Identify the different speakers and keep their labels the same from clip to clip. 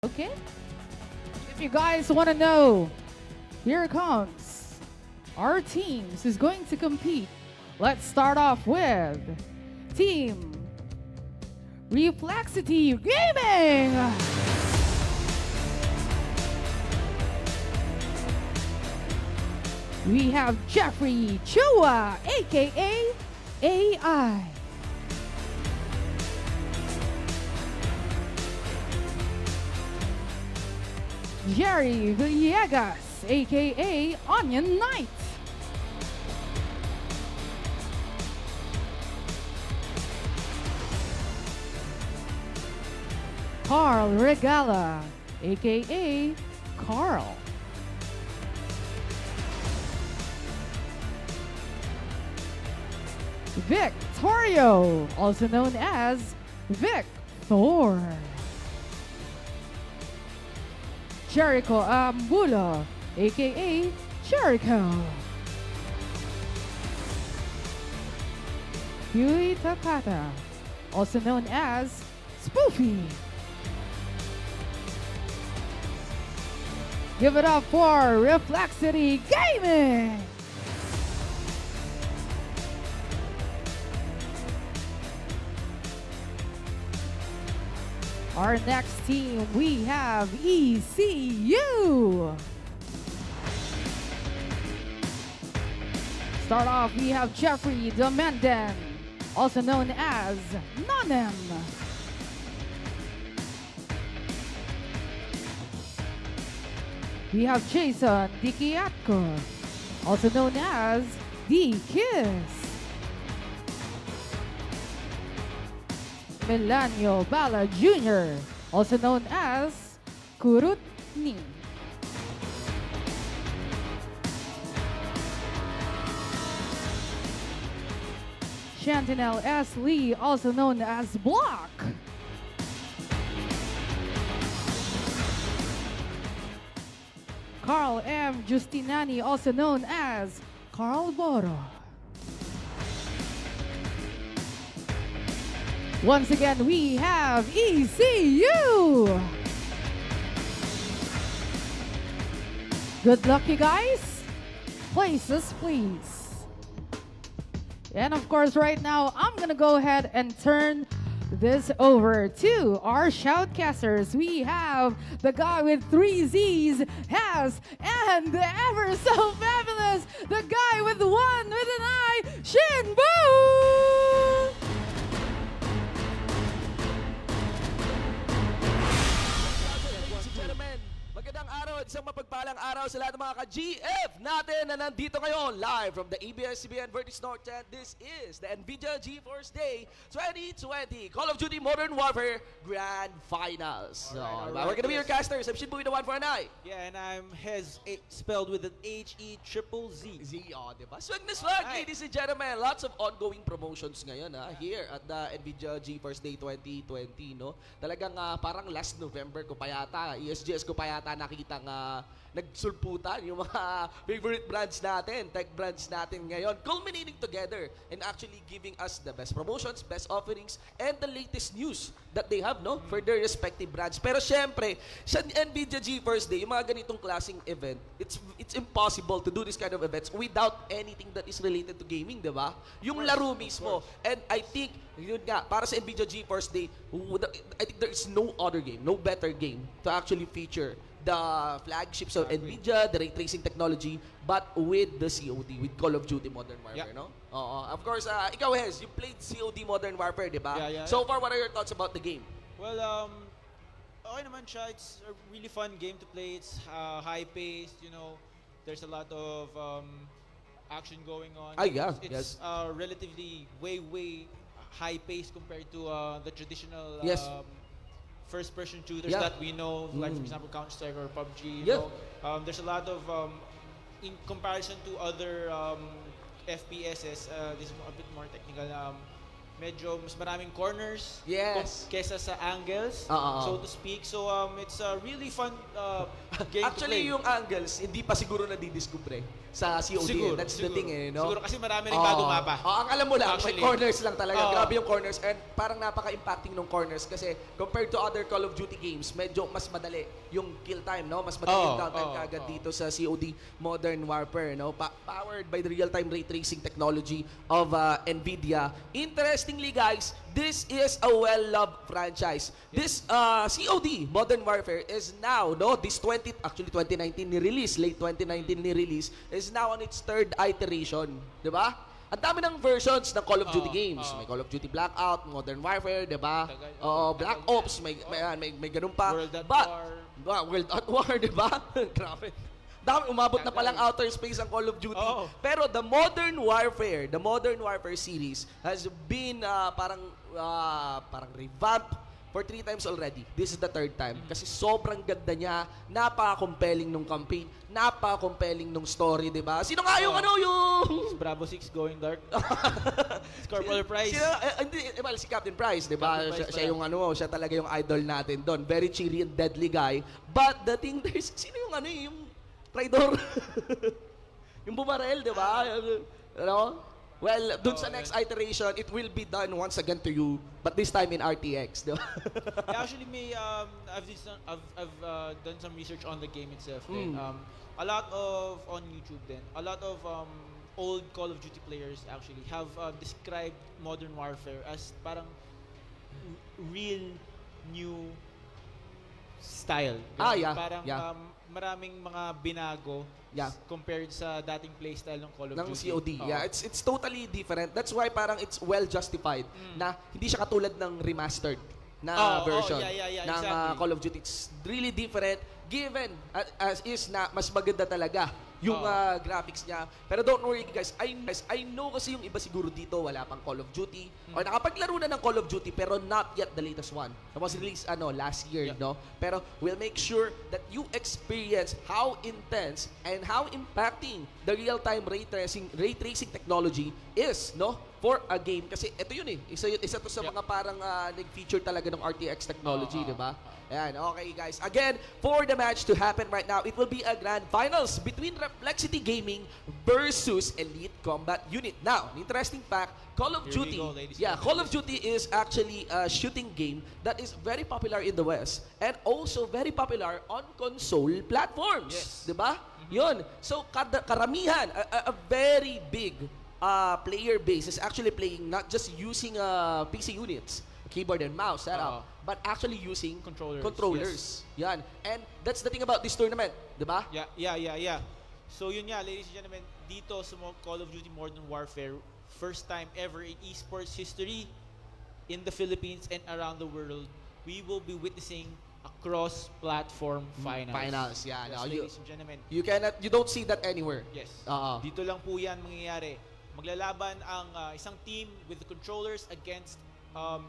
Speaker 1: Okay? If you guys want to know, here it comes. Our teams is going to compete. Let's start off with Team Reflexity Gaming. We have Jeffrey Chua, aka AI. Jerry Villegas, aka Onion Knight. Carl Regala, aka Carl. Victorio, also known as Vic Thor. Jericho Ambulo, aka Jericho. Yui Takata, also known as Spoofy. Give it up for Reflexity Gaming! Our next team, we have ECU. Start off, we have Jeffrey Demenden, also known as Nonem. We have Jason Dikiatko, also known as D-Kiss. Melanio Bala Jr., also known as Kurutni. Chantinel S. Lee, also known as Block. Carl M. Justinani, also known as Carl Boro. Once again, we have ECU. Good luck, you guys. Places, please. And of course, right now, I'm going to go ahead and turn this over to our shoutcasters. We have the guy with 3 Z's, Has, and the ever so fabulous, the guy with 1 with an I, Shinbu!
Speaker 2: Magandang araw at isang mapagpalang araw sa lahat ng mga ka-GF natin na nandito ngayon live from the ABS-CBN Vertis North 10. This is the Nvidia GeForce Day 2020 Call of Duty Modern Warfare Grand Finals. We're gonna be your casters. I'm Shinbu with the 1 for an I.
Speaker 3: Yeah, and I'm Hez, spelled with an H-E-triple-Z.
Speaker 2: Diba? Swag na swag, ladies and gentlemen. Lots of ongoing promotions ngayon here at the Nvidia GeForce Day 2020. No? Talagang parang last November ko pa yata, ESGS ko pa yata nakita nga nagsulputan yung mga favorite brands natin, tech brands natin ngayon, culminating together and actually giving us the best promotions, best offerings, and the latest news that they have for their respective brands. Pero syempre, sa Nvidia GeForce Day, yung mga ganitong klaseng event, it's impossible to do this kind of events without anything that is related to gaming, di ba? Yung laro mismo. And I think, yun nga, para sa Nvidia GeForce Day, I think there is no other game, no better game to actually feature the flagships of Nvidia, the ray tracing technology, but with the COD, with Call of Duty Modern Warfare, no? Of course, ikaw, Hez, you played COD Modern Warfare, di ba? So far, what are your thoughts about the game?
Speaker 3: Well, okay naman siya. It's a really fun game to play. It's high-paced, you know. There's a lot of action going on. It's relatively way high-paced compared to the traditional first-person shooters that we know, like for example Counter-Strike or PUBG. You know, there's a lot of in comparison to other FPSs. This is a bit more technical. medyo mas maraming corners
Speaker 2: Yes.
Speaker 3: kesa sa angles, so to speak. So it's a really fun game
Speaker 2: Actually,
Speaker 3: to play.
Speaker 2: yung angles, hindi pa siguro nadidiscover sa COD.
Speaker 3: Siguro,
Speaker 2: That's the
Speaker 3: siguro.
Speaker 2: thing no?
Speaker 3: Siguro kasi marami rin bagong mapa.
Speaker 2: Ang alam mo lang,
Speaker 3: Actually.
Speaker 2: may corners lang talaga.
Speaker 3: Oo.
Speaker 2: Grabe yung corners and parang napaka-impacting ng corners kasi compared to other Call of Duty games, medyo mas madali yung kill time, no? Mas madali yung downtime kagad dito sa COD Modern Warfare, no? Powered by the real-time ray tracing technology of Nvidia. Interestingly, guys, this is a well-loved franchise. This COD Modern Warfare is now, no, this 2019 ni-release, late 2019 ni-release, is now on its third iteration, di ba? Ang dami ng versions ng Call of Duty games. May Call of Duty Blackout, Modern Warfare, di ba? Black Ops, may ganun pa.
Speaker 3: World at
Speaker 2: War. World at War, di ba? Grabe. Dami, umabot na palang outer space ang Call of Duty. Pero the Modern Warfare series has been parang revamp for 3 times already. This is the 3rd time. Kasi sobrang ganda niya, napaka-compelling nung campaign, napaka-compelling nung story, di ba? Sino nga yung yung...
Speaker 3: Bravo 6 going dark. Corporal Price.
Speaker 2: Si Captain Price, di ba? Siya yung siya talaga yung idol natin doon. Very cheery and deadly guy. But the thing there is, sino yung yung Traidor? Yung bumarel, di ba? Well, dun sa next iteration, it will be done once again to you, but this time in RTX, di ba?
Speaker 3: Actually, I've done some research on the game itself. Then. A lot of, on YouTube then, a lot of old Call of Duty players actually have described Modern Warfare as parang real new style. Parang maraming mga binago compared sa dating playstyle ng Call of Duty.
Speaker 2: COD. It's totally different. That's why parang it's well justified na hindi siya katulad ng remastered na version ng Call of Duty. It's really different given as is na mas maganda talaga yung graphics niya. Pero don't worry guys, I know kasi yung iba siguro dito wala pang Call of Duty o nakapaglaro na ng Call of Duty pero not yet the latest one. That was released last year, no? Pero we'll make sure that you experience how intense and how impacting the real-time ray tracing technology is, no? For a game kasi ito yun isa to sa mga parang nag-feature talaga ng RTX technology, di ba? Ayan, okay guys. Again, for the match to happen right now, it will be a grand finals between Reflexity Gaming versus Elite Combat Unit. Now, an interesting fact, Call of Duty, Call of Duty is actually a shooting game that is very popular in the West and also very popular on console platforms. Diba? Yun. So, karamihan, a very big player base is actually playing not just using PC units, keyboard and mouse setup, but actually using controllers. Yan. And that's the thing about this tournament, di ba?
Speaker 3: Yeah. So yun nga, ladies and gentlemen, dito sa Call of Duty Modern Warfare, first time ever in esports history in the Philippines and around the world, we will be witnessing a cross-platform finals.
Speaker 2: Yeah.
Speaker 3: Yes, ladies and gentlemen.
Speaker 2: You don't see that anywhere.
Speaker 3: Yes. Dito lang po yan mangyayari. Maglalaban ang isang team with the controllers against a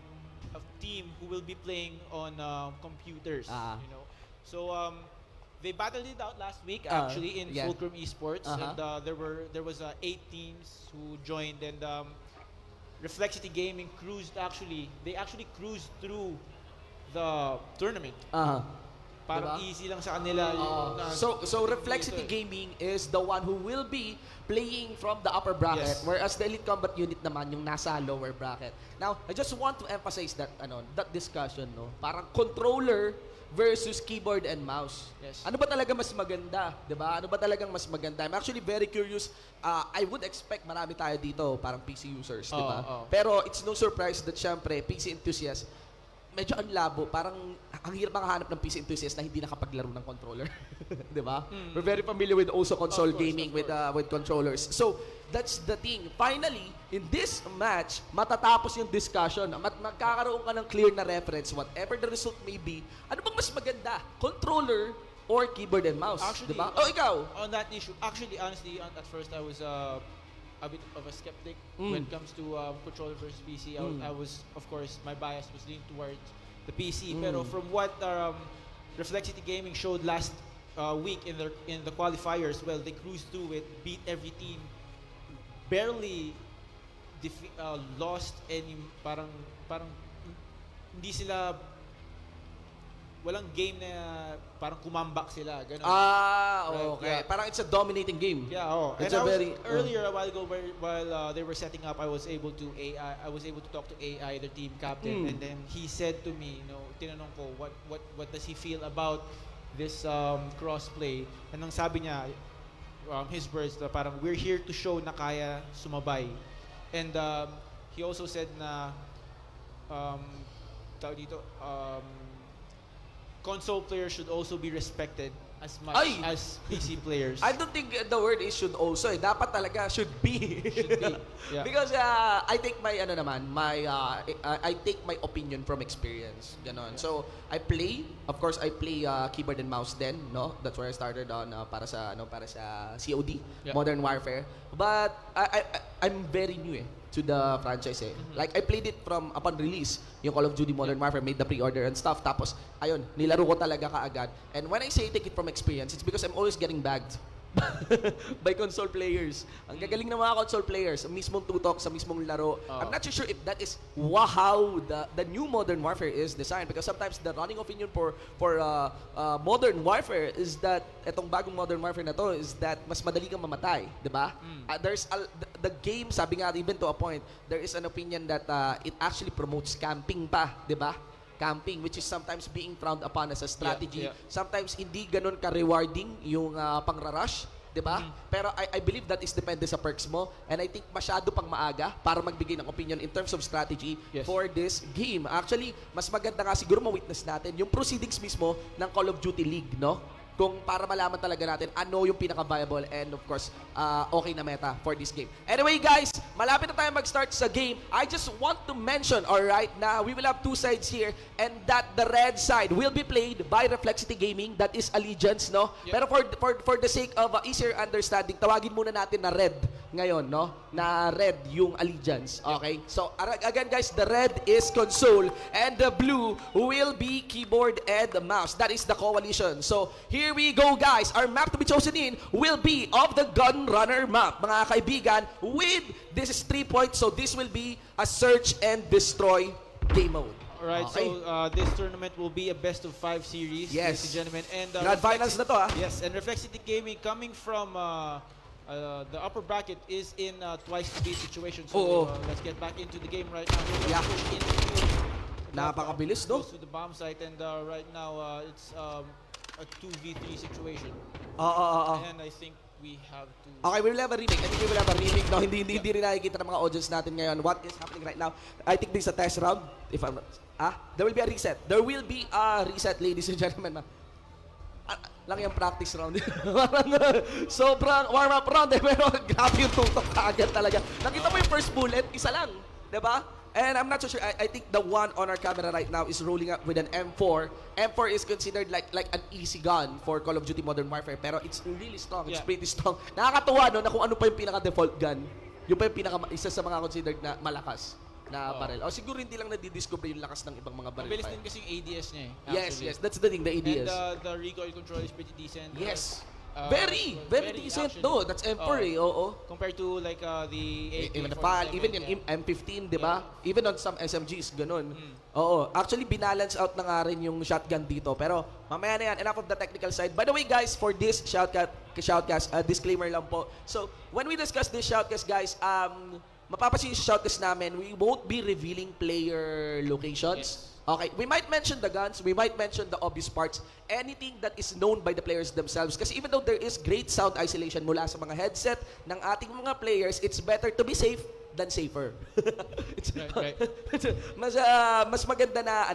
Speaker 3: team who will be playing on computers. You know, so they battled it out last week actually in Fulcrum eSports, and there was 8 teams who joined, and Reflexity Gaming they actually cruised through the tournament. Parang easy lang sa kanila.
Speaker 2: So Reflexity Gaming is the one who will be playing from the upper bracket, whereas the Elite Combat Unit naman yung nasa lower bracket. Now, I just want to emphasize that that discussion, no? Parang controller versus keyboard and mouse.
Speaker 3: Yes.
Speaker 2: Ano ba talaga mas maganda, 'di ba? Ano ba talagang mas maganda? I'm actually very curious. I would expect marami tayo dito, parang PC users, 'di ba? Pero it's no surprise that syempre PC enthusiasts medyo ang labo, parang ang hirap makahanap ng PC enthusiast na hindi nakapaglaro ng controller. 'Di ba? We're very familiar with also console gaming with controllers. So, that's the thing. Finally, in this match, matatapos yung discussion. Magkakaroon ka ng clear na reference, whatever the result may be. Ano bang mas maganda? Controller or keyboard and mouse?
Speaker 3: Actually,
Speaker 2: diba? Ikaw?
Speaker 3: On that issue, actually, honestly, at first I was a bit of a skeptic when it comes to controller versus PC. I was, of course, my bias was leaning towards the PC. Pero from what Reflexity Gaming showed last week in the qualifiers, well, they cruised through it, beat every team, barely lost any parang hindi sila walang game na parang kumambak sila, ganun.
Speaker 2: Okay.
Speaker 3: Yeah.
Speaker 2: Parang it's a dominating game.
Speaker 3: Yeah, oh.
Speaker 2: It's
Speaker 3: And
Speaker 2: a very
Speaker 3: earlier a while ago while they were setting up, I was able to talk to AI, the team captain, and then he said to me, tinanong ko what does he feel about this crossplay. And ang sabi niya, his words na parang we're here to show na kaya sumabay. And he also said na tawag dito, console players should also be respected as much as PC players.
Speaker 2: I don't think the word is should also. Dapat talaga should be.
Speaker 3: Should be. Yeah.
Speaker 2: Because I take my I take my opinion from experience. Ganon. Yeah. So I play keyboard and mouse then, no? That's where I started on para sa COD, yeah. Modern Warfare. But I'm very new to the franchise Like I played it from upon release, yung Call of Duty Modern Warfare, made the pre-order and stuff. Tapos ayun, nilaro ko talaga kaagad. And when I say take it from experience, it's because I'm always getting bagged by console players. Ang gagaling ng mga console players, sa mismong tutok, sa mismong laro. I'm not too sure if that is how the new Modern Warfare is designed, because sometimes the running opinion for Modern Warfare is that etong bagong Modern Warfare na to is that mas madali kang mamatay, 'di ba? There's the game, sabi nga even to a point, there is an opinion that it actually promotes camping pa, 'di ba? Camping, which is sometimes being frowned upon as a strategy. Yeah. Sometimes hindi ganun ka-rewarding yung pangrarush, di ba? Pero I believe that is depende sa perks mo, and I think masyado pang maaga para magbigay ng opinion in terms of strategy for this game. Actually, mas maganda nga siguro ma-witness natin yung proceedings mismo ng Call of Duty League, no? Kung para malaman talaga natin ano yung pinaka-viable and of course, okay na meta for this game. Anyway guys, malapit na tayo mag-start sa game. I just want to mention, alright, na we will have two sides here, and that the red side will be played by Reflexity Gaming, that is Allegiance, no? Yep. Pero for the sake of easier understanding, tawagin muna natin na red ngayon, no? Na red yung Allegiance, okay? Yep. So again guys, the red is console and the blue will be keyboard and mouse. That is the coalition. So here we go guys. Our map to be chosen in will be of the Gun Runner map, mga kaibigan, with this is 3 points. So this will be a search and destroy game mode.
Speaker 3: Alright, okay. So this tournament will be a best of 5 series, ladies and gentlemen. And
Speaker 2: Grand Finals na to,
Speaker 3: Yes, and Reflexity Gaming coming from the upper bracket is in twice to beat situation. So let's get back into the game right now.
Speaker 2: Yeah. Napakabilis, no?
Speaker 3: Close to the bomb site, and right now it's a 2v3 situation. And I think we have to...
Speaker 2: Okay, we will have a remake. I think we will have a remake. No, hindi rin nakikita ng mga audience natin ngayon. What is happening right now? I think this is a test round. If I'm not... There will be a reset. There will be a reset, ladies and gentlemen. Lang yung practice round. Parang sobrang warm-up round pero grabe yung tutok kaagad talaga. Nakita mo yung first bullet, isa lang. Diba? And I'm not so sure. I think the one on our camera right now is rolling up with an M4. M4 is considered like an easy gun for Call of Duty Modern Warfare, pero it's really strong. It's pretty strong. Nakakatuwa no na kung ano pa yung pinaka-default gun. Yung pa yung isa sa mga considered na malakas na barrel. O siguro hindi lang nadidiscover yung lakas ng ibang mga barrel.
Speaker 3: Mabilis din kasi yung ADS niya
Speaker 2: Yes, that's the thing, the ADS.
Speaker 3: And the recoil control is pretty decent.
Speaker 2: Yes. Very decent. No, that's M4
Speaker 3: compared to like the
Speaker 2: even yung M15, di ba? Even on some SMGs, ganun. Actually, binalance out na nga rin yung shotgun dito. Pero mamaya na yan, enough of the technical side. By the way, guys, for this shoutcast, disclaimer lang po. So, when we discuss this shoutcast, guys, mapapansin yung shoutcast namin, we won't be revealing player locations. Yes. Okay, we might mention the guns, we might mention the obvious parts, anything that is known by the players themselves. Kasi even though there is great sound isolation mula sa mga headset ng ating mga players, it's better to be safe than safer.
Speaker 3: Right.
Speaker 2: Mas maganda na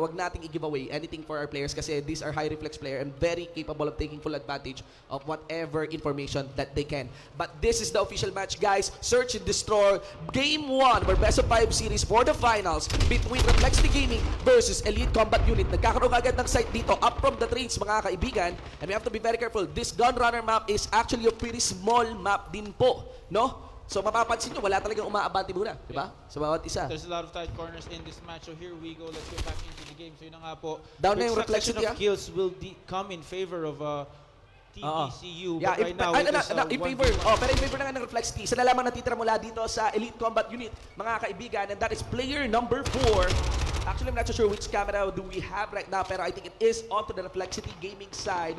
Speaker 2: wag nating i-give away anything for our players kasi these are high reflex player and very capable of taking full advantage of whatever information that they can. But this is the official match, guys. Search and Destroy Game 1 or Best of 5 series for the finals between Reflexity Gaming versus Elite Combat Unit. Nagkakaroon agad ng site dito up from the trades, mga kaibigan. And we have to be very careful. This Gun Runner map is actually a pretty small map din po, no? So mapapansin nyo, wala talagang umaabante muna, di ba? Sa bawat isa.
Speaker 3: There's a lot of tight corners in this match. So here we go. Let's get back into the game. So yun na nga po.
Speaker 2: Down na yung Reflexity,
Speaker 3: of kills will come in favor of Team ECU.
Speaker 2: Yeah,
Speaker 3: But right now, it is
Speaker 2: in favor.
Speaker 3: 1v1.
Speaker 2: Oh, pero in favor na nga ng Reflexity. Isa na lamang natitira mula dito sa Elite Combat Unit, mga kaibigan, and that is player number 4. Actually, I'm not so sure which camera do we have right now, pero I think it is onto the Reflexity Gaming side.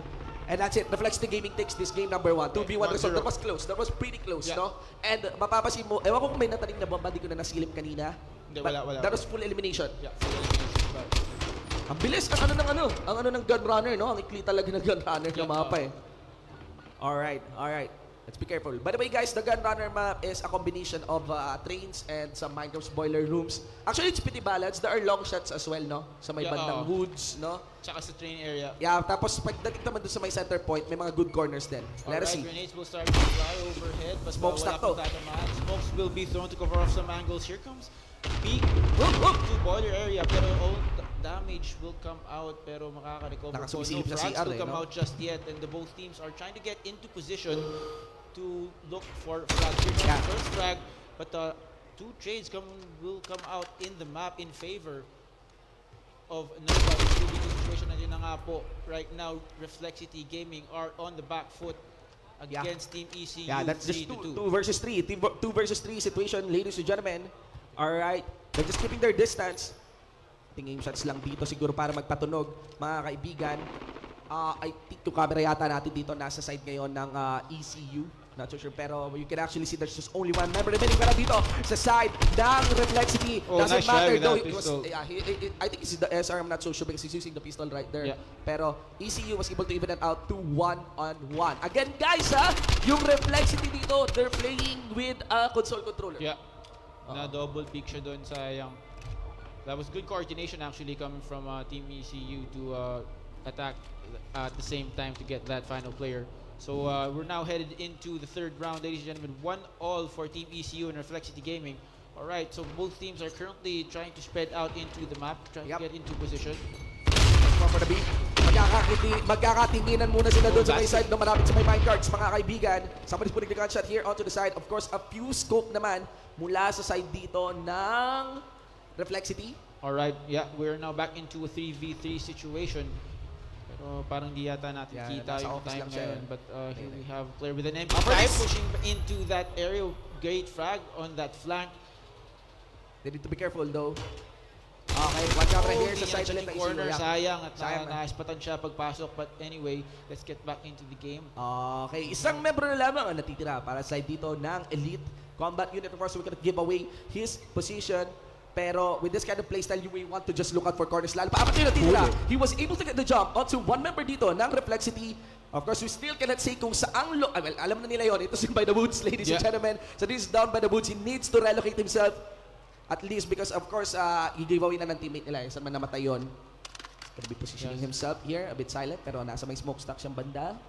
Speaker 2: And that's it. Reflexity Gaming takes this game number 1. 2v1 result. That was close. That was pretty close, no? And mapapasin mo, ewan ko kung may natanim na bomba, di ko na nasilip kanina.
Speaker 3: Hindi, wala.
Speaker 2: That was full elimination.
Speaker 3: Yeah, full elimination. But
Speaker 2: Ang bilis ang ano ng gun runner, no? Ang ikli talaga ng gun runner ng mapa eh. Alright. Let's be careful. By the way guys, the gun runner map is a combination of trains and some Minecraft boiler rooms. Actually, it's pretty balanced. There are long shots as well, no? Sa may bandang woods, no?
Speaker 3: tsaka sa train area.
Speaker 2: Yeah, tapos pagdating naman doon sa may center point, may mga good corners din. Let us see.
Speaker 3: Grenades will start to fly overhead, but
Speaker 2: Smokestack to.
Speaker 3: Smokes will be thrown to cover off some angles. Here comes peak to boiler area, pero all damage will come out, pero makaka-recover.
Speaker 2: Nakasumisilip
Speaker 3: No
Speaker 2: sa
Speaker 3: frags
Speaker 2: CR
Speaker 3: will come
Speaker 2: no?
Speaker 3: out just yet, and the both teams are trying to get into position to look for frags. Here comes the first frag, but two trades will come out in the map in favor of Nova. The situation na yun na nga po. Right now, Reflexity Gaming are on the back foot against Team ECU.
Speaker 2: Yeah, that's just 2 versus 3. 2 versus 3 situation, ladies and gentlemen. Alright, they're just keeping their distance. Tingin shots lang dito siguro para magpatunog, mga kaibigan. I think yung camera yata natin dito nasa side ngayon ng ECU. Not so sure, pero you can actually see there's just only one member remaining. Pero dito, sa side ng Reflexity, doesn't
Speaker 3: nice
Speaker 2: matter
Speaker 3: shot
Speaker 2: though.
Speaker 3: with
Speaker 2: It was, I think it's the SR, I'm not so sure because he's using the pistol right there.
Speaker 3: Yeah.
Speaker 2: Pero ECU was able to even it out to 1-on-1. Again guys yung Reflexity dito, they're playing with a console controller.
Speaker 3: Yeah. Na double peak siya doon, sayang. That was good coordination actually coming from Team ECU to attack at the same time to get that final player. So we're now headed into the third round, ladies and gentlemen. 1-all for Team ECU and Reflexity Gaming. Alright, so both teams are currently trying to spread out into the map, trying to get into position.
Speaker 2: For the beat. Magkakatinginan muna sila doon sa may side ng marami sa may minecarts, mga kaibigan. Somebody's putting the gunshot here onto the side. Of course, a few scope naman mula sa side dito ng Reflexity.
Speaker 3: Alright, yeah, we're now back into a 3v3 situation. Pero parang di yata natin kita yung time ngayon. But here we have a player with an MP5 pushing into that area. Great frag on that flank.
Speaker 2: They need to be careful though. Okay, watch out right here sa side ulit ng
Speaker 3: corner.
Speaker 2: ECU.
Speaker 3: Sayang at naispatan siya pagpasok. But anyway, let's get back into the game.
Speaker 2: Okay, isang membro na lamang ang natitira para side dito ng Elite Combat Unit. Of course, we're gonna give away his position. Pero with this kind of playstyle, you may want to just look out for corners. Lalo pa, apat yung natitira. He was able to get the jump onto one member dito ng Reflexity. Of course, we still cannot say kung saang well, alam na nila yon. Ito si by the woods, ladies and gentlemen. So this is down by the woods. He needs to relocate himself. At least because, of course, i-giveaway na ng teammate nila. Saan man namatay yun. He's gonna be positioning himself here. A bit silent, pero nasa may smokestack siyang banda.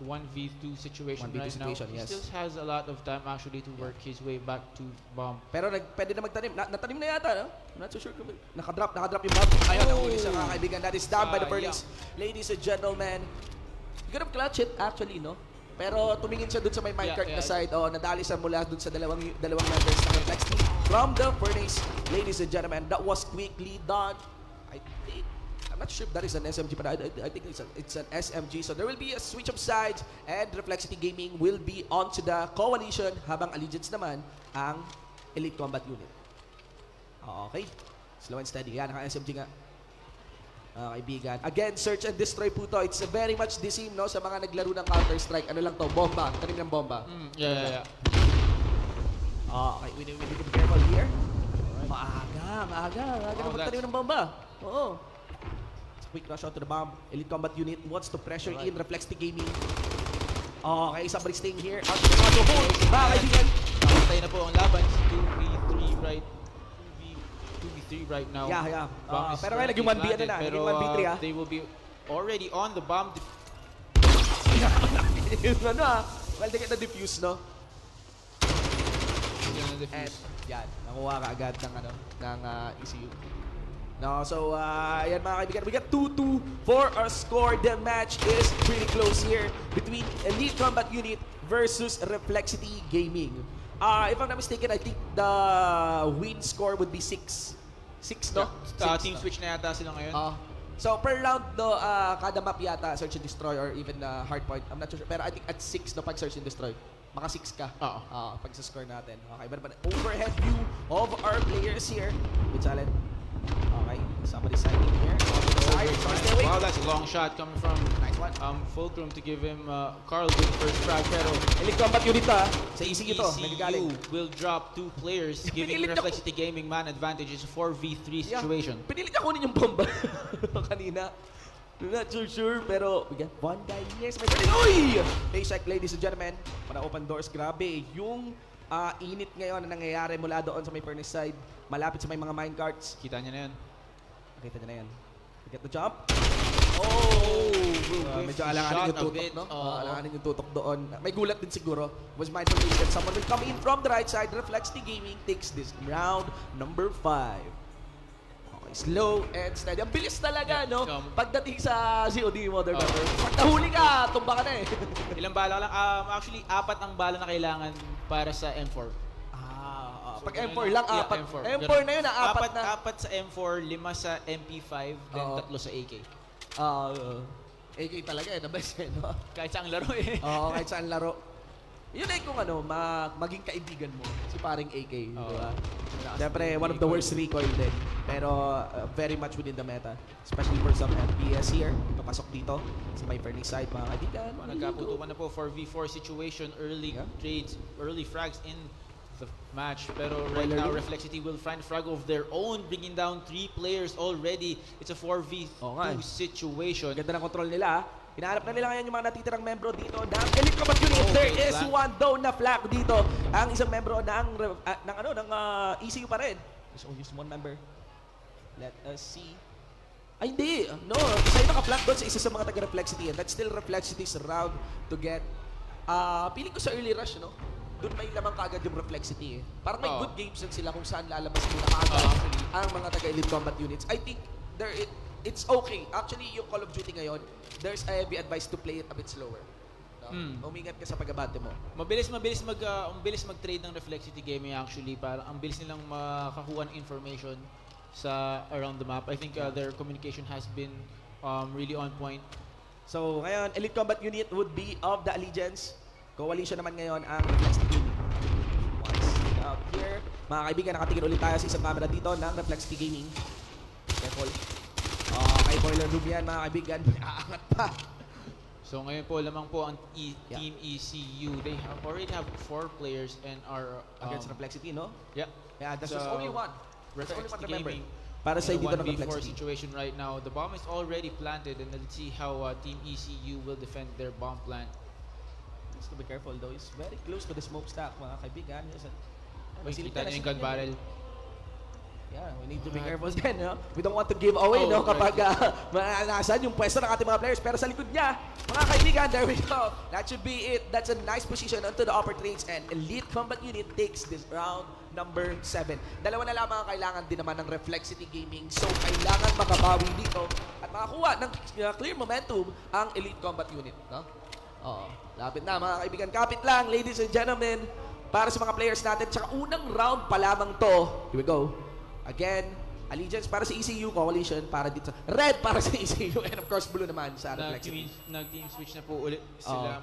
Speaker 3: 1v2 situation
Speaker 2: 1v2
Speaker 3: right
Speaker 2: situation,
Speaker 3: now.
Speaker 2: yes.
Speaker 3: He still has a lot of time actually to work his way back to bomb.
Speaker 2: Pero pwede na magtanim. Natanim na yata, no? I'm not so sure. Nakadrop yung bomb. Ayun, ang huli sa mga kaibigan. That is down by the Vertis. Ladies and gentlemen, you could have clutched it actually, no? Pero tumingin siya dun sa may minecart na side. Nadali siya mula dun sa dalawang members ng Reflexity from the Vertis. Ladies and gentlemen, that was quickly done. I'm not sure if that is an SMG, but I think it's an SMG. So there will be a switch of sides and Reflexity Gaming will be onto the coalition habang Allegiance naman ang Elite Combat Unit. Okay. Slow and steady. Yan, naka-SMG nga. Kaibigan. Again, search and destroy po to. It's very much the same, no? Sa mga naglaro ng Counter-Strike. Ano lang to? Bomba. Tanim ng bomba.
Speaker 3: Yeah.
Speaker 2: Okay, we need to be careful here. Maaga naman tanim ng bomba. Oo. Quick rush onto the bomb. Elite Combat Unit wants to pressure in Reflexity Gaming. Okay, somebody staying here. Out to the auto hold. Mga kaibigan.
Speaker 3: Nakatay na po ang laban. 2v3 right now.
Speaker 2: Yeah. Pero ngayon naging 1v na. Naging 1v3
Speaker 3: They will be already on the bomb.
Speaker 2: Well, they get the defuse, no? And yan, nakuha ka agad ng ECU. No, so ayan mga kaibigan, we got 2-2 for our score. The match is pretty close here between Elite Combat Unit versus Reflexity Gaming. If I'm not mistaken, I think the win score would be 6. 6, no?
Speaker 3: Team switch na yata sila ngayon.
Speaker 2: So per round, no, kada map yata, search and destroy or even hardpoint. I'm not sure. Pero I think at 6 no, pag search and destroy. Maka 6 ka.
Speaker 3: Oo.
Speaker 2: Pag sa score natin. Okay, but overhead view of our players here. Good talent. Okay, somebody sighting here.
Speaker 3: Wow, that's a long shot coming from
Speaker 2: Nice one.
Speaker 3: Fulcrum to give him Carl with the first frag. Pero
Speaker 2: Elite combat unit sa ECU to. Nagagaling.
Speaker 3: ECU will drop 2 players, giving
Speaker 2: Pinilit ako.
Speaker 3: Reflexity Gaming man advantage. It's a 4v3 situation.
Speaker 2: Pinilit niya kunin yung bomba kanina. Not sure, pero we got one guy. Yes, may pwede. Uy! Paycheck, ladies and gentlemen. Para open doors, grabe. Yung init ngayon na nangyayari mula doon sa may furnace side, malapit sa may mga minecarts.
Speaker 3: Kita niya na yan.
Speaker 2: Nakita niya na yan. Get the jump.
Speaker 3: Oh!
Speaker 2: Medyo alanganin yung tutok, no? Alanganin yung tutok doon. May gulat din siguro. Was mindful that someone will come in from the right side. Reflexity Gaming takes this round number 5. Slow and steady. Ang bilis talaga, no? Pagdating sa COD Modern Warfare. Pag nahuli ka, tumba ka na eh.
Speaker 3: Ilang bala ka lang? Actually, 4 ang bala na kailangan para sa M4.
Speaker 2: Pag M4 lang, 4.
Speaker 3: M4.
Speaker 2: M4 na yun, 4 na.
Speaker 3: 4 sa M4, 5 sa MP5, then 3 sa AK.
Speaker 2: AK talaga eh, the best eh, no?
Speaker 3: Kahit saang laro eh.
Speaker 2: Oo, kahit saan laro. Yun ay kung ano, maging kaibigan mo, si paring AK, di ba? Siyempre, one of the worst recoil din. Pero very much within the meta. Especially for some FPS here. Papasok dito sa my furnace side, mga kaibigan.
Speaker 3: Nagkaputukan na po 4v4 situation, early trades, early frags in the match. Pero right now, Reflexity will find frag of their own, bringing down 3 players already. It's a 4v2 situation.
Speaker 2: Ganda ng control nila. Hinahanap na nila ngayon yung mga natitirang membro dito ng Elite Combat Unit. There is one down na flag dito. Ang isang membro ng ECU pa rin. There's only just one member. Let us see. Ay, hindi. No, isa yung naka-flag doon sa isa sa mga taga-Reflexity. And that's still Reflexity's round to get. Piling ko sa early rush, no? Doon may lamang kaagad yung Reflexity eh. Parang may good games din sila kung saan lalabas muna kaagad ang mga taga-Elite Combat Units. I think it's okay. Actually, yung Call of Duty ngayon, there's a heavy advice to play it a bit slower. Umingat ka sa pag-abante mo.
Speaker 3: Mabilis mag-trade ng Reflexity Gaming actually. Parang ang bilis nilang makakuha ng information sa around the map. I think their communication has been really on point.
Speaker 2: So, ngayon, Elite Combat Unit would be of the Allegiance. Coalition naman ngayon ang Reflexity Gaming. Once out here, mga kaibigan, nakatingin ulit tayo sa isang camera dito ng Reflexity Gaming. Careful. Kay Boiler Room yan, mga kaibigan. Aangat pa.
Speaker 3: So ngayon po lamang po ang Team ECU. They already have 4 players and are
Speaker 2: against Reflexity, no?
Speaker 3: Yeah.
Speaker 2: Yeah, that's just only one. There's only one, remember.
Speaker 3: Gaming
Speaker 2: Para sa dito ng
Speaker 3: 1v4
Speaker 2: Reflexity
Speaker 3: situation right now. The bomb is already planted and let's see how Team ECU will defend their bomb plant.
Speaker 2: Just to be careful though. It's very close to the smokestack, mga kaibigan.
Speaker 3: Kita niyo yung gun barrel.
Speaker 2: Yeah, we need to be careful din, no? We don't want to give away, no? Kapag nasan yung pwesto ng ating mga players. Pero sa likod niya, mga kaibigan, there we go. That should be it. That's a nice position onto the upper trades. And Elite Combat Unit takes this round number 7. Dalawa na lamang ang kailangan din naman ng Reflexity Gaming. So, kailangan makabawi dito at makakuha ng clear momentum ang Elite Combat Unit, no? Lapit na, mga kaibigan. Kapit lang, ladies and gentlemen, para sa mga players natin. Tsaka unang round pa lamang to. Here we go. Again, Allegiance para sa ECU, Coalition para dito. Red para sa ECU, and of course, blue naman sa Reflexity.
Speaker 3: Nag-team switch na po ulit sila.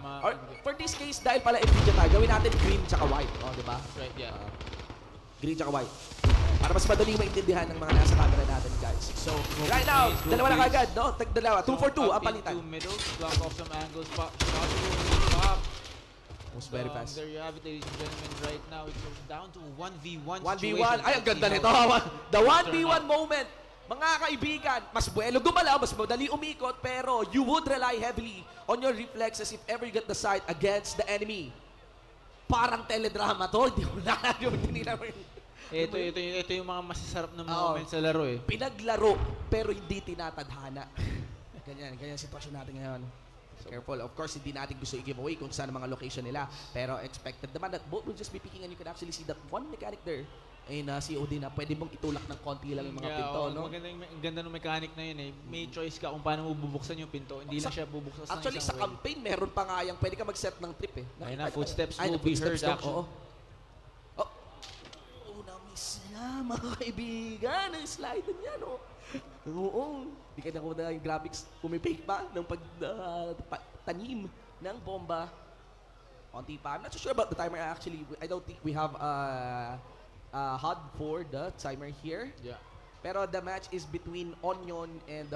Speaker 2: For this case, dahil pala Nvidia tayo, gawin natin green tsaka white. Di ba?
Speaker 3: Right, yeah.
Speaker 2: Green tsaka white. Para mas madaling maintindihan ng mga nasa camera natin, guys. So, right now, dalawa na kagad, no? Tag-dalawa. 2 for 2 ang palitan.
Speaker 3: Into middle, block off some angles, pop.
Speaker 2: Most very fast.
Speaker 3: There you have it, ladies and gentlemen. Right now, it's down to 1v1
Speaker 2: 1v1. Ay, ang ganda nito. The 1v1 moment. Mga kaibigan, mas buwelo gumalaw, mas madali umikot, pero you would rely heavily on your reflexes if ever you get the sight against the enemy. Parang teledrama to. Hindi mo na
Speaker 3: Ito yung mga masasarap na moments sa laro eh.
Speaker 2: Pinaglaro, pero hindi tinatadhana. Ganyan sitwasyon natin ngayon. Careful. Of course, hindi natin gusto i-give away kung saan ang mga location nila. Pero expected naman that both will just be picking and you can actually see that one mechanic there in COD na pwede mong itulak ng konti lang yung mga pinto, no?
Speaker 3: Ang ganda ng mechanic na yun eh. May choice ka kung paano mo bubuksan yung pinto. Hindi lang siya bubuksan ng isang
Speaker 2: actually, sa campaign, meron pa nga yung pwede ka mag-set ng trip eh.
Speaker 3: Ayun na, footsteps will be heard actually.
Speaker 2: Na-miss na, mga kaibigan. Ang slide niya, no? Oo. Di ka na yung graphics pumipake pa ng tanim ng bomba. Konti pa. I'm not so sure about the timer actually. I don't think we have a HUD for the timer here.
Speaker 3: Yeah.
Speaker 2: Pero the match is between Onion and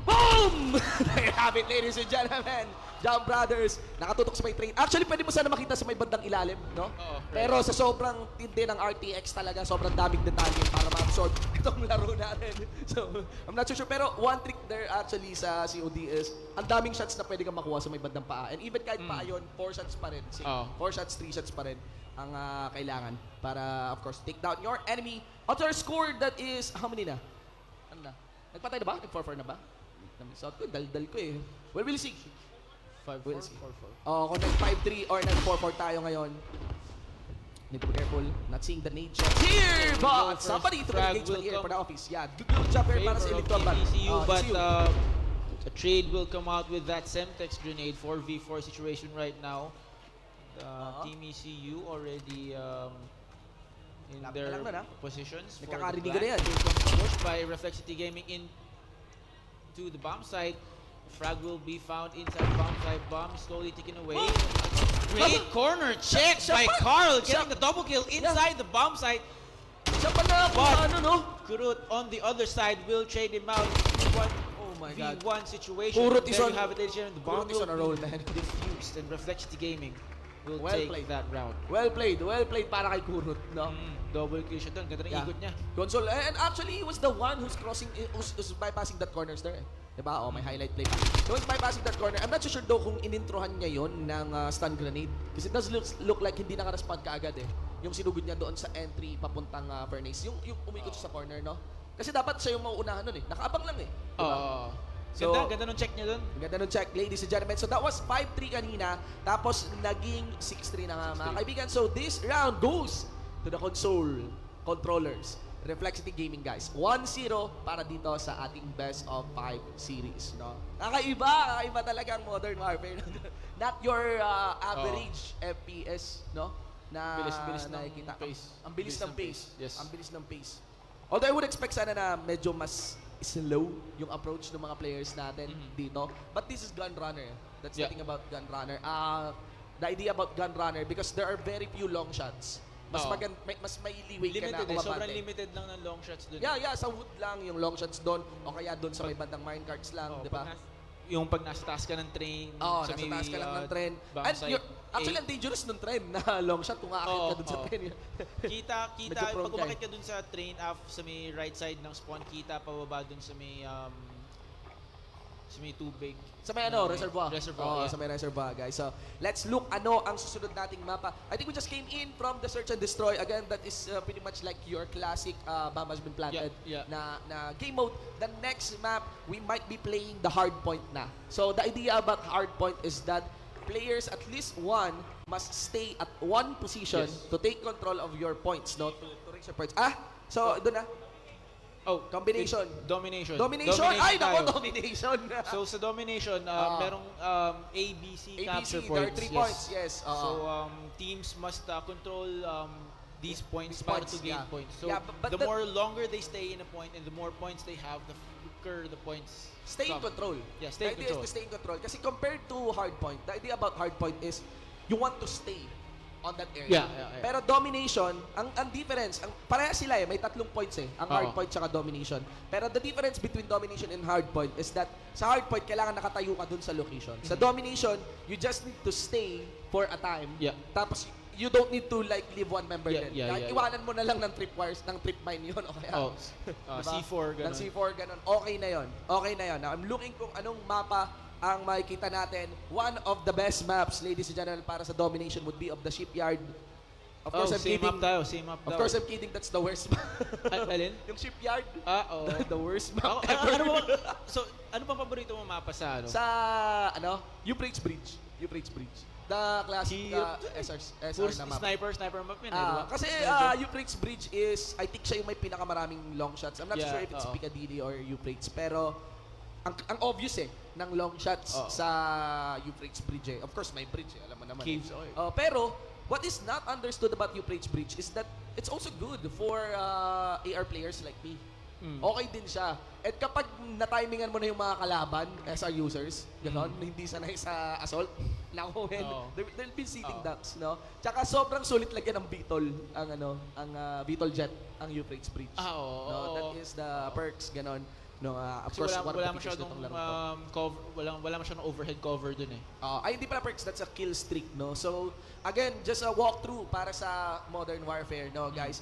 Speaker 2: boom! There you have it, ladies and gentlemen. Jump Brothers, nakatutok sa may train. Actually, pwede mo sana makita sa may bandang ilalim, no?
Speaker 3: Right.
Speaker 2: Pero sa sobrang tindi ng RTX talaga, sobrang daming detalye para ma-absorb itong laro natin. So, I'm not so sure. Pero one trick there actually sa COD is, ang daming shots na pwede kang makuha sa may bandang paa. And even kahit paa yun, 4 shots pa rin. 4 shots, 3 shots pa rin ang kailangan para, of course, take down your enemy. Utter score that is, how many na? Ano na? Nagpatay na ba? Nag-4-4 na ba? Namisot ko, dal-dal ko eh. Well, we'll see.
Speaker 3: 5-4,
Speaker 2: We'll see.
Speaker 3: 4-4.
Speaker 2: Kung nag-5-3 or nag-4-4 tayo ngayon, need to be careful, not seeing the nade shot here, but somebody to the engagement here for the office. Yeah, good jumper para sa Elite Combat.
Speaker 3: But a trade will come out with that Semtex grenade 4v4 situation right now. Team ECU already in their positions for the plan. Pushed by Reflexity Gaming into the bomb site. Frag will be found inside bomb site. Bomb is slowly taken away. Great corner check by Carl, getting the double kill inside the bomb site.
Speaker 2: Siya pala
Speaker 3: But
Speaker 2: ano no?
Speaker 3: Kurut on the other side will trade him out.
Speaker 2: Oh my God.
Speaker 3: V1 situation.
Speaker 2: Kurut
Speaker 3: There
Speaker 2: is on.
Speaker 3: you have it, ladies and gentlemen. The bomb
Speaker 2: Kurut is on a roll,
Speaker 3: will be
Speaker 2: man.
Speaker 3: diffused and Reflexity Gaming will
Speaker 2: Well
Speaker 3: take
Speaker 2: played.
Speaker 3: that round.
Speaker 2: Well played para kay Kurut, no?
Speaker 3: Double kill siya doon. Ganda ng ikot niya.
Speaker 2: Console, and actually, he was the one who's who's bypassing that corners there. Diba? Oh, may highlight play pa. He was bypassing that corner. I'm not so sure though kung inintrohan niya yon ng stun grenade. Kasi it does look like hindi naka-respond kaagad eh. Yung sinugod niya doon sa entry papuntang furnace. Yung umikot sa corner, no? Kasi dapat siya yung mauunahan nun eh. Nakaabang lang eh. Diba? So,
Speaker 3: ganda nung check niya doon.
Speaker 2: Ganda nung check, ladies and gentlemen. So that was 5-3 kanina. Tapos naging 6-3 na nga mga kaibigan. So this round goes to the console controllers. Reflexity Gaming, guys. 1-0 para dito sa ating best of 5 series, no? Kakaiba talaga ang Modern Warfare. Not your average FPS, no? Na
Speaker 3: bilis ng
Speaker 2: nakikita.
Speaker 3: pace.
Speaker 2: Ang bilis ng pace.
Speaker 3: Yes.
Speaker 2: Ang bilis ng pace. Although I would expect sana na medyo mas slow yung approach ng mga players natin dito. But this is Gun Runner. That's the thing about Gun Runner. The idea about Gun Runner, because there are very few long shots. Mas may liway ka na kumabante.
Speaker 3: Sobrang limited lang ng long shots doon.
Speaker 2: Yeah, sa wood lang yung long shots doon o kaya doon sa may bandang minecarts lang, di ba?
Speaker 3: Yung pag nasa taas ka ng train,
Speaker 2: nasa taas ka lang ng train. And actually, ang dangerous ng train na long shot kung aakit ka doon sa train.
Speaker 3: Kita, pag umakit ka doon sa train, sa may right side ng spawn, kita pababa doon sa may tubig.
Speaker 2: Sa may reservoir. Sa may reservoir, guys. So, let's look ang susunod nating mapa. I think we just came in from the search and destroy. Again, that is pretty much like your classic bomb has been planted na game mode. The next map, we might be playing the hard point na. So, the idea about hard point is that players, at least one, must stay at one position to take control of your points, no? To reach your points. So, doon na. Combination.
Speaker 3: Domination.
Speaker 2: Ay, nako, domination.
Speaker 3: So, sa domination, merong ABC capture
Speaker 2: there are 3 points. Yes.
Speaker 3: So, teams must control these points para to gain points. So,
Speaker 2: but
Speaker 3: the more longer they stay in a point and the more points they have, the quicker the points
Speaker 2: stay in control.
Speaker 3: Yeah, stay in control.
Speaker 2: The idea is to stay in control. Kasi compared to hard point, the idea about hard point is you want to stay on that area.
Speaker 3: Yeah.
Speaker 2: Pero domination, ang difference, pareha sila may 3 points ang hard point tsaka domination. Pero the difference between domination and hard point is that sa hard point, kailangan nakatayo ka dun sa location. Sa domination, you just need to stay for a time. Tapos, you don't need to leave one member din. Iwanan mo na lang ng tripwires, ng trip mine yun. Okay. Diba?
Speaker 3: C4, ganun.
Speaker 2: Ng C4, ganun. Okay na yun. Now, I'm looking kung anong mapa ang makikita natin. One of the best maps, ladies and gentlemen, para sa domination would be of the shipyard. Of course, I'm
Speaker 3: same
Speaker 2: kidding.
Speaker 3: Same map
Speaker 2: Of course, I'm kidding. That's the worst map.
Speaker 3: Alin?
Speaker 2: Yung shipyard. The worst map
Speaker 3: Ano bang paborito mo mapa sa
Speaker 2: Sa, Euphrates Bridge. The classic SR na map.
Speaker 3: Sniper map yun.
Speaker 2: Kasi Euphrates Bridge is, I think siya yung may pinakamaraming long shots. I'm not sure if it's Piccadilly or Euphrates, pero ang obvious ng long shots sa Euphrates Bridge Of course, may bridge alam mo naman.
Speaker 3: Caves,
Speaker 2: pero what is not understood about Euphrates Bridge is that it's also good for AR players like me. okay din siya. At kapag na-timingan mo na yung mga kalaban, SR users, gano'n, hindi sanay sa assault, nako men, there'll be sitting ducks, no? Tsaka sobrang sulit lagyan ng Beetle, ang Beetle Jet, ang Euphrates Bridge. No, that is the perks, gano'n. No, of course,
Speaker 3: wala masyadong wala masyadong overhead cover dun eh.
Speaker 2: Ay, hindi pala perks, that's a kill streak, no? So, again, just a walkthrough para sa Modern Warfare, no, guys?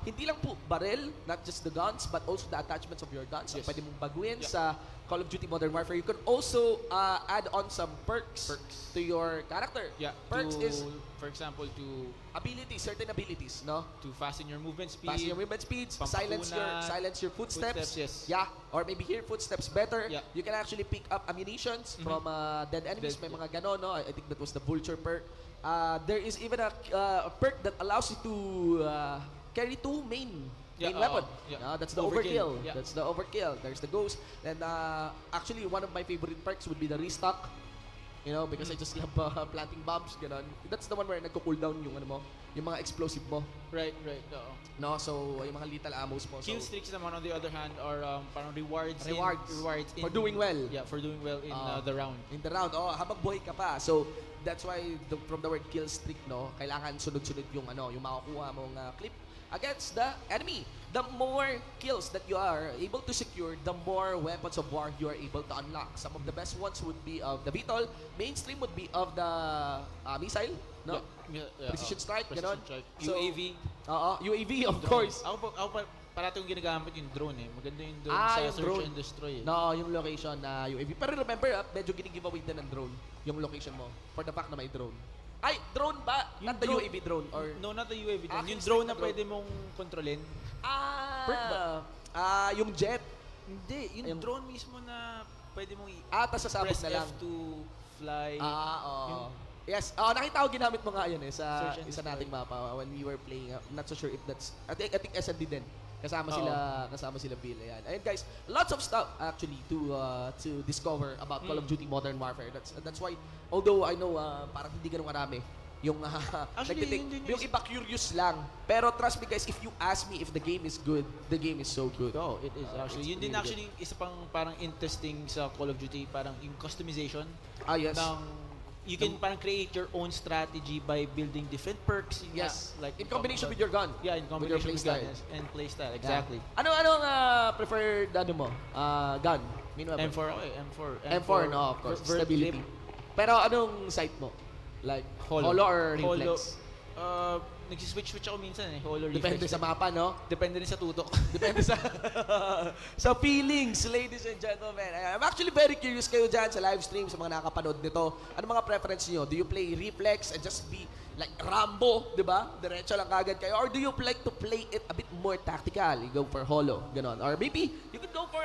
Speaker 2: Hindi lang po barrel, not just the guns, but also the attachments of your guns. Yes. Pwede mong baguhin sa Call of Duty Modern Warfare. You can also add on some perks to your character.
Speaker 3: Yeah,
Speaker 2: perks is,
Speaker 3: for example, to
Speaker 2: abilities, certain abilities, no?
Speaker 3: To fasten your movement speed.
Speaker 2: Fasten your movement speeds, silence your footsteps.
Speaker 3: Yes.
Speaker 2: Yeah, or maybe hear footsteps better.
Speaker 3: Yeah.
Speaker 2: You can actually pick up ammunitions from dead enemies. May mga ganon, no? I think that was the vulture perk. There is even a perk that allows you to carry two main weapon. That's the overkill.
Speaker 3: Yeah.
Speaker 2: That's the overkill. There's the ghost. And actually, one of my favorite perks would be the restock. You know, because I just love planting bombs, ganon. That's the one where nagko-cooldown yung yung mga explosive mo.
Speaker 3: Right.
Speaker 2: No, so yung mga lethal ammos mo.
Speaker 3: Kill streaks naman on the other hand are parang rewards
Speaker 2: for doing well.
Speaker 3: Yeah, for doing well in the round.
Speaker 2: In the round, habang buhay ka pa. So that's why from the word kill streak, no, kailangan sunod-sunod yung yung makukuha mong clip against the enemy. The more kills that you are able to secure, the more weapons of war you are able to unlock. Some of the best ones would be of the Beetle. Mainstream would be of the missile, no?
Speaker 3: Yeah,
Speaker 2: Precision strike, ganon.
Speaker 3: So, UAV.
Speaker 2: UAV, of course.
Speaker 3: Ako parati kong ginagamit yung drone eh. Maganda yung drone sa
Speaker 2: yung
Speaker 3: search
Speaker 2: drone.
Speaker 3: and destroy eh.
Speaker 2: No, yung location na UAV. Pero remember, medyo gini-giveaway din ng drone yung location mo for the fact na may drone. Ay, drone ba? Not the UAV drone? Or
Speaker 3: No, not the UAV drone. Yung
Speaker 2: kill
Speaker 3: drone na
Speaker 2: streak na
Speaker 3: pwede mong kontrolin.
Speaker 2: Perk ba? Yung jet.
Speaker 3: Hindi, yung drone mismo na pwede mong
Speaker 2: Tas sasabog
Speaker 3: press
Speaker 2: na lang.
Speaker 3: F to fly.
Speaker 2: Yes, nakita ko ginamit mo nga yun sa
Speaker 3: Search and
Speaker 2: isa nating
Speaker 3: destroy.
Speaker 2: mapa when we were playing. I'm not so sure if that's, I think SND din. Kasama sila Bill. Ayan. Ayun guys, lots of stuff actually to discover about Call of Duty Modern Warfare. That's why, although I know parang hindi ganun marami yung yung iba curious lang. Pero trust me guys, if you ask me if the game is good, the game is so good.
Speaker 3: Oh, it is actually. Yun din
Speaker 2: really
Speaker 3: actually isa pang parang interesting sa Call of Duty, parang yung customization.
Speaker 2: Yes.
Speaker 3: You can parang create your own strategy by building different perks.
Speaker 2: Yes.
Speaker 3: Like
Speaker 2: In combination with your gun.
Speaker 3: Yeah, in combination with
Speaker 2: playstyle.
Speaker 3: gun and playstyle. Exactly.
Speaker 2: Yeah. Anong preferred mo? Gun?
Speaker 3: M4,
Speaker 2: M4, no, of course. Stability. Pero anong sight mo? Like holo or reflex?
Speaker 3: Nagsiswitch ako minsan eh. Holo,
Speaker 2: Depende
Speaker 3: reflex.
Speaker 2: sa mapa, no?
Speaker 3: Depende rin sa tutok.
Speaker 2: Depende sa sa feelings, ladies and gentlemen. I'm actually very curious kayo dyan sa live stream, sa mga nakapanood nito. Ano mga preference niyo? Do you play reflex and just be like Rambo, di ba? Diretso lang kagad kayo. Or do you like to play it a bit more tactical? You go for holo, ganon. Or maybe you could go for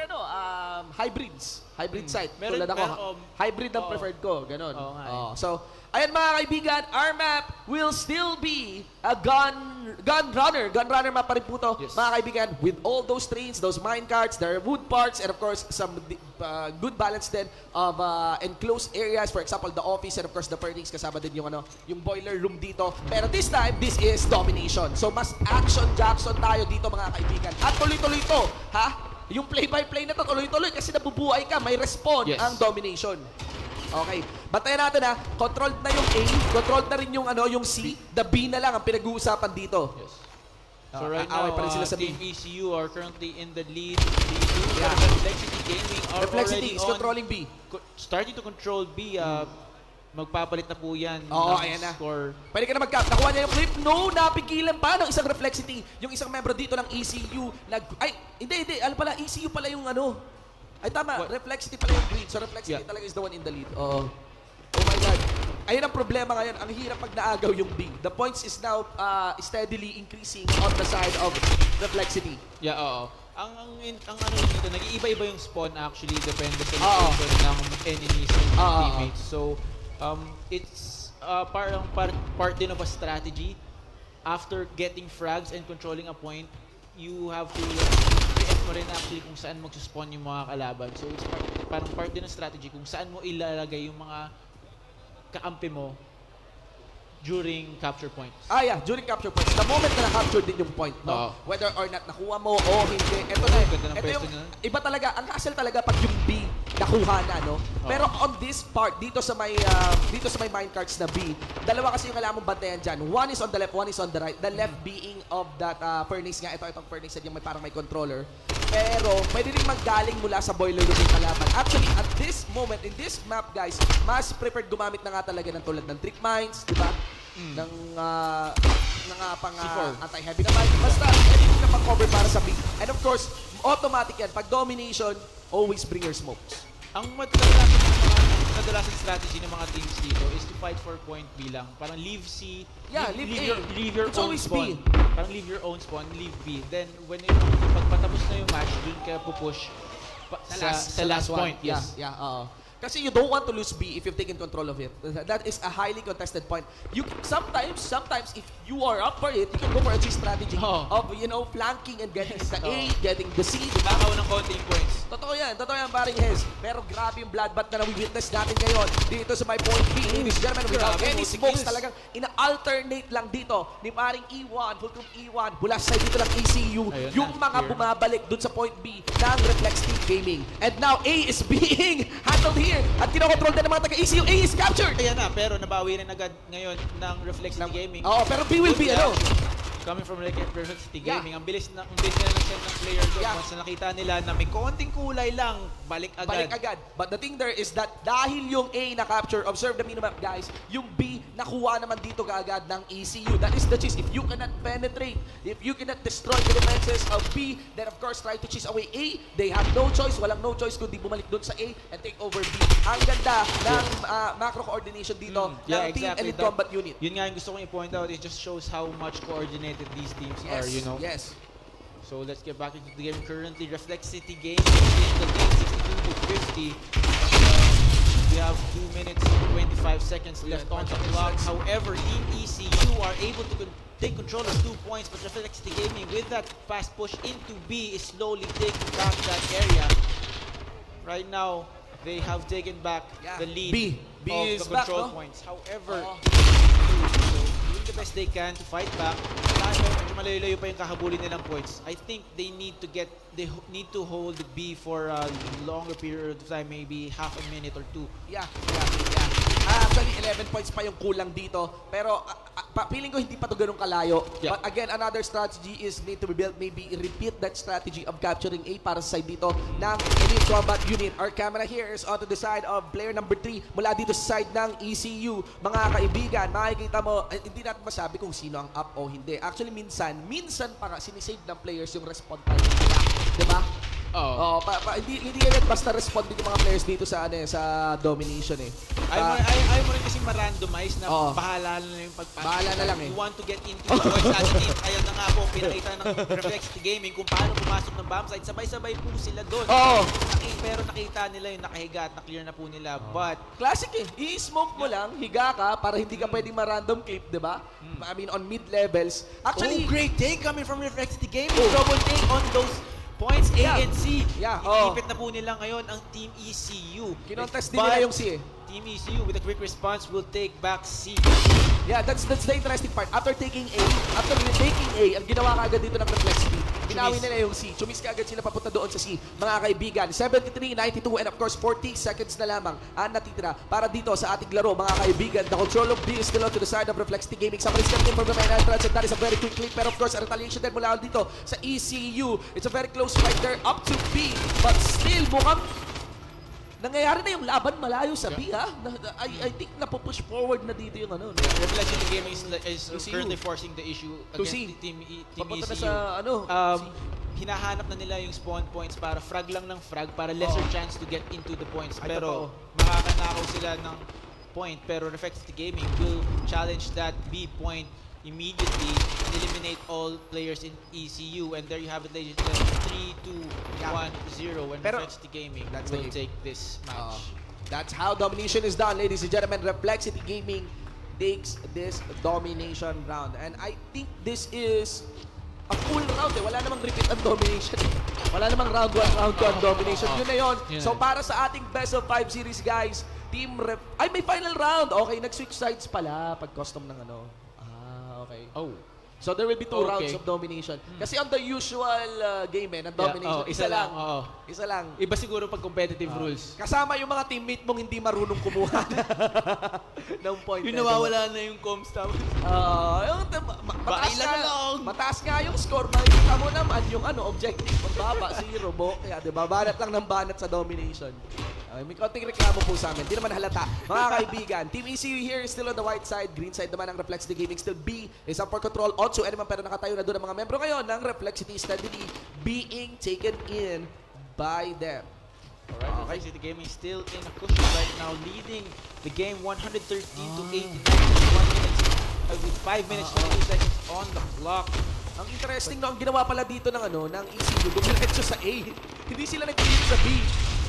Speaker 2: hybrids. Hybrid sight. Tulad ako, hybrid ang preferred ko, ganon. So, ayan mga kaibigan, our map will still be a gun runner. Gun runner map pa rin po to, mga kaibigan, with all those trains, those minecarts, there are wood parts, and of course, some good balance din of enclosed areas. For example, the office and of course, the Vertis. Kasama din yung, yung boiler room dito. Pero this time, this is domination. So, mas action-jackson tayo dito, mga kaibigan. At tuloy-tuloy to, ha? Yung play-by-play na to, tuloy-tuloy kasi nabubuhay ka, may respawn ang domination. Okay. Bantayan natin controlled na yung A, controlled na rin yung yung C, the B na lang ang pinag-uusapan dito.
Speaker 3: Yes. So right now,
Speaker 2: pa rin sila sa
Speaker 3: Team
Speaker 2: B.
Speaker 3: ECU are currently in the lead. Reflexity Gaming are
Speaker 2: Reflexity
Speaker 3: already
Speaker 2: is controlling B.
Speaker 3: Starting to control B. Magpapalit na po yan
Speaker 2: ayan na.
Speaker 3: Score.
Speaker 2: Pwede ka na nakuha niya yung clip. No, napigilan pa ng isang Reflexity. Yung isang membro dito ng ECU. Hindi. Alam pala, ECU pala yung Ay, tama.
Speaker 3: What?
Speaker 2: Reflexity pala yung green. So, Reflexity talaga is the one in the lead. Oh my God. Ayun ang problema ngayon. Ang hirap pag naagaw yung B. The points is now steadily increasing on the side of Reflexity.
Speaker 3: Yeah, oo. Ang dito, nag-iiba-iba yung spawn actually. Depende sa location ng enemies and teammates. So, it's parang part din of a strategy. After getting frags and controlling a point, you have to create mo rin actually kung saan mag-spawn yung mga kalaban. So it's parang part din ng strategy kung saan mo ilalagay yung mga kakampi mo during capture points.
Speaker 2: During capture points. The moment na na-capture din yung point, no? Whether or not nakuha mo o hindi. Ito na, ito yung, iba talaga, ang hassle talaga pag yung B nakuha na, no? Pero on this part, dito sa may minecarts na B, dalawa kasi yung kailangan mong bantayan dyan. One is on the left, one is on the right. The left being of that furnace nga. Itong furnace yung parang may controller. Pero, pwede rin manggaling mula sa boiler room yung kalaban. Actually, at this moment, in this map, guys, mas preferred gumamit na nga talaga ng tulad ng trick mines, di ba? Ng pang anti-heavy na mine. Basta, anything na pang-cover para sa B. And of course, automatic yan. Pag domination, always bring your smokes.
Speaker 3: Ang kadalasan strategy ng mga teams dito is to fight for point B lang. Parang leave C, leave your
Speaker 2: It's
Speaker 3: own
Speaker 2: always
Speaker 3: spawn.
Speaker 2: B.
Speaker 3: Parang leave your own spawn, leave B. Then when pag patapos na yung match, dun ka pupush sa last point. Yes.
Speaker 2: Kasi you don't want to lose B if you've taken control of it. That is a highly contested point. You sometimes if you are up for it, you can go for a G strategy of, flanking and getting the A, getting the C.
Speaker 3: Bakaw ng konting points.
Speaker 2: Totoo yan paring Hez. Pero grabe yung bloodbath na nawi-witness natin ngayon dito sa my point B. Ladies and gentlemen, without any smokes talagang ina-alternate lang dito ni paring E1, Fulcrum E1, mula sa dito ng ECU, yung mga bumabalik dun sa point B ng Reflex Team Gaming. And now A is being handled here at kinokontrol din ng mga taga-ECU. A is captured!
Speaker 3: Ayan na, pero nabawi rin agad ngayon ng Reflex Team Gaming.
Speaker 2: Pero B will be
Speaker 3: coming from Reflex Team Gaming. Ang bilis nila ng-send ng player doon. Once na nakita nila na may konting kulay lang, balik agad.
Speaker 2: But the thing there is that dahil yung A na-capture, observe the minimap guys, yung B nakuha naman dito kaagad ng ECU. That is the cheese. If you cannot penetrate, if you cannot destroy the defenses of B, then of course try to chase away A. They have no choice. Walang no choice kundi bumalik doon sa A and take over B. Ang ganda ng macro coordination dito ng team and in combat unit.
Speaker 3: Yun nga yung gusto kong i-point out. It just shows how much coordinated these teams are,
Speaker 2: Yes.
Speaker 3: So let's get back into the game. Currently, Reflex City Gaming in the lead 62 to 50. We have 2 minutes and 25 seconds left on the clock. However, Team ECU are able to take control of 2 points, but Reflex City Gaming with that fast push into B is slowly taking back that area. Right now, they have taken back the lead of the control points. However, doing the best they can to fight back. Medyo malayo-layo pa yung kahabulin nilang points. I think they need to hold B for a longer period of time, maybe half a minute or 2.
Speaker 2: Actually, 11 points pa yung kulang dito. Pero feeling ko hindi pa to ganun kalayo. But again, another strategy is need to be built. Maybe repeat that strategy of capturing A para sa side dito ng elite combat unit. Our camera here is onto the side of player number 3 mula dito sa side ng ECU. Mga kaibigan, makikita mo, hindi natin masabi kung sino ang up o hindi. Actually, minsan pa nga sinisave ng players yung respawn time nila. Diba? Hindi agad basta respond din yung mga players dito sa domination eh.
Speaker 3: Ayaw mo rin kasi ma-randomize na bahala na yung pagpasok.
Speaker 2: Bahala na lang eh.
Speaker 3: You want to get into the voice additive. Ayaw na nga po, pinakita ng Reflex Gaming kung paano pumasok ng bomb site. Sabay-sabay po sila doon. Pero nakita nila yung nakahiga at na-clear na po nila. But
Speaker 2: classic eh. I-smoke mo lang, higa ka para hindi ka pwedeng ma-random clip, di ba? I mean, on mid-levels. Actually,
Speaker 3: great take coming from Reflex Gaming. Double take on those points A and C. Inipit na po nila ngayon ang Team ECU.
Speaker 2: Kinontest din nila yung C eh.
Speaker 3: Team ECU with a quick response will take back C.
Speaker 2: That's the interesting part. After taking A, ang ginawa kaagad dito ng Reflex Team, binawi nila yung C. Chumis kaagad sila papunta doon sa C. Mga kaibigan, 73, 92, and of course 40 seconds na lamang ang natitira para dito sa ating laro, mga kaibigan. The control of B is still on to the side of Reflex Team Gaming. Somebody's coming in from the main entrance, and that is a very quick clip. Pero of course, a retaliation din mula dito sa ECU. It's a very close fight there up to B, but still mukhang nangyayari na yung laban malayo sa B, ha? I think napupush forward na dito yung ano.
Speaker 3: Reflex City Gaming is currently forcing the issue against Team
Speaker 2: Papunta
Speaker 3: ECU.
Speaker 2: na sa
Speaker 3: Hinahanap na nila yung spawn points para frag lang ng frag para lesser chance to get into the points.
Speaker 2: Ay,
Speaker 3: Pero makakanakaw sila ng point. Pero Reflex City Gaming will challenge that B point immediately and eliminate all players in ECU. And there you have it, ladies and gentlemen, 3-2-1-0 and Reflex City Gaming will take this match.
Speaker 2: That's how domination is done, ladies and gentlemen. Reflex City Gaming takes this domination round. And I think this is a full round eh. Wala namang repeat ang domination. Wala namang round 1, round 2 ang domination. Yun na yun. So para sa ating best of 5 series, guys, Ay, may final round! Okay, nag-switch sides pala pag custom ng ano. Okay.
Speaker 3: Oh.
Speaker 2: So there will be 2 rounds of domination. Kasi on the usual game ng domination, isa lang. Isa lang.
Speaker 3: Iba siguro pag competitive rules.
Speaker 2: Kasama yung mga teammate mong hindi marunong kumuha ng point.
Speaker 3: Yung nawawala na yung comms tapos.
Speaker 2: Mataas nga yung score. Makikita mo naman yung objective. Mababa, 0. Kaya diba, banat lang ng banat sa domination. May konting reklamo po sa amin. Hindi naman halata. Mga kaibigan, Team ECU here is still on the white side. Green side naman ang Reflexity Gaming. Still B is up for control. Also, naman pero nakatayo na doon ang mga membro ngayon ng Reflexity steadily being taken in by them.
Speaker 3: Alright, Reflexity Gaming still in a cushion right now, leading the game 113 to 89 with 5 minutes 22 seconds on the clock.
Speaker 2: Ang interesting no, ang ginawa pala dito ng ECU, dumiretso sa A. Hindi sila nag-click sa B.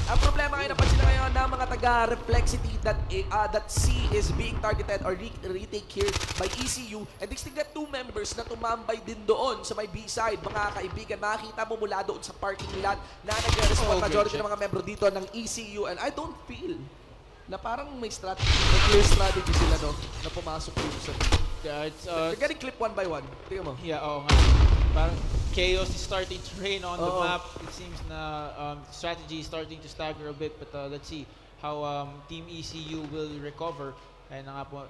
Speaker 2: Ang problema ngayon, napansin na ngayon ng mga taga-Reflexity that C is being targeted or retake here by ECU. And they still got 2 members na tumambay din doon sa may B-side. Mga kaibigan, makikita mo mula doon sa parking lot na nag-respond majority ng mga membro dito ng ECU. And I don't feel na parang may strategy, may clear strategy sila no, na pumasok dito sa they're getting clip 1 by 1. Tingnan mo.
Speaker 3: Yeah, oo nga. Parang chaos is starting to reign on the map. It seems na strategy is starting to stagger a bit, but let's see how Team ECU will recover. Kaya na nga po,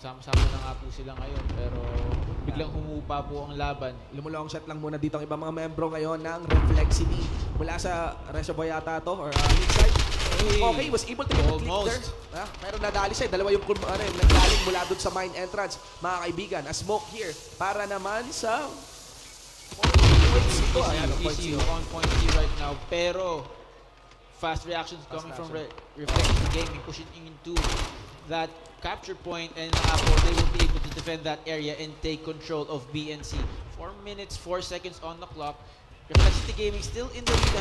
Speaker 3: sama-sama na nga po sila ngayon, pero biglang humupa po ang laban.
Speaker 2: Lumulong shot lang muna dito ang ibang mga membro ngayon ng Reflexity. Mula sa Reservoir yata to, or mid-side. Okay, was able to get the clip there. Pero nadali siya, dalawa yung naglaling mula doon sa mine entrance. Mga kaibigan, a smoke here para naman sa
Speaker 3: ECU on point C right now, pero fast reactions coming from Reflexity Gaming, pushing into that capture point, and they will be able to defend that area and take control of B and C. 4 minutes, 4 seconds on the clock. Reflexity Gaming still in the lead,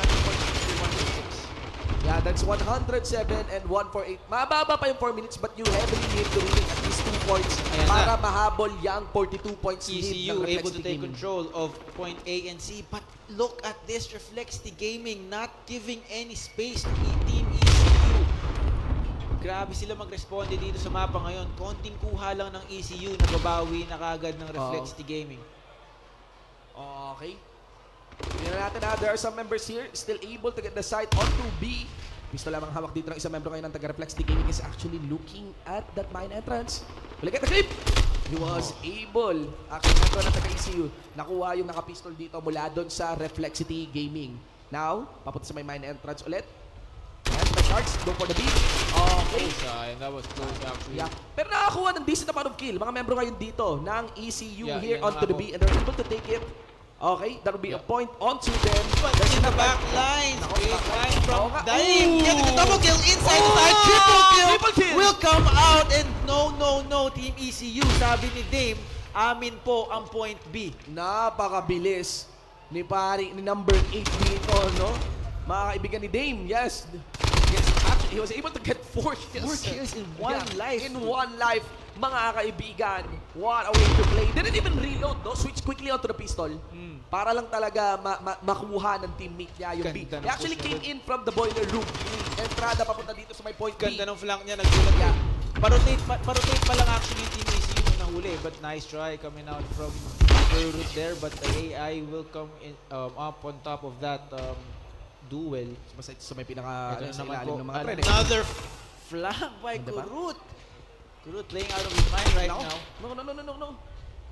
Speaker 3: 106.
Speaker 2: Yeah, that's 107 and 148. Mababa pa yung 4 minutes, but you heavily need to win at least 2 points para mahabol yung 42 points lead ng
Speaker 3: ECU able to take
Speaker 2: Gaming.
Speaker 3: control of point A and C, but look at this, Reflexity Gaming not giving any space to Team ECU. Grabe sila mag-responde dito sa mapa ngayon. Konting kuha lang ng ECU, nababawi na kagad ng Reflexity Gaming.
Speaker 2: Okay. Tingnan natin there are some members here still able to get the site onto B. Gusto lamang hawak dito ng isang membro ngayon ng taga-Reflexity Gaming is actually looking at that mine entrance. Will get the clip! He was able, actually membro ng taga-ECU, nakuha yung naka-pistol dito mula doon sa Reflexity Gaming. Now, papunta sa may mine entrance ulit. And by cards, go for the B. Okay.
Speaker 3: That was close actually.
Speaker 2: Yeah. Pero nakakuha ng decent amount of kill. Mga membro ngayon dito ng ECU here onto the B and they're able to take it. Okay, that will be a point onto them.
Speaker 3: There's in the back lines. Great line from Daim.
Speaker 2: Getting
Speaker 3: the double kill inside side. Triple kill will come out. And no, Team ECU. Sabi ni Dame, amin po ang point B.
Speaker 2: Napakabilis ni number 8 dito, no? Mga kaibigan ni Dame, yes. Actually, he was able to get 4 kills.
Speaker 3: 4 kills in one life.
Speaker 2: In one life. Mga kaibigan, what a way to play. Didn't even reload, no? Switch quickly onto the pistol. Para lang talaga makuha ng teammate niya yung B. He actually came in from the boiler room. Entrada papunta dito sa may point B.
Speaker 3: Ganda ng flank niya, nagsulat niya. Parotate pa lang actually yung Team ECU nung nahuli. But nice try coming out from the route there. But the AI will come in up on top of that duel.
Speaker 2: Sa may pinaka sa ilalim ng mga tren.
Speaker 3: Another flank by Kurut. Kurut playing out of his mind right now.
Speaker 2: No.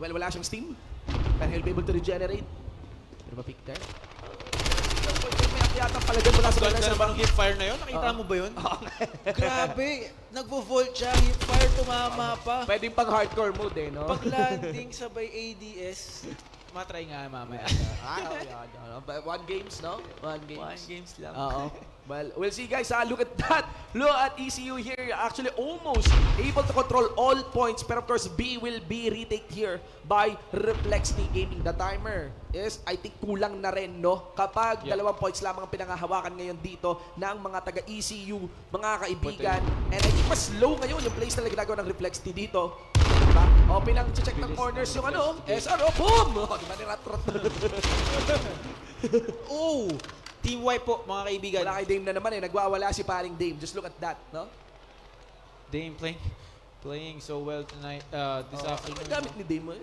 Speaker 2: Well, wala siyang steam. But he'll be able to regenerate. Pero ba-pick there? May akyatang palagyan mula sa
Speaker 3: Ganda naman ang hipfire na yun. Nakita mo ba yun? Grabe. Nagvo-volt siya. Hipfire tumama pa.
Speaker 2: Pwedeng pang hardcore mode eh, no?
Speaker 3: Pag-landing sabay ADS. Matry nga mamaya.
Speaker 2: One games, no? One
Speaker 3: games lang.
Speaker 2: Well, we'll see guys. Look at that. Look at ECU here. Actually almost able to control all points. Pero of course, B will be retake here by Reflexity Gaming. The timer is, I think, kulang na rin, no? Kapag 2 points lamang ang pinangahawakan ngayon dito ng mga taga-ECU, mga kaibigan. And I think mas low ngayon yung plays na ginagawa ng Reflexity dito. Diba? O, pinang-check ng corners yung ano, SRO, boom! O, diba nirat-rat?
Speaker 3: Team wipe po, mga kaibigan.
Speaker 2: Wala kay Dame na naman eh. Nagwawala si paring Dame. Just look at that, no?
Speaker 3: Dame playing so well tonight, this
Speaker 2: Ano
Speaker 3: afternoon.
Speaker 2: gamit ni Dame?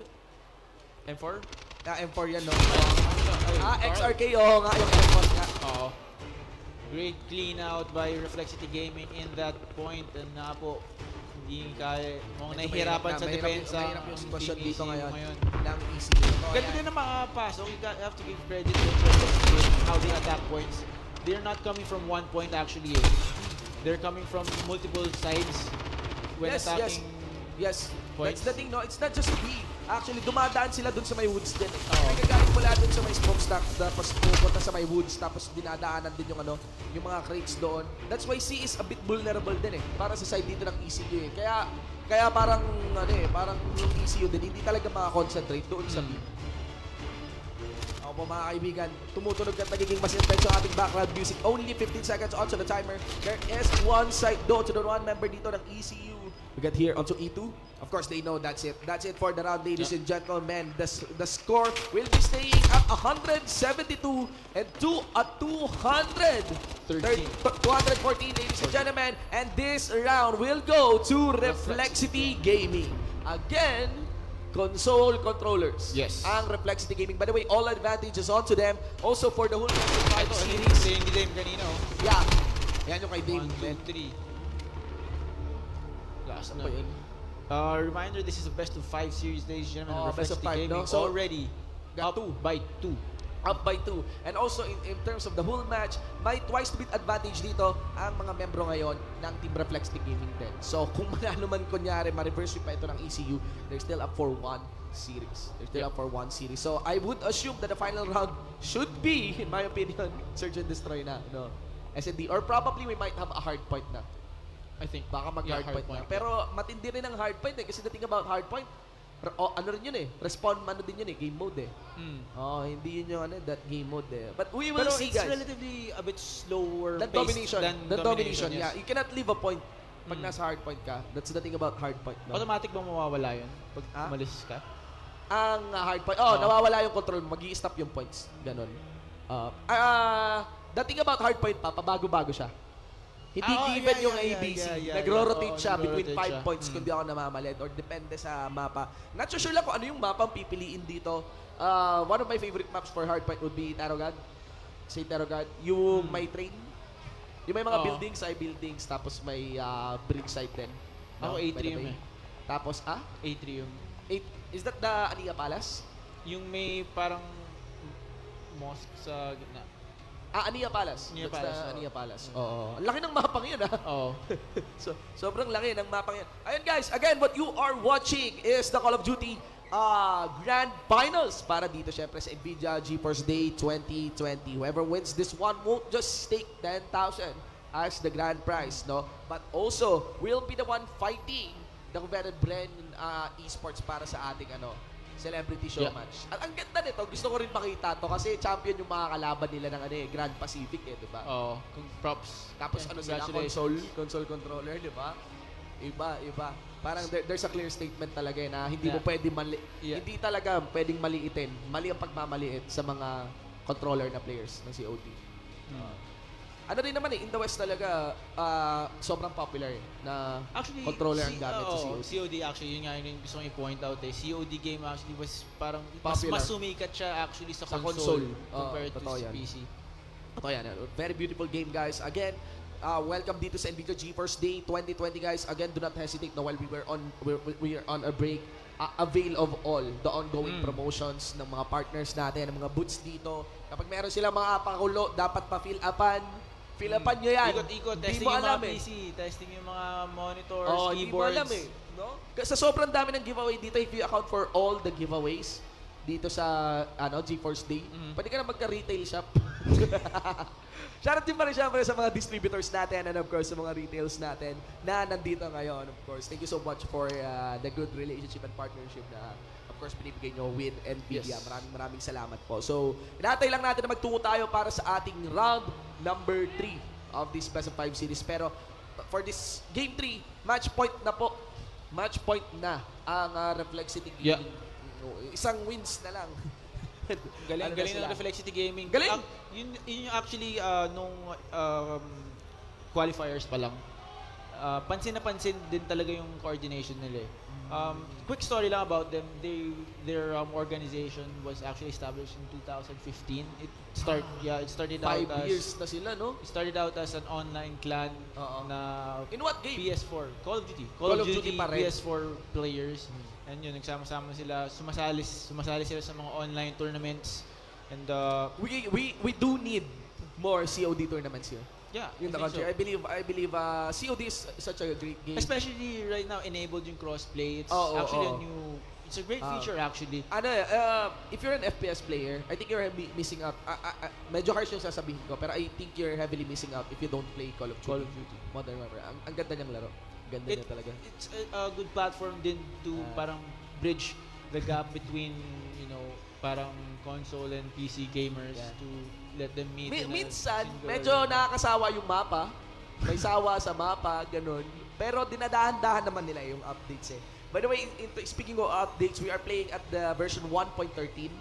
Speaker 3: M4?
Speaker 2: M4 yan, no?
Speaker 3: Carl.
Speaker 2: XRK, oo nga, yung M4 nga.
Speaker 3: Oo. Great clean out by Reflexity Gaming in that point. And na po, hindi kaya, mukhang nahihirapan sa depensa.
Speaker 2: Mahirap yung sitwasyon
Speaker 3: Team
Speaker 2: dito
Speaker 3: ECU
Speaker 2: ngayon. Ng EC.
Speaker 3: Ganda din na makapasok. You have to give credit to Reflexity Gaming, how they attack points. They're not coming from one point actually. They're coming from multiple sides when attacking.
Speaker 2: Yes.
Speaker 3: Points.
Speaker 2: That's the thing, no? It's not just B. Actually, dumadaan sila dun sa may woods din. Nagagaling mula dun sa may smokestack, tapos pupunta sa may woods, tapos dinadaanan din yung ano, yung mga crates doon. That's why C is a bit vulnerable din eh, para sa side dito ng ECU eh. Kaya parang ano eh, parang yung ECU din, hindi talaga makakonsentrate doon sa B. Ako po mga kaibigan, tumutunog at nagiging mas intense yung ating background music. Only 15 seconds onto the timer. There is one side though to the one member dito ng ECU. We get here onto E2. Of course, they know that's it. That's it for the round, ladies and gentlemen. The score will be staying at 172 and 214, ladies and gentlemen. And this round will go to Reflexity Gaming. Again, console controllers.
Speaker 3: Yes.
Speaker 2: Ang Reflexity Gaming. By the way, all advantages onto them. Also for the whole
Speaker 3: Ito,
Speaker 2: series.
Speaker 3: hindi Dame kanina.
Speaker 2: Yeah. Yan yung kay Dame.
Speaker 3: 1, 2, 3. Last
Speaker 2: Ano ba yun?
Speaker 3: Reminder, this is a best of 5 series, ladies and gentlemen.
Speaker 2: Best of 5,
Speaker 3: Gaming
Speaker 2: no? So,
Speaker 3: already
Speaker 2: got
Speaker 3: up
Speaker 2: two.
Speaker 3: by 2.
Speaker 2: Up by 2. And also, in terms of the whole match, may twice bit advantage dito ang mga membro ngayon ng Team Reflexity Gaming din. So, kung manalo man kunyari, ma-reverse pa ito ng ECU, they're still up for 1 series. They're still up for 1 series. So, I would assume that the final round should be, in my opinion, Search and Destroy na. No? SND. Or probably we might have a hard point na. I think baka mag-hard point na. Pero matindi rin ang hard point eh. Kasi the thing about hard point, ano rin yun eh. Respawn ano din yun eh. Game mode eh. Hindi yun yung ano, that game mode eh. But we will see, guys.
Speaker 3: Pero it's relatively a bit slower
Speaker 2: Than
Speaker 3: paced
Speaker 2: domination.
Speaker 3: yes.
Speaker 2: Yeah. You cannot leave a point pag nasa hard point ka. That's the thing about hard point. No?
Speaker 3: Automatic bang mawawala yun pag umalis ka?
Speaker 2: Ang hard point, nawawala yung control. Mag-i-stop yung points. Ganon. The thing about hard point pa, pabago-bago siya. Hindi given yung ABC. Nagro-rotate siya between 5 points kung di ako namamalid or depende sa mapa. Not so sure lang kung ano yung mapa ang pipiliin dito. One of my favorite maps for hardpoint would be Tarogad. Say Tarogad. Yung may train. Yung may mga buildings ay buildings tapos may bridge side din.
Speaker 3: Ako Atrium eh.
Speaker 2: Tapos,
Speaker 3: Atrium.
Speaker 2: Is that the Ania Palace?
Speaker 3: Yung may parang mosque sa gitna.
Speaker 2: Ania Palace.
Speaker 3: Ania
Speaker 2: That's
Speaker 3: Palace,
Speaker 2: the Ania Palace. Oo. Ang laki ng mapang yun,
Speaker 3: Oo.
Speaker 2: Sobrang laki ng mapang yun. Ayun guys, again, what you are watching is the Call of Duty Grand Finals para dito syempre sa Nvidia GeForce Day 2020. Whoever wins this one won't just stake 10,000 as the grand prize, no? But also will be the one fighting the coveted Bren eSports para sa ating celebrity showmatch. At ang ganda nito, gusto ko rin makita to kasi champion yung mga kalaban nila ng Grand Pacific di ba?
Speaker 3: Oo. Props.
Speaker 2: Tapos sila, console controller, di ba? Iba. Parang there's a clear statement talaga na hindi mo pwede hindi talaga pwedeng maliitin. Mali ang pagmamaliit sa mga controller na players ng COD. Ano rin naman in the West talaga, sobrang popular na actually, controller ang gamit sa COD.
Speaker 3: COD actually, yun nga yung gusto kong i-point out eh. COD game actually was parang
Speaker 2: popular.
Speaker 3: mas sumikat siya actually sa console compared to PC.
Speaker 2: Totoo yan. Very beautiful game, guys. Again, welcome dito sa Nvidia GeForce Day 2020, guys. Again, do not hesitate na while we are on a break. Avail of all the ongoing promotions ng mga partners natin, ng mga booths dito. Kapag meron silang mga pakulo, dapat pa-fill upan. Fill upan nyo yan.
Speaker 3: Ikot-ikot, testing yung mga PC, testing yung mga monitors, keyboards. Hindi mo alam
Speaker 2: no? Sa sobrang dami ng giveaway dito, if you account for all the giveaways dito sa GeForce Day, pwede ka na magka-retail shop. Shoutout din pa rin syempre sa mga distributors natin and of course sa mga retails natin na nandito ngayon. Of course, thank you so much for the good relationship and partnership na of course binibigay nyo with Nvidia.
Speaker 3: Yes.
Speaker 2: Maraming salamat po. So, inaantay lang natin na magtungo tayo para sa ating round number 3 of this Best of 5 series. Pero for this Game 3, match point na po. Match point na ang Reflexity Gaming. Isang wins na lang.
Speaker 3: Galing ng Reflexity Gaming.
Speaker 2: Galing!
Speaker 3: Yun yung actually nung qualifiers pa lang. pansin na pansin din talaga yung coordination nila eh. Quick story lang about them. Their organization was actually established in 2015. It started out
Speaker 2: 5
Speaker 3: as
Speaker 2: years na sila, no?
Speaker 3: it started out as an online clan na
Speaker 2: In what game?
Speaker 3: PS4, Call of Duty.
Speaker 2: Call of Duty pa rin.
Speaker 3: PS4 players. And yun, nagsama-sama sila, sumasali sila sa mga online tournaments. And
Speaker 2: We do need more COD tournaments here.
Speaker 3: yeah,
Speaker 2: In the
Speaker 3: I think
Speaker 2: country.
Speaker 3: so.
Speaker 2: I believe COD is such a great game.
Speaker 3: Especially right now, enabled yung crossplay. It's
Speaker 2: Oo,
Speaker 3: actually
Speaker 2: oo.
Speaker 3: it's a great feature actually.
Speaker 2: If you're an FPS player, I think you're missing out. Medyo harsh yung sasabihin ko, pero I think you're heavily missing out if you don't play Call of Duty. Modern Warfare. Ang ganda niyang laro. Ganda niya talaga.
Speaker 3: It's a good platform din to parang bridge the gap between, parang console and PC gamers to let them meet.
Speaker 2: Minsan, medyo nakakasawa yung mapa. May sawa sa mapa, ganun. Pero dinadahan-dahan naman nila yung updates eh. By the way, speaking of updates, we are playing at the version 1.13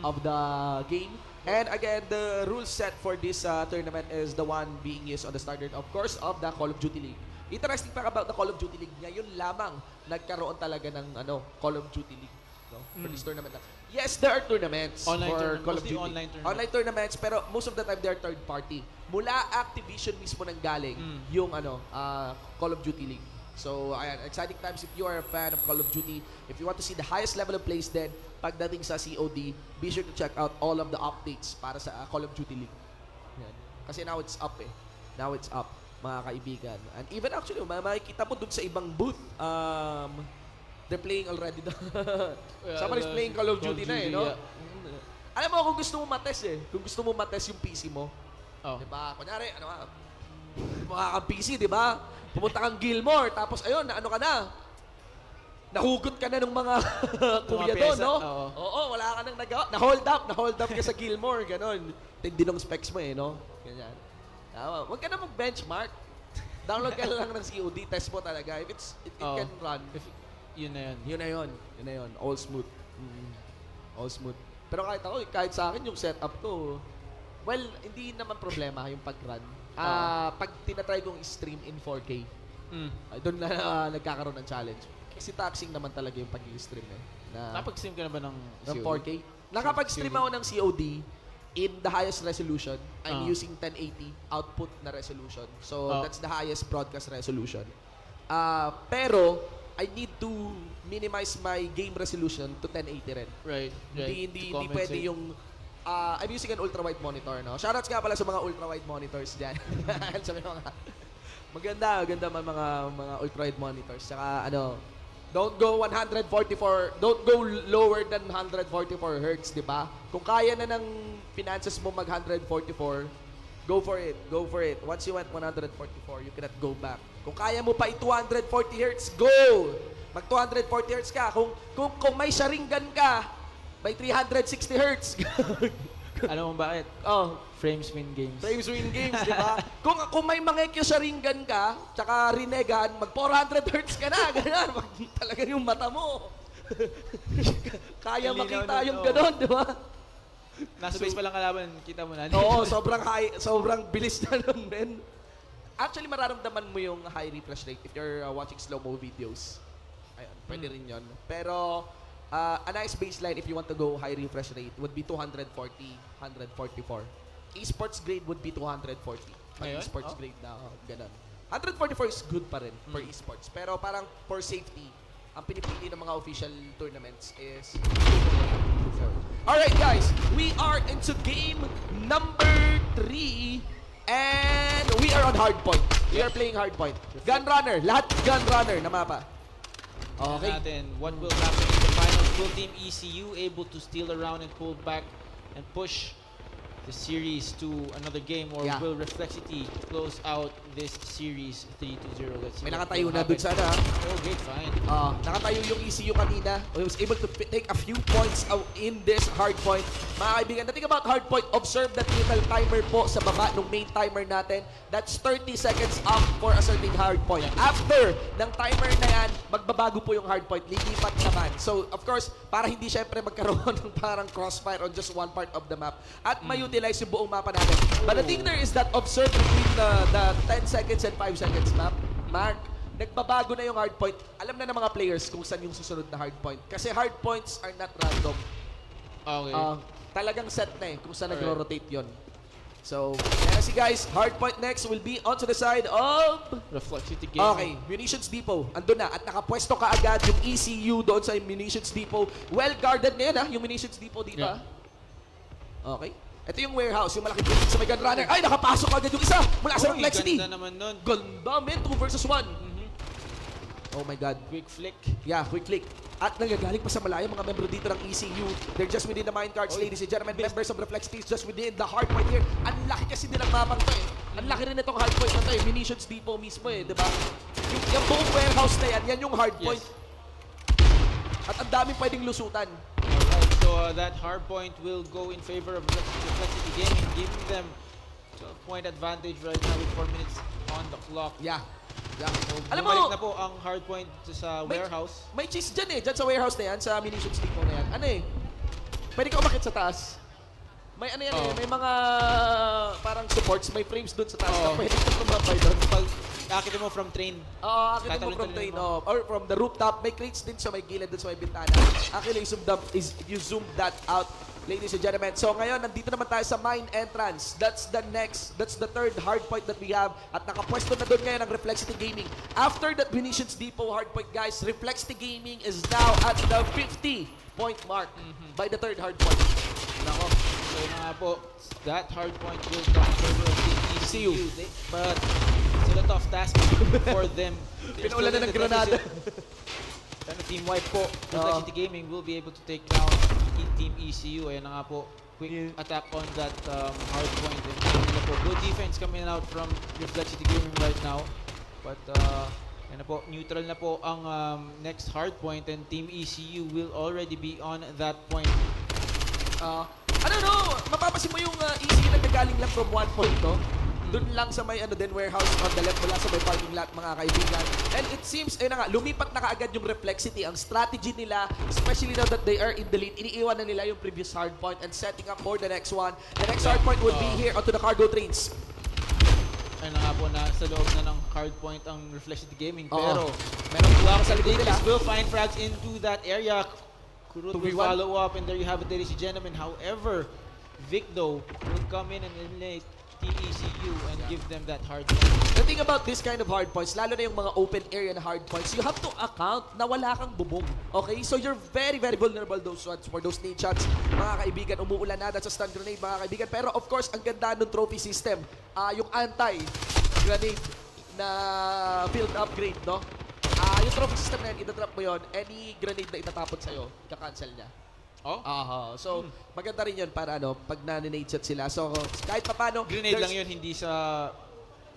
Speaker 2: of the game. And again, the rule set for this tournament is the one being used on the standard, of course, of the Call of Duty League. Interesting fact about the Call of Duty League, ngayon lamang nagkaroon talaga ng Call of Duty League for this tournament. Yes, there are tournaments
Speaker 3: Online
Speaker 2: for
Speaker 3: tournament,
Speaker 2: Call of
Speaker 3: mostly
Speaker 2: Duty.
Speaker 3: online
Speaker 2: Tournaments, pero most of the time they are third party. Mula Activision mismo nang galing yung Call of Duty League. So, ayan, exciting times if you are a fan of Call of Duty. If you want to see the highest level of plays then, pagdating sa COD, be sure to check out all of the updates para sa Call of Duty League. Yan. Kasi now it's up eh. Now it's up, mga kaibigan. And even actually, makikita mo dun sa ibang booth, they're playing already. Somebody's playing Call of Duty na eh, no?
Speaker 3: Yeah.
Speaker 2: Alam mo, kung gusto mo mates kung gusto mo mates yung PC mo, diba? Kunyari, PC, diba? Pumunta kang Gilmore, tapos ayun, ka na. Nahugot ka na ng mga kuya doon, no? Oo, wala ka nang nagawa. Na-hold up ka sa Gilmore, ganon. Tindi ng specs mo no? Ganyan. Huwag ka na mag-benchmark. Download ka lang ng COD, test mo talaga. If it can run.
Speaker 3: Yun na yun.
Speaker 2: All smooth. All smooth. Pero kahit sa akin yung setup ko, well, hindi naman problema yung pag-run. Pag tinatry kong stream in 4K, doon na nagkakaroon ng challenge. Kasi taxing naman talaga yung pag-stream
Speaker 3: Nakapag-stream ka na ba ng
Speaker 2: 4K? Nakapag-stream ako ng COD in the highest resolution. I'm using 1080 output na resolution. So, that's the highest broadcast resolution. Pero, I need to minimize my game resolution to 1080 rin.
Speaker 3: Right.
Speaker 2: Hindi pwede yung... I'm using an ultra-wide monitor, no? Shoutouts nga pala sa mga ultra-wide monitors dyan. Sabi mga... Maganda mga ultra-wide monitors. Saka don't go lower than 144 Hz, di ba? Kung kaya na ng finances mo mag 144, go for it. Once you went 144, you cannot go back. Kung kaya mo pa 240 Hz, go! Mag 240 Hz ka. Kung may Sharingan ka, may 360 Hz.
Speaker 3: Alam mo bakit? Frames win games.
Speaker 2: Frames win games, di ba? Kung may Mangekyo Sharingan ka, tsaka Rinnegan, mag 400 Hz ka na. Ganyan, talaga yung mata mo. Kaya makita yung ganon, di ba?
Speaker 3: Nasa base pa lang kalaban, kita mo na.
Speaker 2: Oo, sobrang bilis na nun, men. Actually, mararamdaman mo yung high refresh rate if you're watching slow-mo videos. Ayun, pwede rin yun. Pero, a nice baseline if you want to go high refresh rate would be 240, 144. Esports grade would be 240. Esports grade na ganun. 144 is good pa rin for esports. Pero parang for safety, ang pinipili ng mga official tournaments is... Alright guys, we are into game number 3 and we are on hardpoint. We are playing hardpoint. Gunrunner, lahat gunrunner na mapa. Okay.
Speaker 3: Natin, what will happen in the finals? Will Team ECU able to steal around and pull back and push the series to another game, or will Reflexity close out this series 3-0? Let's see.
Speaker 2: May nakatayo na dun sana.
Speaker 3: Okay, fine.
Speaker 2: Nakatayo yung ECU kanina. He was able to take a few points in this hardpoint. Mga kaibigan, the thing about hardpoint, observe that little timer po sa baba ng main timer natin. That's 30 seconds up for a certain hardpoint. After ng timer na yan, magbabago po yung hardpoint. Lilipat naman. So, of course, para hindi syempre magkaroon ng parang crossfire on just one part of the map. At ma-utilize yung buong mapa natin. But the thing there is that observe between the 10 seconds and 5 seconds map. Mark, nagbabago na yung hardpoint. Alam na ng mga players kung saan yung susunod na hardpoint. Kasi hardpoints are not random.
Speaker 3: Okay.
Speaker 2: Talagang set na kung saan nagro-rotate yun. So, si guys, hardpoint next will be onto the side of...
Speaker 3: Reflexity game.
Speaker 2: Okay, Munitions Depot. Andun na. At nakapwesto ka agad yung ECU doon sa Munitions Depot. Well-guarded ngayon yung Munitions Depot, di ba? Yeah. Okay. Ito yung warehouse, yung malaking building sa may gunrunner. Ay, nakapasok agad yung isa mula sa Reflexity.
Speaker 3: Ganda naman nun.
Speaker 2: Ganda, men. 2 versus 1. Oh my God.
Speaker 3: Quick flick.
Speaker 2: Yeah, quick flick. At nanggagaling pa sa malayo mga membro dito ng ECU. They're just within the minecarts, ladies and gentlemen. Members of Reflexity is just within the hardpoint here. Ang laki kasi nilang mapang to Ang laki rin itong hardpoint na to Munitions Depot mismo di ba? Yung buong warehouse na yan yung hardpoint. Yes. At ang daming pwedeng lusutan.
Speaker 3: Alright, so that hardpoint will go in favor of Reflexity Gaming, giving them 12-point advantage right now with 4 minutes on the clock.
Speaker 2: Yeah.
Speaker 3: So,
Speaker 2: alam mo,
Speaker 3: bumalik na po ang hardpoint sa warehouse.
Speaker 2: May cheese dyan dyan sa warehouse na yan, sa Munitions Depot na yan. Ano pwede ka umakit sa taas. May ano yan may mga parang supports, may frames doon sa taas na pwede ka tumambay doon.
Speaker 3: Pag akitin mo from train.
Speaker 2: Akitin mo from train, or from the rooftop. May crates din sa may gilid doon sa may bintana. Actually, you zoom that out, ladies and gentlemen. So ngayon, nandito naman tayo sa mine entrance. That's the third hardpoint that we have. At nakapwesto na doon ngayon ang Reflexity Gaming. After that Munitions Depot hardpoint, guys, Reflexity Gaming is now at the 50-point mark by the third hardpoint.
Speaker 3: Nako. So nga po, that hardpoint will come over the ECU. But it's a tough task for them.
Speaker 2: Pinuulan na ng granada.
Speaker 3: Pero team wipe po, Reflexity Gaming will be able to take down Team ECU. Ayan na nga po, quick attack on that hard point. And po, good defense coming out from Reflexity Gaming right now. But ayan na po, neutral na po ang next hard point and Team ECU will already be on that point.
Speaker 2: Mapapasin mo yung ECU na nagaling lang from 1 point, no? Doon lang sa may warehouse on the left mula sa may parking lot, mga kaibigan. And it seems, lumipat na kaagad yung Reflexity. Ang strategy nila, especially now that they are in the lead, iniiwan na nila yung previous hardpoint and setting up for the next one. The next hardpoint will be here onto the cargo trains.
Speaker 3: Ayun na nga po, nasa loob na ng hardpoint ang Reflexity Gaming. Pero,
Speaker 2: meron block sa likod nila.
Speaker 3: Will find frags into that area. Kurut will follow up and there you have it, ladies and gentlemen. However, Vicdo will come in and eliminate ECU and give them that hard point.
Speaker 2: The thing about this kind of hard points, lalo na yung mga open area na hard points, you have to account na wala kang bubong. Okay? So you're very, very vulnerable for those nade shots. Mga kaibigan, umuulan na sa stun grenade, mga kaibigan. Pero of course, ang ganda ng trophy system, yung anti-grenade na field upgrade, no? Yung trophy system na yun, itatrap mo yun, any grenade na itatapon sa'yo, ika-cancel niya. So, maganda rin yun para pag na-nade shot sila. So, kahit pa paano...
Speaker 3: Grenade lang yun, hindi sa...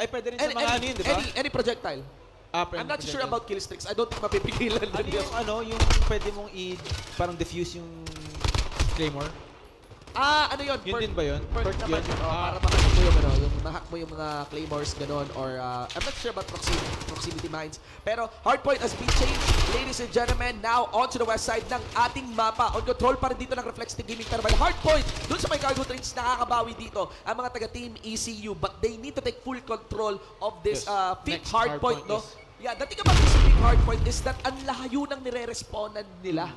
Speaker 3: Ay, pwede rin sa mga ano yun, di ba?
Speaker 2: Any projectile. I'm not sure about kill streaks. I don't think mapipigilan.
Speaker 3: Yung pwede mong parang diffuse yung Claymore?
Speaker 2: Ano yun?
Speaker 3: Yun din ba yun?
Speaker 2: Perk naman yun. Para mahack mo yung mga claymores, gano'n. Or, I'm not sure about proximity mines. Pero, hardpoint has been changed. Ladies and gentlemen, now on to the west side ng ating mapa. On control pa rin dito ng Reflexity Gaming. Pero may hardpoint, dun sa may cargo trains, nakakabawi dito ang mga taga-team ECU. But they need to take full control of this fifth hardpoint, no? Yeah, the thing about this fifth hardpoint is that ang layo ng nire-respawnan nila.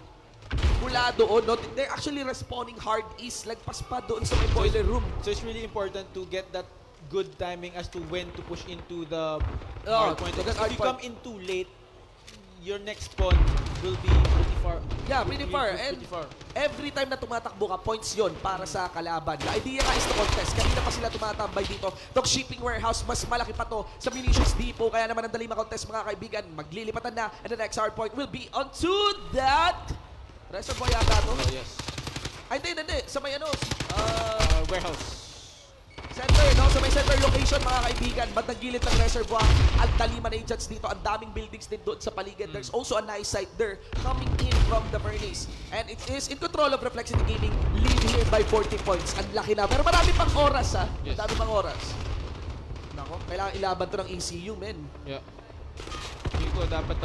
Speaker 2: Mula doon, no? They're actually respawning hard east. Lagpas pa doon sa may boiler room.
Speaker 3: So it's really important to get that good timing as to when to push into the hard point. Because if you come in too late, your next spawn will be pretty far.
Speaker 2: Yeah, pretty far. And every time na tumatakbo ka, points yon para sa kalaban. The idea nga is to contest. Kanina pa sila tumatambay dito. Itong shipping warehouse, mas malaki pa to sa Munitions Depot. Kaya naman ang dali makontest, mga kaibigan. Maglilipatan na. And the next hard point will be onto that... Reservoir yata ito?
Speaker 3: Oh, yes.
Speaker 2: Ay, hindi. Sa may
Speaker 3: warehouse.
Speaker 2: Center, no? Sa may center location, mga kaibigan. Bandang gilid ng reservoir. Ang dali managers dito. Ang daming buildings din doon sa paligid. There's also a nice site there coming in from the Vertis. And it is in control of Reflexity Gaming. Lead here by 40 points. Ang laki na. Pero marami pang oras, ha?
Speaker 3: Yes.
Speaker 2: Marami pang oras. Nako, kailangan ilaban to ng ECU, men.
Speaker 3: Yeah. Hindi ko dapat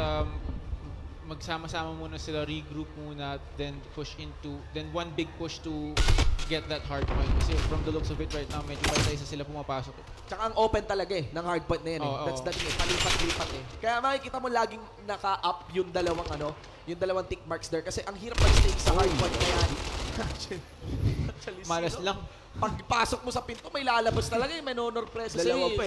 Speaker 3: magsama-sama muna sila, regroup muna, then push into, then one big push to get that hard point. Kasi from the looks of it right now, medyo isa sila pumapasok.
Speaker 2: Tsaka ang open talaga ng hardpoint na yan That's the thing palipat-lipat Kaya makikita mo laging naka-up yung dalawang tick marks there. Kasi ang hirap mag-stay sa hardpoint na yan.
Speaker 3: Malas lang.
Speaker 2: Pagpasok mo sa pinto, may lalabas talaga may honor press
Speaker 3: Dalawa pa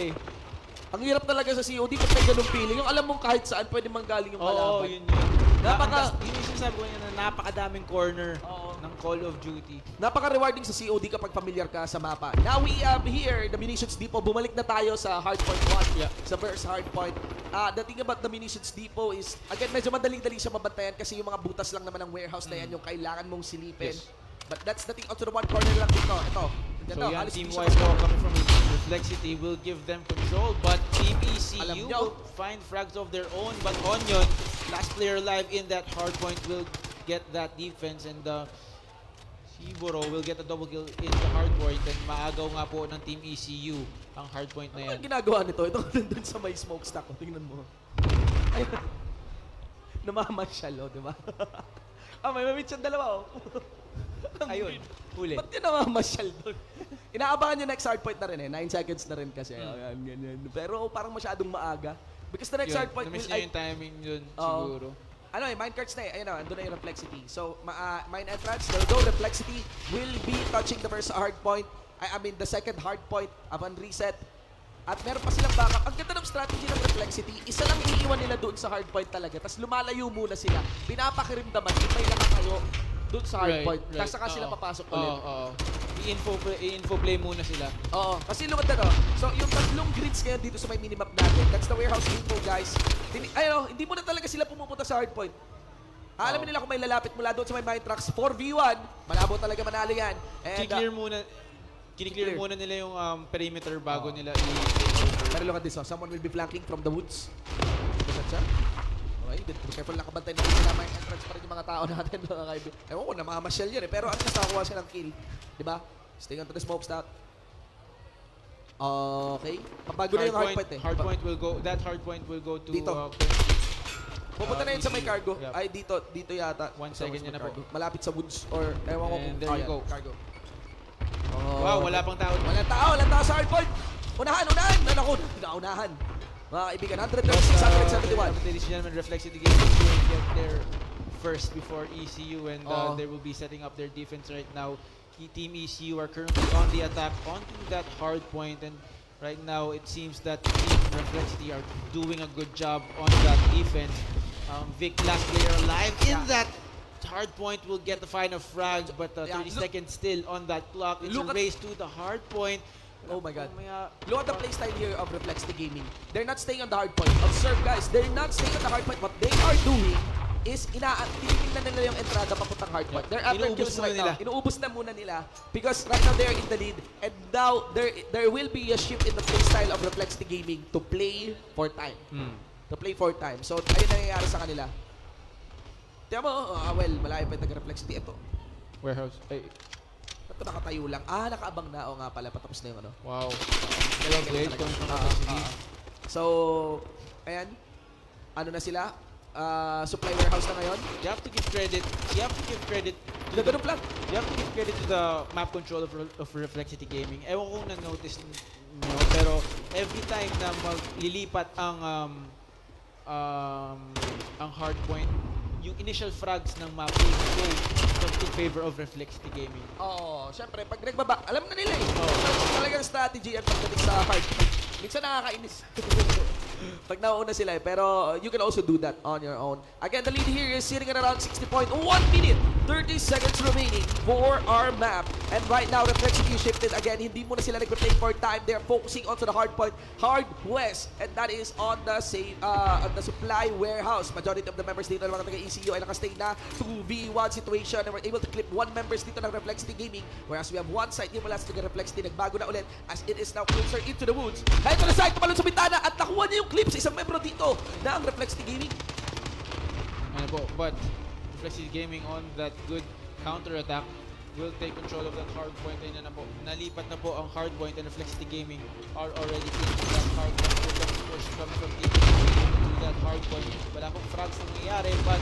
Speaker 2: Ang hirap talaga sa COD pag may ganung feeling. Yung alam mong kahit saan pwede manggaling yung kalaban.
Speaker 3: Yun. Yun yung sinasabi ko na napakadaming corner ng Call of Duty.
Speaker 2: Napaka-rewarding sa COD kapag familiar ka sa mapa. Now we have here the Munitions Depot. Bumalik na tayo sa Hardpoint 1. Sa Vertis Hardpoint. The thing about the Munitions Depot is, again, medyo madaling-dali siya mabantayan kasi yung mga butas lang naman ng warehouse na yan yung kailangan mong silipin. But that's the thing. Onto the one corner lang dito. Ito.
Speaker 3: So yan, Team White coming from Reflexity will give them control, but Team ECU will find frags of their own. But Onion, last player alive in that hardpoint, will get that defense, and Shiburo will get a double kill in the hardpoint, and maagaw nga po ng Team ECU ang hardpoint na yan.
Speaker 2: Ano ginagawa nito? Ito dun sa may smokestack ko. Tingnan mo. Ayun. Namamasyal, di ba? May mamit siyang dalawa,
Speaker 3: Ayun, huli.
Speaker 2: Ba't yun namamasyal doon? Inaabangan yung next hardpoint na rin 9 seconds na rin kasi. Ganyan. Pero parang masyadong maaga. Because the next hardpoint
Speaker 3: will... Namiss yung timing yun, siguro.
Speaker 2: Minecarts na Ayun andun na yung Reflexity. So, mine entrance, there we go. Reflexity will be touching the first hardpoint. I mean, the second hardpoint upon reset. At meron pa silang backup. Ang ganda ng strategy ng Reflexity, isa lang iiwan nila doon sa hardpoint talaga. Tapos lumalayo muna sila. Pinapakirimdaman, may nakatayo doon sa hardpoint. Tapos saka sila papasok ulit.
Speaker 3: I-info play muna sila.
Speaker 2: Kasi lumad na So, yung tatlong grids ngayon dito sa may minimap natin, that's the warehouse info, guys. Hindi mo na talaga sila pumupunta sa hardpoint. Alam nila kung may lalapit mula doon sa may mine trucks. 4v1, malabo talaga manalo yan.
Speaker 3: Kiniklear muna nila yung perimeter bago nila
Speaker 2: Pero look at this, someone will be flanking from the woods. Pusat siya. Okay, be careful lang kabantay na may entrance pa rin yung mga tao natin, mga kaibigan. Ewan ko, namamasyal yan pero at least nakakuha siya ng kill. Diba? Staying onto the smokestack. Okay. Pabago na yung hardpoint
Speaker 3: That hardpoint will go to...
Speaker 2: Dito. Pupunta na yun sa may cargo.
Speaker 3: Yep.
Speaker 2: Ay, dito yata.
Speaker 3: 1 second yun na po.
Speaker 2: Malapit sa woods or ewan ko kung...
Speaker 3: there you go.
Speaker 2: Cargo.
Speaker 3: Wow, wala pang tao.
Speaker 2: Walang tao sa hardpoint. Unahan! Naku, naunahan. Mga kaibigan, 136, 171.
Speaker 3: Ladies and gentlemen, Reflexity Games will get there first before ECU, and they will be setting up their defense right now. Team ECU are currently on the attack onto that hard point, and right now it seems that Team Reflexity are doing a good job on that defense. Vic, last player alive in that hard point, will get the final frag, but 30 seconds still on that clock. It's a race to the hard point.
Speaker 2: Oh my God. Look at the playstyle here of Reflexity Gaming. They're not staying on the hard point. Observe, guys. They're not staying on the hard point. What they are doing is tinitingnan nila yung entrada papuntang hard point. They're after kills right now. Inuubos na muna nila because right now they're in the lead, and now there will be a shift in the playstyle of Reflexity Gaming to play for time. To play for time. So, ayun na nangyayari sa kanila. Tiyan mo, malayo pa yung taga-Reflexity. Ito.
Speaker 3: Warehouse.
Speaker 2: Ito nakatayo lang. Nakaabang na. O nga pala, patapos na yung
Speaker 3: Wow.
Speaker 2: So, ayan. Ano na sila? Supply warehouse na ngayon.
Speaker 3: You have to give credit. You have to give credit to the map control of Reflexity Gaming. Ewan kung na-notice nyo, pero every time na maglilipat ang hardpoint, yung initial frags ng map will go in favor of Reflexity Gaming.
Speaker 2: Syempre, pag nagbaba, alam na nila talagang strategy at pagdating sa hardpoint. Minsan nakakainis. Pag nauuna sila pero you can also do that on your own. Again, the lead here is sitting at around 60 point. 1 minute, 30 seconds remaining for our map. And right now, Reflexity shifted again. Hindi muna sila nag-play for time. They're focusing onto the hard point, hard west. And that is on the supply warehouse. Majority of the members dito ng mga taga-ECU ay nakastay na 2v1 situation. And we're able to clip 1 members dito ng Reflexity Gaming. Whereas we have one side yung mula sa taga-Reflexity. Nagbago na ulit as it is now closer into the woods. Head to the side, tumalon sa bintana at nakuha niya yung clip sa isang membro dito na ang Reflexity Gaming.
Speaker 3: But Reflexity Gaming on that good counter-attack will take control of that hard point. Ayun na po. Nalipat na po ang hard point, and Reflexity Gaming are already into that hard point. They're push coming from team to that hard point. Wala pong frags na nangyayari, but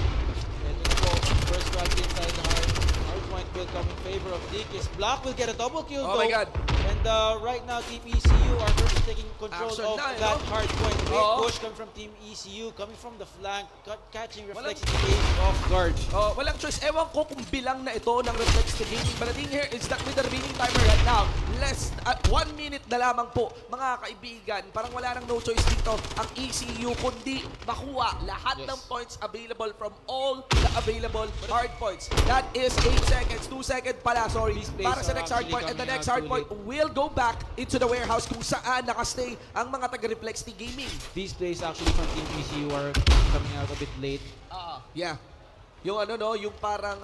Speaker 3: ito na po. First frag inside the hard point will come in favor of Dickies. Black will get a double kill
Speaker 2: Oh
Speaker 3: though.
Speaker 2: my God.
Speaker 3: And right now, Team ECU are currently taking control
Speaker 2: Action
Speaker 3: of
Speaker 2: na,
Speaker 3: that
Speaker 2: no?
Speaker 3: hard point. Great
Speaker 2: Oo.
Speaker 3: push coming from Team ECU, coming from the flank, catching
Speaker 2: Walang-
Speaker 3: Reflexity Gaming off guard.
Speaker 2: Walang choice. Ewan ko kung bilang na ito ng Reflex to Gaming. But the thing here is that with the remaining timer right now, less at 1 minute na lamang po, mga kaibigan. Parang wala nang no choice dito ang ECU kundi makuha lahat ng points available from all the available hard points. That is 8 seconds, 2 seconds pala, sorry,
Speaker 3: These plays
Speaker 2: para sa
Speaker 3: are
Speaker 2: next hard
Speaker 3: actually
Speaker 2: point. And the
Speaker 3: coming
Speaker 2: next
Speaker 3: out
Speaker 2: hard
Speaker 3: too
Speaker 2: point will go back into the warehouse kung saan nakastay ang mga taga-Reflex to Gaming.
Speaker 3: These plays actually from Team ECU are coming out a bit late.
Speaker 2: Yeah. Yung ano no, yung parang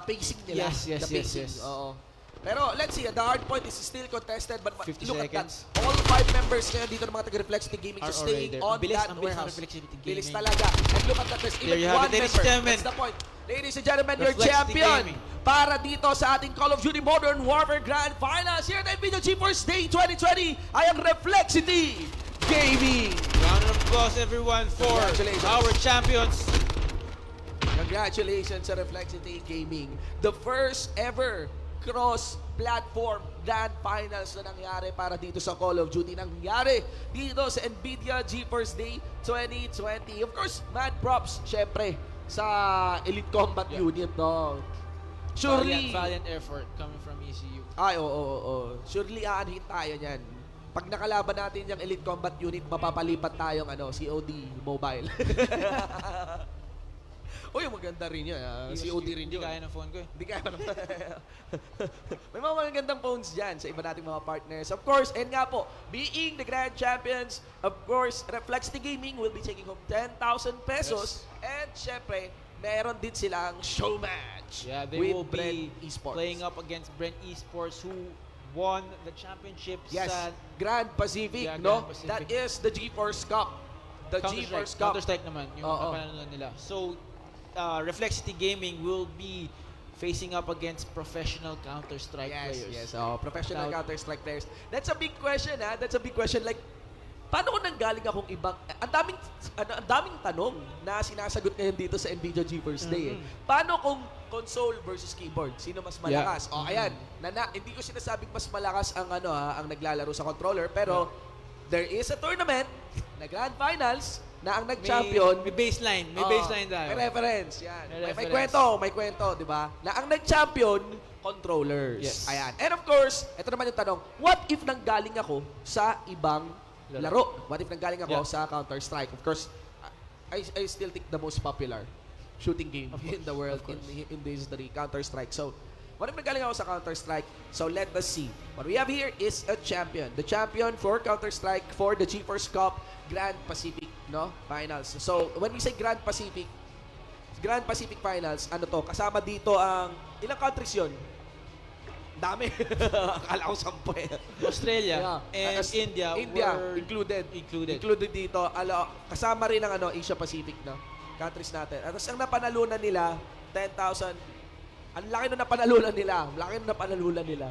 Speaker 2: pacing nila.
Speaker 3: Yes, yes,
Speaker 2: The
Speaker 3: yes,
Speaker 2: pacing.
Speaker 3: yes.
Speaker 2: Oo. Pero let's see, the hard point is still contested but
Speaker 3: 50
Speaker 2: look
Speaker 3: seconds.
Speaker 2: at that. All 5 members ngayon dito ng mga taga-Reflexity Gaming
Speaker 3: Are
Speaker 2: so staying
Speaker 3: already there.
Speaker 2: on
Speaker 3: Ang bilis,
Speaker 2: that
Speaker 3: ang bilis ng
Speaker 2: warehouse.
Speaker 3: Reflexity
Speaker 2: Bilis
Speaker 3: Gaming.
Speaker 2: talaga. And look at that, there's
Speaker 3: There
Speaker 2: even
Speaker 3: you have
Speaker 2: one
Speaker 3: it, ladies
Speaker 2: member.
Speaker 3: and gentlemen.
Speaker 2: That's the point. Ladies and gentlemen, your
Speaker 3: Reflexity
Speaker 2: champion
Speaker 3: Gaming.
Speaker 2: para dito sa ating Call of Duty Modern Warfare Grand Finals here at Nvidia GeForce Day 2020 ay ang Reflexity Gaming.
Speaker 3: Round of applause everyone for
Speaker 2: Congratulations.
Speaker 3: our champions.
Speaker 2: Congratulations sa Reflexity Gaming. The first ever cross-platform Grand Finals na nangyari para dito sa Call of Duty. Nangyari dito sa Nvidia GeForce Day 2020. Of course, mad props, syempre, sa Elite Combat Unit, no? Surely,
Speaker 3: Valiant effort coming from ECU.
Speaker 2: ay, oo. Surely, aanhin tayo niyan. Pag nakalaban natin yung Elite Combat Unit, mapapalipat tayong COD Mobile. Uy, maganda rin yan. COD rin
Speaker 3: Hindi
Speaker 2: yun.
Speaker 3: kaya ng phone ko eh.
Speaker 2: Hindi kaya naman. May mga magagandang phones dyan sa iba nating mga partners. Of course, and nga po, being the grand champions, of course, Reflexity Gaming will be taking home 10,000 pesos.
Speaker 3: Yes.
Speaker 2: And syempre, meron din silang Showmatch
Speaker 3: Yeah, they
Speaker 2: with
Speaker 3: will
Speaker 2: Bren
Speaker 3: be
Speaker 2: eSports.
Speaker 3: playing up against Bren eSports who won the championship
Speaker 2: Yes,
Speaker 3: sa
Speaker 2: Grand Pacific,
Speaker 3: Yeah,
Speaker 2: no?
Speaker 3: Grand Pacific.
Speaker 2: That is the GeForce Cup. The GeForce Cup.
Speaker 3: Counter-Strike naman, yung
Speaker 2: Oo.
Speaker 3: kapanalunan nila. So, Reflexity Gaming will be facing up against professional Counter-Strike
Speaker 2: Yes,
Speaker 3: players.
Speaker 2: yes. Professional
Speaker 3: Now-
Speaker 2: Counter-Strike players. That's a big question, ha? That's a big question. Like, paano kung nanggaling akong ibang... Ang daming tanong na sinasagot ngayon dito sa Nvidia GeForce Day, eh. Paano kung console versus keyboard? Sino mas malakas?
Speaker 3: Yeah.
Speaker 2: O, ayan. Hindi ko sinasabing mas malakas ang ang naglalaro sa controller, pero there is a tournament na Grand Finals na ang nag-champion...
Speaker 3: May baseline. May baseline tayo.
Speaker 2: May reference, yan.
Speaker 3: May
Speaker 2: May
Speaker 3: reference.
Speaker 2: kwento, di ba? Na ang nag-champion, controllers.
Speaker 3: Yes.
Speaker 2: Ayan. And of course, ito naman yung tanong, what if nanggaling ako sa ibang laro? What if nanggaling ako sa Counter-Strike? Of course, I still think the most popular shooting game in the world in the history, Counter-Strike. So, what if nanggaling ako sa Counter-Strike? So, let us see. What we have here is a champion. The champion for Counter-Strike for the GeForce Cup Grand Pacific, no? Finals. So, when we say Grand Pacific Finals, ano to? Kasama dito ang ilang countries 'yon? Dami. Akala ko 10 eh.
Speaker 3: Australia and India were
Speaker 2: included.
Speaker 3: included.
Speaker 2: Included dito. Kasama rin ang Asia Pacific, no? Countries natin. At ang napanalunan nila 10,000. Ang laki na napanalunan nila.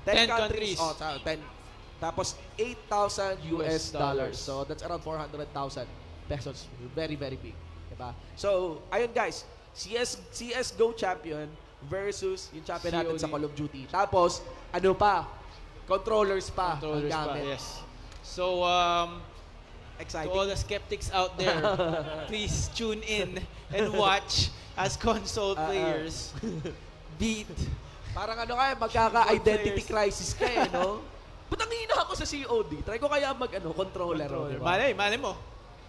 Speaker 2: 10
Speaker 3: countries.
Speaker 2: Oh, 10. Tapos 8,000 US dollars. So that's around 400,000 pesos. Very, very big. Diba? So, ayun guys. CSGO champion versus yung champion natin
Speaker 3: COD.
Speaker 2: sa Call of Duty. Tapos, ano pa? Controllers pa.
Speaker 3: Controllers
Speaker 2: ang
Speaker 3: pa,
Speaker 2: gamit.
Speaker 3: yes. So, to
Speaker 2: Exciting.
Speaker 3: all the skeptics out there, please tune in and watch as console players beat.
Speaker 2: Parang magkaka-identity crisis ka eh, no? Ba't nangihina ako sa COD? Try ko kaya controller. Diba?
Speaker 3: Malay mo.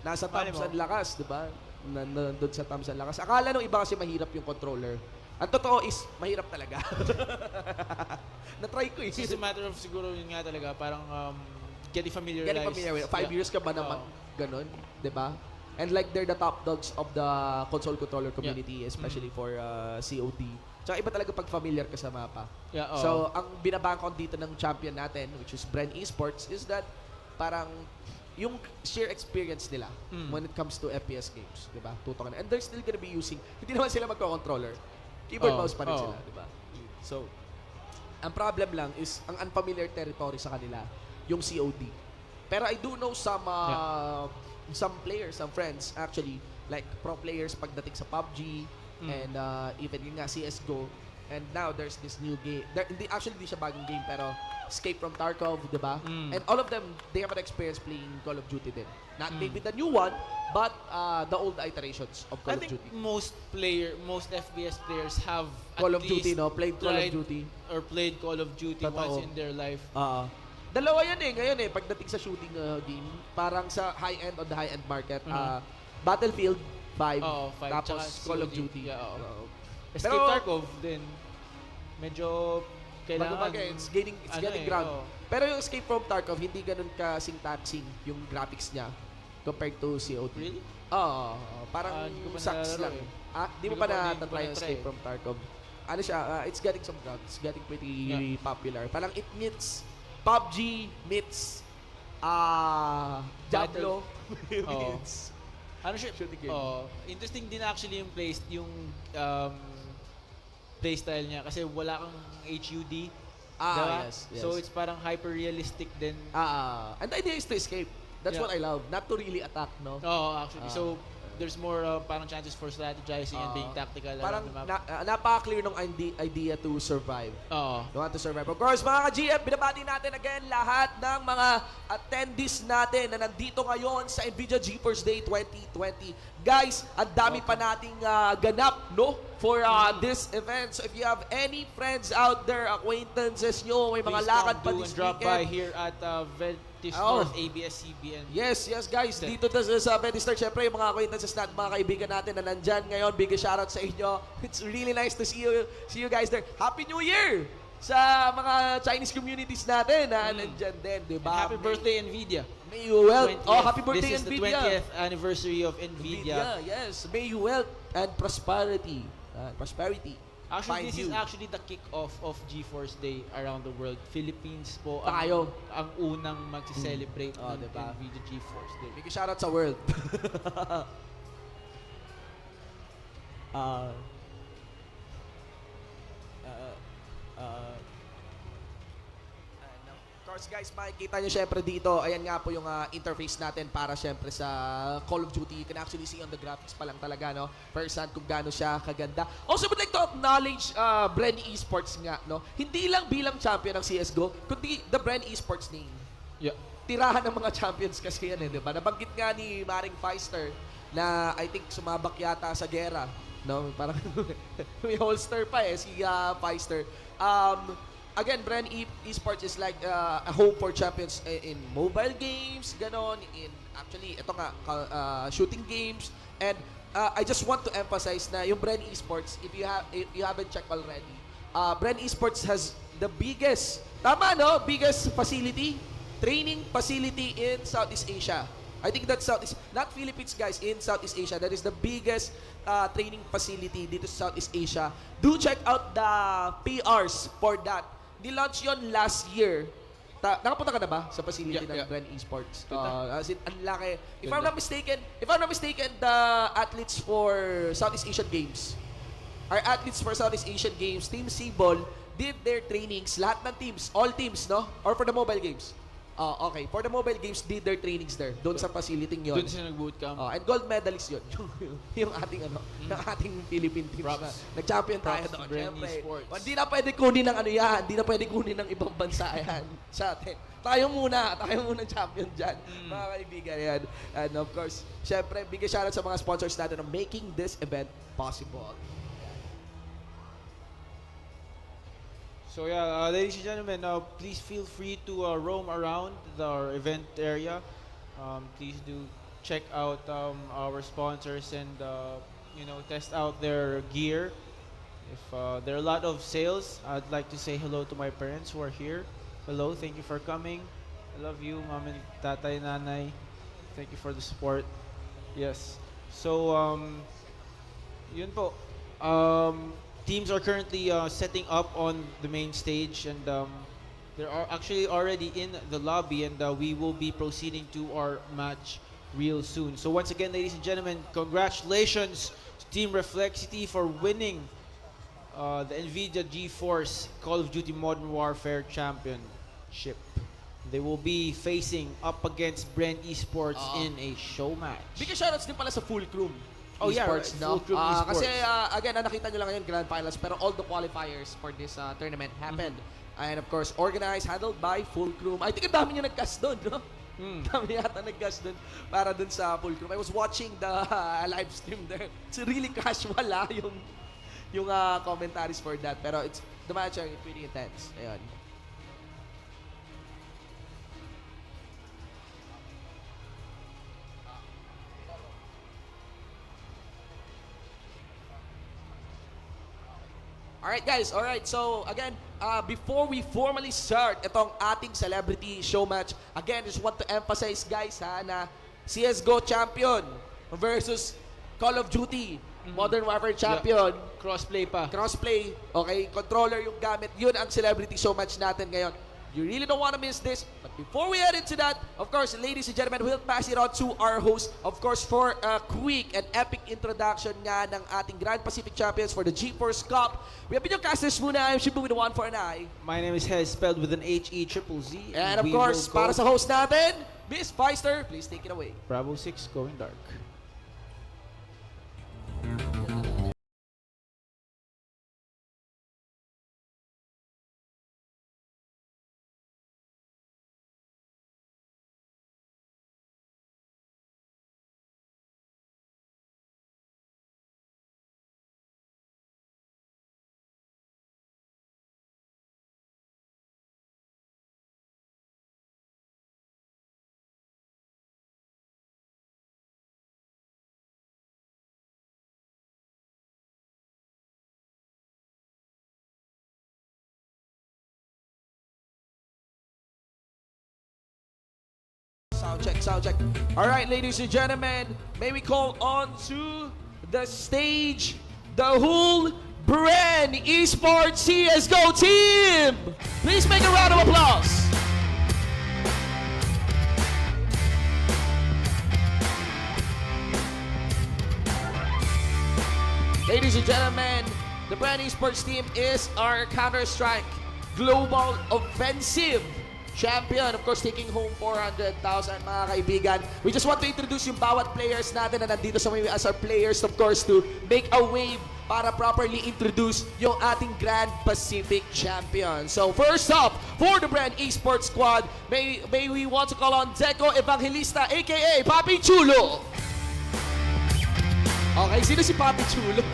Speaker 2: Nasa
Speaker 3: Malay
Speaker 2: thumbs
Speaker 3: mo.
Speaker 2: and lakas, di ba? Nandun sa thumbs and lakas. Akala nung iba kasi mahirap yung controller. Ang totoo is, mahirap talaga. Na-try ko eh.
Speaker 3: It's just a matter of siguro yun nga talaga, parang getting familiarized.
Speaker 2: Getting familiar with it. 5 years ka ba naman ganun? Di ba? And like they're the top dogs of the console controller community, especially for COD. Tsaka iba talaga pag familiar ka sa mapa.
Speaker 3: Yeah,
Speaker 2: So, ang binabangkon dito ng champion natin, which is Bren eSports, is that parang yung sheer experience nila when it comes to FPS games, di ba? Tutok na. And they're still gonna be using, hindi naman sila magko-controller. Keyboard mouse pa rin sila, di ba? So, ang problem lang is, ang unfamiliar territory sa kanila, yung COD. Pero I do know some players, some friends, actually, like pro players pagdating sa PUBG, and even yung nga CSGO, And now there's this new game. Actually, di siya bagong game, pero Escape from Tarkov, di ba? And all of them, they have an experience playing Call of Duty din. Not maybe the new one, but the old iterations of Call of Duty.
Speaker 3: Most FPS players have
Speaker 2: Call
Speaker 3: at
Speaker 2: of Duty,
Speaker 3: least
Speaker 2: no? Played Call of
Speaker 3: tried
Speaker 2: Duty.
Speaker 3: or played Call of Duty
Speaker 2: Totoo.
Speaker 3: once in their life.
Speaker 2: Dalawa yan ngayon pagdating sa shooting game, parang sa high-end on the high-end market, Battlefield 5, tapos Call of Duty.
Speaker 3: Escape Tarkov din, medyo kailangan.
Speaker 2: It's gaining ground. Pero yung Escape from Tarkov, hindi ganun kasing taxing yung graphics niya compared to COD.
Speaker 3: Really?
Speaker 2: Parang
Speaker 3: Hindi ko pa
Speaker 2: sucks
Speaker 3: nalalaro
Speaker 2: lang. Di mo pa natatry yung Escape from Tarkov. Ano siya, it's getting some ground. It's getting pretty popular. Parang it meets PUBG meets Diablo meets
Speaker 3: ano siya?
Speaker 2: Shooting game.
Speaker 3: Interesting din actually yung playstyle niya kasi wala kang HUD. Diba?
Speaker 2: Yes.
Speaker 3: So it's parang hyper-realistic din.
Speaker 2: And the idea is to escape. That's what I love. Not to really attack, no?
Speaker 3: Actually. So there's more parang chances for strategizing and being tactical
Speaker 2: parang
Speaker 3: around the map.
Speaker 2: napaka-clear ng idea to survive. You want to survive. Of course, mga ka-GF, binabati natin again lahat ng mga attendees natin na nandito ngayon sa Nvidia GeForce Day 2020. Guys, ang dami pa nating ganap, no? For this event. So if you have any friends out there, acquaintances nyo, may mga lakad pa this
Speaker 3: drop by
Speaker 2: weekend.
Speaker 3: here at Vertis North ABS-CBN.
Speaker 2: Yes, guys. Dito sa Vertis North, syempre yung mga acquaintances natin, mga kaibigan natin na nandyan ngayon. Big shoutout sa inyo. It's really nice to see you guys there. Happy New Year sa mga Chinese communities natin na nandyan din, di ba?
Speaker 3: Happy birthday, Nvidia.
Speaker 2: May you wealth. Happy birthday,
Speaker 3: This is
Speaker 2: Nvidia.
Speaker 3: the 20th anniversary of Nvidia.
Speaker 2: Yes. May you wealth and prosperity.
Speaker 3: Actually, this is actually the kick-off of GeForce Day around the world. Philippines po ang unang mag-celebrate ng
Speaker 2: diba?
Speaker 3: Nvidia GeForce Day.
Speaker 2: Big shoutout sa world. Of course guys, makikita nyo syempre dito, ayan nga po yung interface natin para syempre sa Call of Duty. You can actually see on the graphics pa lang talaga, no? First-hand kung gaano siya kaganda. Also, would like to acknowledge Bren eSports nga, no? Hindi lang bilang champion ng CSGO, kundi the Bren eSports name.
Speaker 3: Yeah.
Speaker 2: Tirahan ng mga champions kasi yan, di ba? Nabanggit nga ni Maring Feister na I think sumabak yata sa gera, no? Parang may holster pa si Feister. Again, Bren eSports is like a home for champions in mobile games, ganon, in actually, ito nga, shooting games. And I just want to emphasize na yung Bren eSports, if you haven't checked already, Bren eSports has the biggest, biggest facility, training facility in Southeast Asia. I think that's not Philippines, guys, in Southeast Asia. That is the biggest training facility dito sa Southeast Asia. Do check out the PRs for that. Di-launch yon last year. Nakapunta ka na ba sa facility ng Bren eSports? As in, ang laki. If I'm not mistaken, the athletes for Southeast Asian Games, Team Cebol did their trainings, lahat ng teams, all teams, no? Or for the mobile games? Okay. For the mobile games, did their trainings there. Doon sa facility yun.
Speaker 3: Doon sila nag-bootcamp.
Speaker 2: And gold medalist yun. yung ating ng ating Philippine teams na nag-champion tayo doon. Siyempre, hindi na pwede kunin ng hindi na pwede kunin ng ibang bansa yan sa atin. Tayo muna champion dyan. Mga kaibigan yan. And of course, siyempre, bigay shoutout sa mga sponsors natin on making this event possible.
Speaker 3: So yeah, ladies and gentlemen, please feel free to roam around our event area. Please do check out our sponsors and test out their gear. If there are a lot of sales, I'd like to say hello to my parents who are here. Hello, thank you for coming. I love you, mom and tatay, nanay. Thank you for the support. Yes. So yun po. Teams are currently setting up on the main stage, and they are actually already in the lobby, and we will be proceeding to our match real soon. So once again, ladies and gentlemen, congratulations to Team Reflexity for winning the Nvidia GeForce Call of Duty Modern Warfare Championship. They will be facing up against Bren eSports in a show match.
Speaker 2: Bigyan shoutouts din pala sa full crew.
Speaker 3: Oh, yeah,
Speaker 2: eSports,
Speaker 3: right.
Speaker 2: no?
Speaker 3: Fulcrum eSports.
Speaker 2: Kasi, again, nakita nyo lang ngayon, Grand Finals, pero all the qualifiers for this tournament happened. And of course, organized, handled by Fulcrum. I think ang dami nyo nag-cast doon, no? Dami yata nag-cast doon para doon sa Fulcrum. I was watching the live stream there. It's really casual, yung commentaries for that. Pero it's the match are pretty intense. Ayun. Alright guys, alright. So again, before we formally start itong ating celebrity show match, again, just want to emphasize guys na CSGO champion versus Call of Duty Modern Warfare champion.
Speaker 3: Yeah. Crossplay pa.
Speaker 2: Crossplay, okay, controller yung gamit. Yun ang celebrity show match natin ngayon. You really don't want to miss this. But before we head into that, of course, ladies and gentlemen, we'll pass it on to our host, of course, for a quick and epic introduction nga ng ating Grand Pacific Champions for the GeForce Cup. We have been your casters muna. I'm Shibu with a 1 for an I.
Speaker 3: My name is Hez, spelled with an H-E-Z-Z.
Speaker 2: And of course, para sa host natin, Miss Feister, please take it away.
Speaker 3: Bravo 6 going dark.
Speaker 2: Sound check. All right, ladies and gentlemen, may we call on to the stage the whole Bren eSports CSGO team. Please make a round of applause. Ladies and gentlemen, the Bren eSports team is our Counter-Strike Global Offensive champion, of course, taking home 400,000 mga kaibigan. We just want to introduce yung bawat players natin na nandito sa may as our players, of course, to make a wave para properly introduce yung ating Grand Pacific champion. So first up, for the Bren eSports squad, may we want to call on Deco Evangelista, aka Papi Chulo. Okay, sino si Papi Chulo?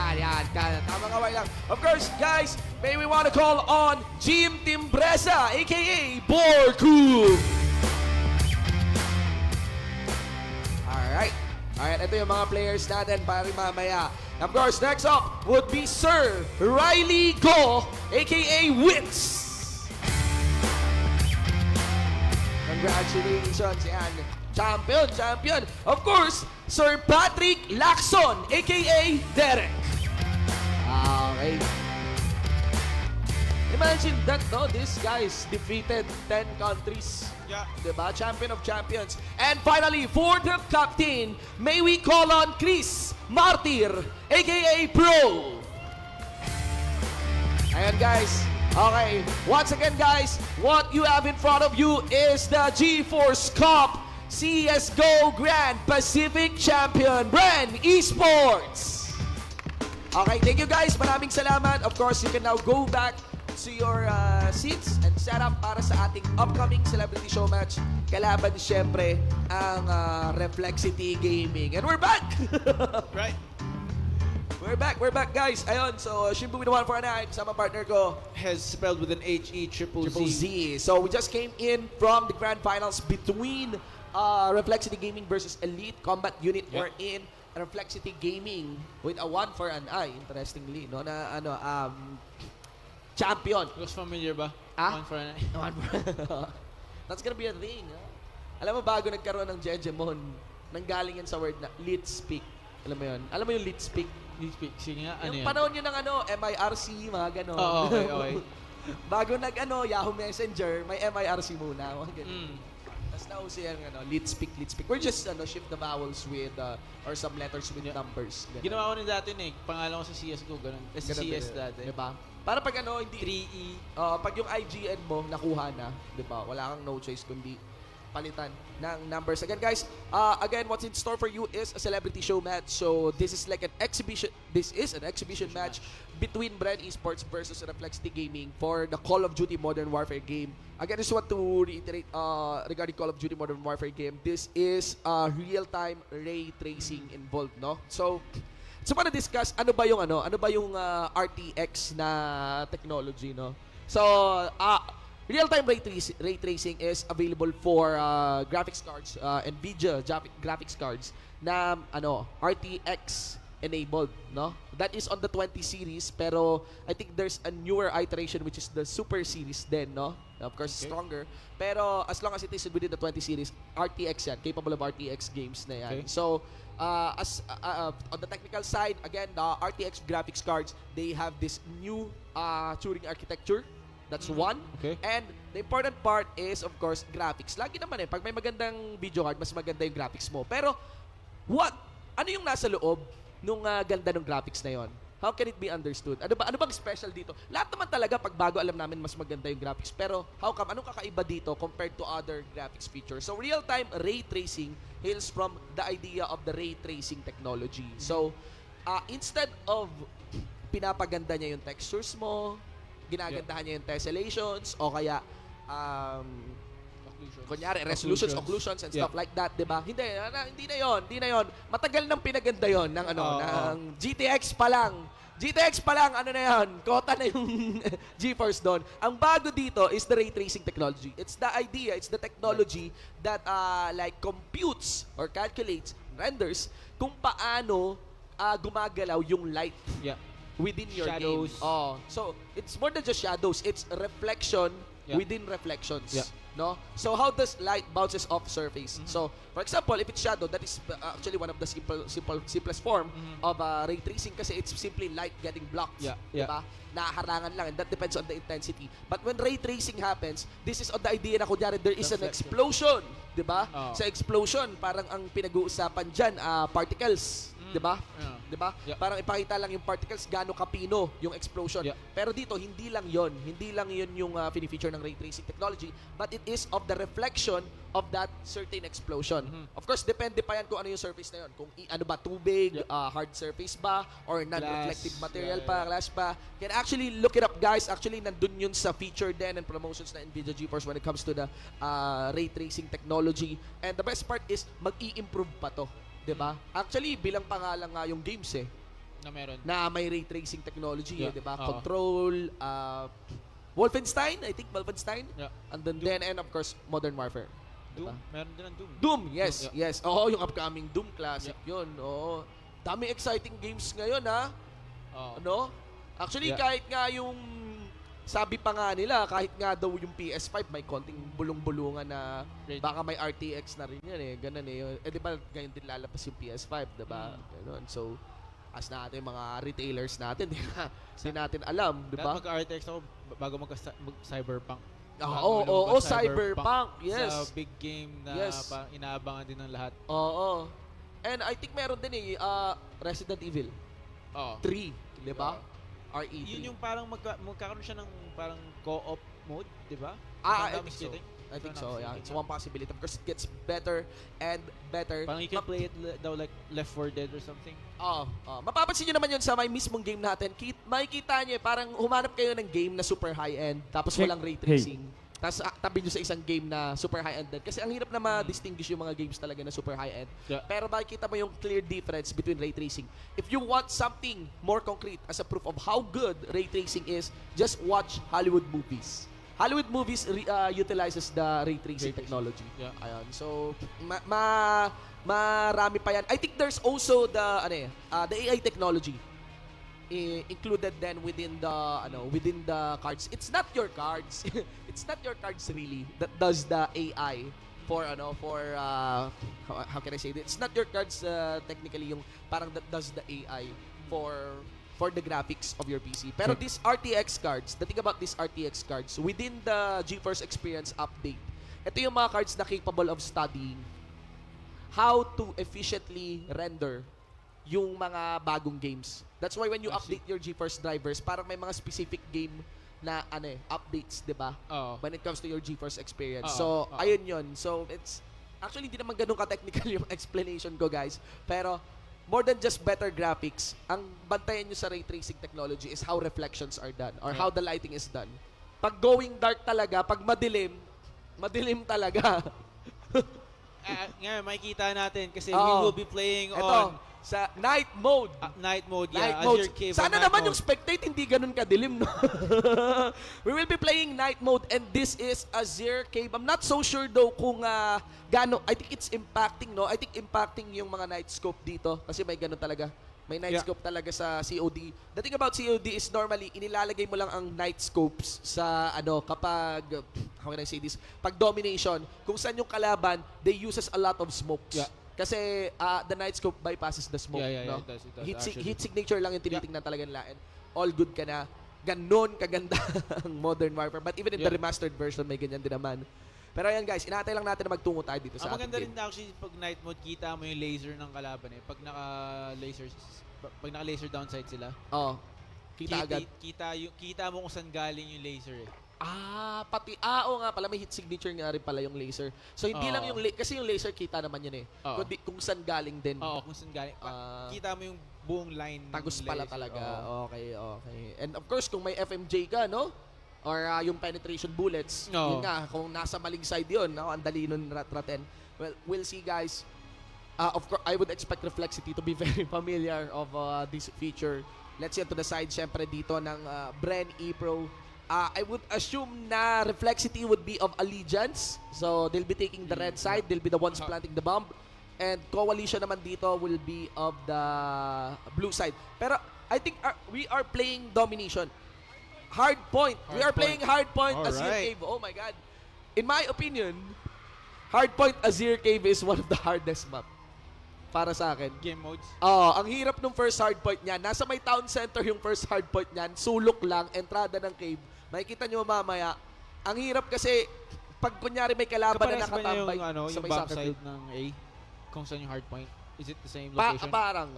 Speaker 2: Ayan, tama nga lang. Of course, guys, may we want to call on Jim Timbresa, aka Borku. Alright, ito yung mga players natin para mamaya. Of course, next up would be Sir Riley Go, aka Wits. Congratulations, yan. Champion. Of course, Sir Patrick Lacson, aka Derek. Okay. Imagine that, no? These guys defeated 10 countries.
Speaker 3: Yeah.
Speaker 2: Diba? Champion of champions. And finally, for the captain, may we call on Chris Martir, aka Pro. Ayan, guys. Okay. Once again, guys, what you have in front of you is the GeForce Cup CSGO Grand Pacific Champion, Bren eSports. Okay, thank you guys. Maraming salamat. Of course, you can now go back to your seats and set up para sa ating upcoming celebrity show match. Kalaban, syempre, ang Reflexity Gaming. And we're back!
Speaker 3: Right.
Speaker 2: We're back, guys. Ayun, so Shimbu with the 1 for an I. Kasama partner ko,
Speaker 3: Hez, spelled with an H-E-Z-Z.
Speaker 2: Z. So we just came in from the grand finals between Reflexity Gaming versus Elite Combat Unit.
Speaker 3: Yeah.
Speaker 2: We're in Reflexity Gaming with a 1 for an I, interestingly, no, na champion.
Speaker 3: Looks familiar ba?
Speaker 2: Ah?
Speaker 3: One for an
Speaker 2: That's gonna be a thing. Alam mo, bago nagkaroon ng Jejemon, nanggaling yan sa word na lit speak. Alam mo yun? Alam mo yung lit speak?
Speaker 3: Sige nga, ano
Speaker 2: Yung
Speaker 3: yan?
Speaker 2: panahon yun ng MIRC, mga gano'n.
Speaker 3: Oo, okay.
Speaker 2: Bago Yahoo Messenger, may MIRC muna. Mga ganun. Tapos nauso yan, lit speak. We're just shift the vowels with, or some letters with numbers. Ganun.
Speaker 3: Ginawa ko rin dati, Nick. Pangalan ko sa CSGO, ganun. Sa CS dati.
Speaker 2: Diba? Para pag hindi...
Speaker 3: 3E.
Speaker 2: Pag yung IGN mo, nakuha na, diba? Wala kang no choice kundi palitan ng numbers. Again guys, again what's in store for you is a celebrity show match. So this is like an exhibition. This is an exhibition match between Bren eSports versus Reflexity Gaming for the Call of Duty Modern Warfare game. Again, I just want to reiterate regarding Call of Duty Modern Warfare game. This is real-time ray tracing involved, no? So para discuss ano ba yung RTX na technology, no? So real-time ray tracing is available for graphics cards, Nvidia graphics cards na RTX enabled, no? That is on the 20 series, pero I think there's a newer iteration which is the Super series then, no? Of course, stronger. Pero as long as it is within the 20 series, RTX yan, capable of RTX games na yan. So as on the technical side, again, the RTX graphics cards, they have this new Turing architecture. That's one.
Speaker 3: Okay.
Speaker 2: And the important part is, of course, graphics. Lagi naman pag may magandang video card, mas maganda yung graphics mo. Pero, ano yung nasa loob nung ganda ng graphics na yon? How can it be understood? Ano bang special dito? Lahat naman talaga, pag bago alam namin, mas maganda yung graphics. Pero, how come? Anong kakaiba dito compared to other graphics features? So, real-time ray tracing hails from the idea of the ray tracing technology. So, instead of pinapaganda niya yung textures mo, ginagandahan niya yung tessellations o kaya kunyari resolutions, occlusions and stuff like that, 'di ba? Hindi na 'yon. Matagal nang pinaganda 'yon ng ng GTX pa lang. Ano na 'yon? Kota na yung GeForce doon. Ang bago dito is the ray tracing technology. It's the idea, it's the technology that like computes or calculates, renders kung paano gumagalaw yung light. Within your
Speaker 3: shadows.
Speaker 2: game. So it's more than just shadows. It's reflection within reflections. No? So how does light bounces off surface? So for example, if it's shadow, that is actually one of the simplest form of ray tracing kasi it's simply light getting blocked. Diba? Naharangan lang, and that depends on the intensity. But when ray tracing happens, this is on the idea na kunyari there is an explosion. Diba? Sa explosion, parang ang pinag-uusapan dyan, particles. Diba? Diba? Parang ipakita lang yung particles, gaano kapino yung explosion. Pero dito, hindi lang yon yung fini-feature ng ray tracing technology, but it is of the reflection of that certain explosion. Of course, depende pa yan kung ano yung surface na yun. Kung tubig, hard surface ba, or non-reflective material pa, glass pa. Can actually look it up, guys. Actually, nandun yun sa feature din and promotions na Nvidia GeForce when it comes to the ray tracing technology. And the best part is, mag-i-improve pa to. Diba? Actually, bilang pangalan nga yung games
Speaker 3: na meron.
Speaker 2: Na may ray tracing technology, diba? Control, Wolfenstein, I think Wolfenstein. And then and of course, Modern Warfare.
Speaker 3: Doom, meron din ang Doom.
Speaker 2: Doom, yes. Oo, yung upcoming Doom classic yun. Oo. Dami exciting games ngayon, ha? Ano? Actually, kahit nga yung sabi pa nga nila, kahit nga daw yung PS5 may konting bulong-bulungan na baka may RTX na rin yan ganun di ba ganyan din lalabas yung PS5, diba? Ganun. So, as natin mga retailers natin, di natin alam, diba?
Speaker 3: Mag-RTX ako bago mag-Cyberpunk.
Speaker 2: Oo, Cyberpunk, yes.
Speaker 3: Sa big game na inaabangan din ng lahat.
Speaker 2: Oo. And I think meron din Resident Evil 3, diba? RE3.
Speaker 3: Yun yung parang magkakaroon siya ng parang co-op mode, di ba?
Speaker 2: I think so. It's one possibility. Of course, it gets better and better.
Speaker 3: Parang you can play it daw like Left 4 Dead or something.
Speaker 2: Mapapansin nyo naman yun sa may mismong game natin. Makikita nyo parang humanap kayo ng game na super high-end tapos walang ray tracing. Tapos tabi nyo sa isang game na super high-end din. Kasi ang hirap na ma-distinguish yung mga games talaga na super high-end. Pero makikita mo yung clear difference between ray tracing. If you want something more concrete as a proof of how good ray tracing is, just watch Hollywood movies. Hollywood movies utilizes the ray tracing technology. Ayun. So, marami pa yan. I think there's also the AI technology included then within the cards. It's not your cards. It's not your cards really that does the AI for how can I say this? It's not your cards technically yung parang that does the AI for the graphics of your PC. Pero these RTX cards, the thing about these RTX cards within the GeForce Experience update, ito yung mga cards na capable of studying how to efficiently render yung mga bagong games. That's why when you update your GeForce drivers, parang may mga specific game na updates, 'di ba?
Speaker 3: Oo.
Speaker 2: When it comes to your GeForce experience.
Speaker 3: Oo,
Speaker 2: So,
Speaker 3: oo.
Speaker 2: ayun 'yun. So, it's actually hindi naman ganun ka-technical yung explanation ko, guys. Pero more than just better graphics, ang bantayan nyo sa ray tracing technology is how reflections are done or how the lighting is done. Pag going dark talaga, pag madilim, madilim talaga.
Speaker 3: Ngayon, makikita natin kasi we
Speaker 2: Oo.
Speaker 3: will be playing
Speaker 2: Ito,
Speaker 3: on
Speaker 2: sa night mode.
Speaker 3: night mode.
Speaker 2: Night
Speaker 3: Yeah,
Speaker 2: mode.
Speaker 3: Azure Cave.
Speaker 2: Sana
Speaker 3: on night
Speaker 2: naman
Speaker 3: mode.
Speaker 2: yung spectate hindi ganun kadilim, no? We will be playing night mode and this is Azure Cave. I'm not so sure though kung gano. I think it's impacting, no? I think impacting yung mga night scope dito kasi may ganun talaga. May night scope talaga sa COD. The thing about COD is normally inilalagay mo lang ang night scopes sa kapag how can I say this? Pag domination, kung saan yung kalaban, they uses a lot of smokes.
Speaker 3: Yeah.
Speaker 2: Kasi the night scope bypasses the smoke,
Speaker 3: Yeah,
Speaker 2: no?
Speaker 3: it does,
Speaker 2: Heat
Speaker 3: actually.
Speaker 2: signature lang yung tinitingnan talaga nila and all good ka na. Ganon kaganda ang Modern Warfare. But even in the remastered version, may ganyan din naman. Pero ayan guys, inaantay lang natin na magtungo tayo dito sa
Speaker 3: Ang
Speaker 2: ating
Speaker 3: maganda rin
Speaker 2: game.
Speaker 3: actually pag night mode, kita mo yung laser ng kalaban eh. Pag naka-laser down sight sila.
Speaker 2: Oo. Kita agad.
Speaker 3: Kita mo kung saan galing yung laser eh.
Speaker 2: Oo nga pala, may heat signature nga rin pala yung laser. So hindi lang yung kasi yung laser kita naman yun eh. Kundi kung saan galing din.
Speaker 3: Oo, kung saan galing. Kita mo yung buong line ng
Speaker 2: Tagus pala
Speaker 3: laser.
Speaker 2: talaga.
Speaker 3: Oo.
Speaker 2: Okay. And of course, kung may FMJ ka, no? Or yung penetration bullets,
Speaker 3: Oo.
Speaker 2: yun nga, kung nasa maling side yun, no? Ang dali nun ratraten. Well, we'll see guys. Of course, I would expect Reflexity to be very familiar of this feature. Let's see to the side, syempre dito ng Bren E-Pro. I would assume na Reflexity would be of Allegiance. So, they'll be taking the red side. They'll be the ones planting the bomb. And Coalition naman dito will be of the blue side. Pero, I think we are playing domination. Hard point. We are playing hard point Azure Cave. Oh my God. In my opinion, hard point Azure Cave is one of the hardest map. Para sa akin.
Speaker 3: Game modes.
Speaker 2: Ang hirap nung first hard point niyan. Nasa may town center yung first hard point niyan. Sulok lang, entrada ng cave. Makikita nyo mamaya. Ang hirap kasi pag kunyari may kalaban na nakatambay
Speaker 3: yung,
Speaker 2: sa
Speaker 3: yung
Speaker 2: may soccer
Speaker 3: backside
Speaker 2: field.
Speaker 3: ng A? Kung saan yung hard point? Is it the same location?
Speaker 2: Parang,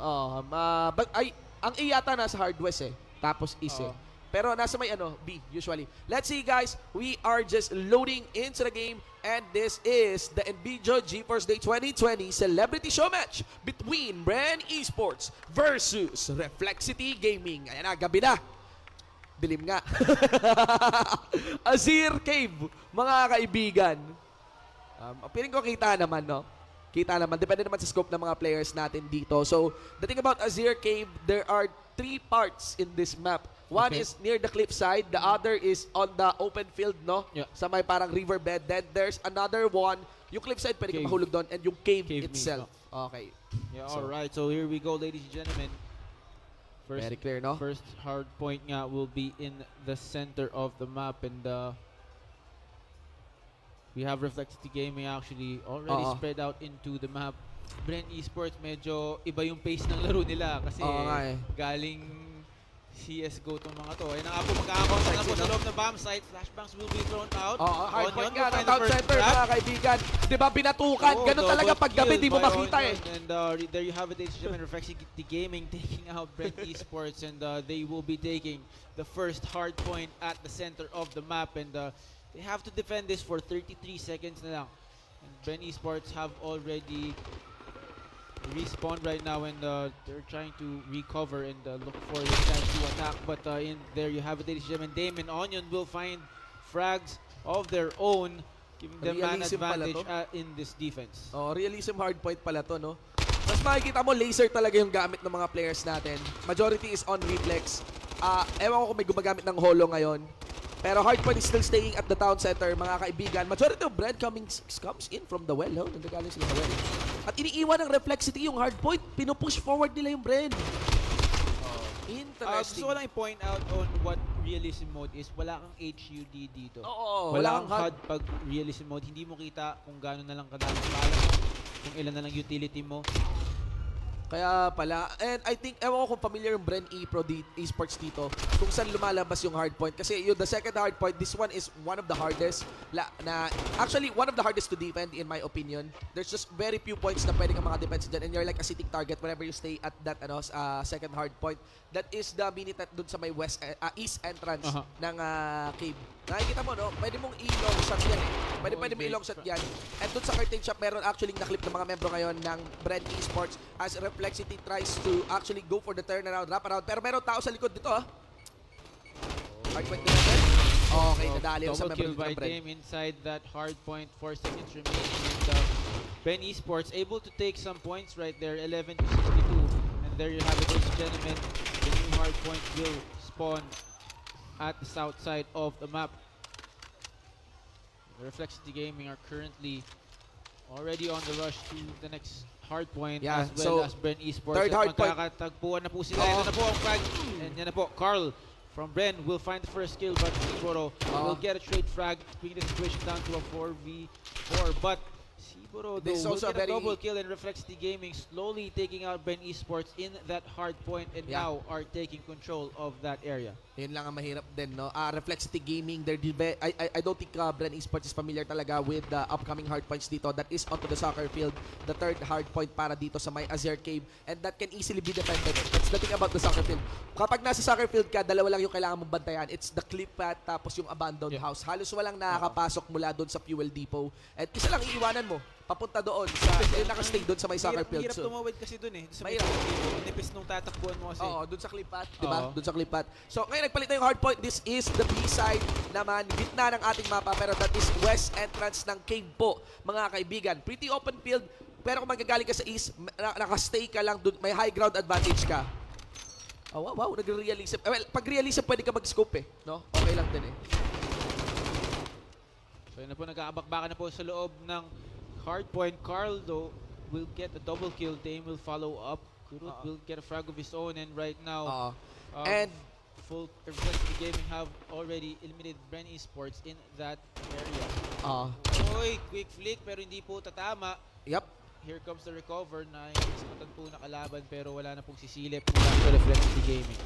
Speaker 2: ang A yata nasa hard west eh. Tapos east eh. Pero nasa may B usually. Let's see guys, we are just loading into the game and this is the Nvidia GeForce Day 2020 Celebrity Showmatch between Bren eSports versus Reflexity Gaming. Ayan na, gabi na. Dilim nga. Azure Cave, mga kaibigan. Piling ko kita naman, no? Kita naman. Depende naman sa scope ng mga players natin dito. So, the thing about Azure Cave, there are 3 parts in this map. One is near the cliffside. The other is on the open field, no?
Speaker 3: Yeah.
Speaker 2: Sa may parang riverbed. Then there's another one. Yung cliffside, pwede ka mahulog doon. And yung cave itself. Okay.
Speaker 3: Yeah, alright. So here we go, ladies and gentlemen.
Speaker 2: Very clear, no?
Speaker 3: First hard point nga will be in the center of the map. And we have Reflexity Gaming actually already spread out into the map. Bren eSports, medyo iba yung pace ng laro nila kasi galing CSGO tong mga to. Ayun na nga po, magkakakontak na po sa loob ng bomb site. Flashbangs will be thrown out.
Speaker 2: Hard point nga ng town center, mga kaibigan. Di ba, binatukan. Ganun talaga pag gabi, di mo makita eh.
Speaker 3: And there you have it, ladies and gentlemen. Reflexity Gaming taking out Bren eSports and they will be taking the first hard point at the center of the map. And they have to defend this for 33 seconds na lang. And Bren eSports have already respawned right now and they're trying to recover and look for the chance to attack. But in there you have it, ladies and gentlemen. Damon Onion will find frags of their own, giving them man advantage in this defense.
Speaker 2: Realism hard point pala to, no? Mas makikita mo, laser talaga yung gamit ng mga players natin. Majority is on reflex. Ewan ko kung may gumagamit ng holo ngayon. Pero hardpoint is still staying at the town center, mga kaibigan. Majority of Bren comes in from the well, no? Nagagaling sila sa well. At iniiwan ng Reflexity yung hardpoint. Pinupush forward nila yung Bren. Interesting.
Speaker 3: Gusto ko lang i-point out on what realism mode is. Wala kang HUD dito.
Speaker 2: Wala
Speaker 3: kang HUD pag realism mode. Hindi mo kita kung gaano na lang kadami pala mo, kung ilan na lang utility mo.
Speaker 2: Kaya pala, and I think, ewan ko kung familiar yung Bren eSports dito, kung saan lumalabas yung hard point. Kasi yung the second hard point, this one is one of the hardest, actually, one of the hardest to defend in my opinion. There's just very few points na pwede kang mga defense dyan, and you're like a sitting target whenever you stay at that second hard point. That is the mini-tat dun sa may east entrance ng cave. Nakikita mo, no? Pwede mong i-long shot yan eh. Pwede mo i-long shot yan. And dun sa curtain shot, meron actually na-clip ng mga membro ngayon ng Bren eSports as Reflexity tries to actually go for the turnaround, wrap around. Pero meron tao sa likod dito, Hard point na natin. Okay, nadali yung sa
Speaker 3: member
Speaker 2: member
Speaker 3: kill by
Speaker 2: ng Bren.
Speaker 3: team inside that hard point. 4 seconds remaining. And Bren eSports able to take some points right there. 11 to 62. And there you have it, ladies and gentlemen. The new hard point will spawn at the south side of the map. The Reflexity Gaming are currently already on the rush to the next hard point, as well as Bren eSports.
Speaker 2: Third hard point.
Speaker 3: Magkakatagpuan na po sila. Ito na po ang frag. And yan na po, Carl from Bren will find the first kill, but Siboro will get a straight frag, bringing the situation down to a 4v4. But Siboro will get a double kill, and Reflexity Gaming slowly taking out Bren eSports in that hard point, and now are taking control of that area.
Speaker 2: Yun lang ang mahirap din, no? Reflexity Gaming, I don't think Bren eSports is familiar talaga with the upcoming hard points dito. That is onto the soccer field, the third hard point para dito sa may Azure Cave, and that can easily be defended. That's the thing about the soccer field. Kapag nasa soccer field ka, dalawa lang yung kailangan mong bantayan. It's the clip pad, tapos yung abandoned house. Halos walang nakakapasok mula doon sa fuel depot. At isa lang iiwanan mo, papunta doon sa nakastay doon sa may soccer field.
Speaker 3: Hirap tumawid kasi doon eh.
Speaker 2: Mahirap.
Speaker 3: Nipis nung tatakbuhan mo kasi.
Speaker 2: Oo, doon sa clip pad, di ba? Doon sa clip pad. So, ngayon nagpalit na yung hard point. This is the B-side naman, gitna ng ating mapa, pero that is west entrance ng cave po, mga kaibigan. Pretty open field, pero kung magagaling ka sa east, nakastay ka lang doon, may high ground advantage ka. Oh, wow, nag-realism. Well, pag realism, pwede ka mag-scope eh, no? Okay lang din eh.
Speaker 3: So, yun na po, nag-aabakbakan na po sa loob ng hard point. Carl, though, will get a double kill. Dame will follow up. Kurut will get a frag of his own, and right now,
Speaker 2: and
Speaker 3: full Reflexity Gaming have already eliminated Bren eSports in that area. Oy, quick flick, pero hindi po tatama.
Speaker 2: Yep.
Speaker 3: Here comes the recover na ismatan po na kalaban, pero wala na pong sisilip mula sa Reflexity Gaming.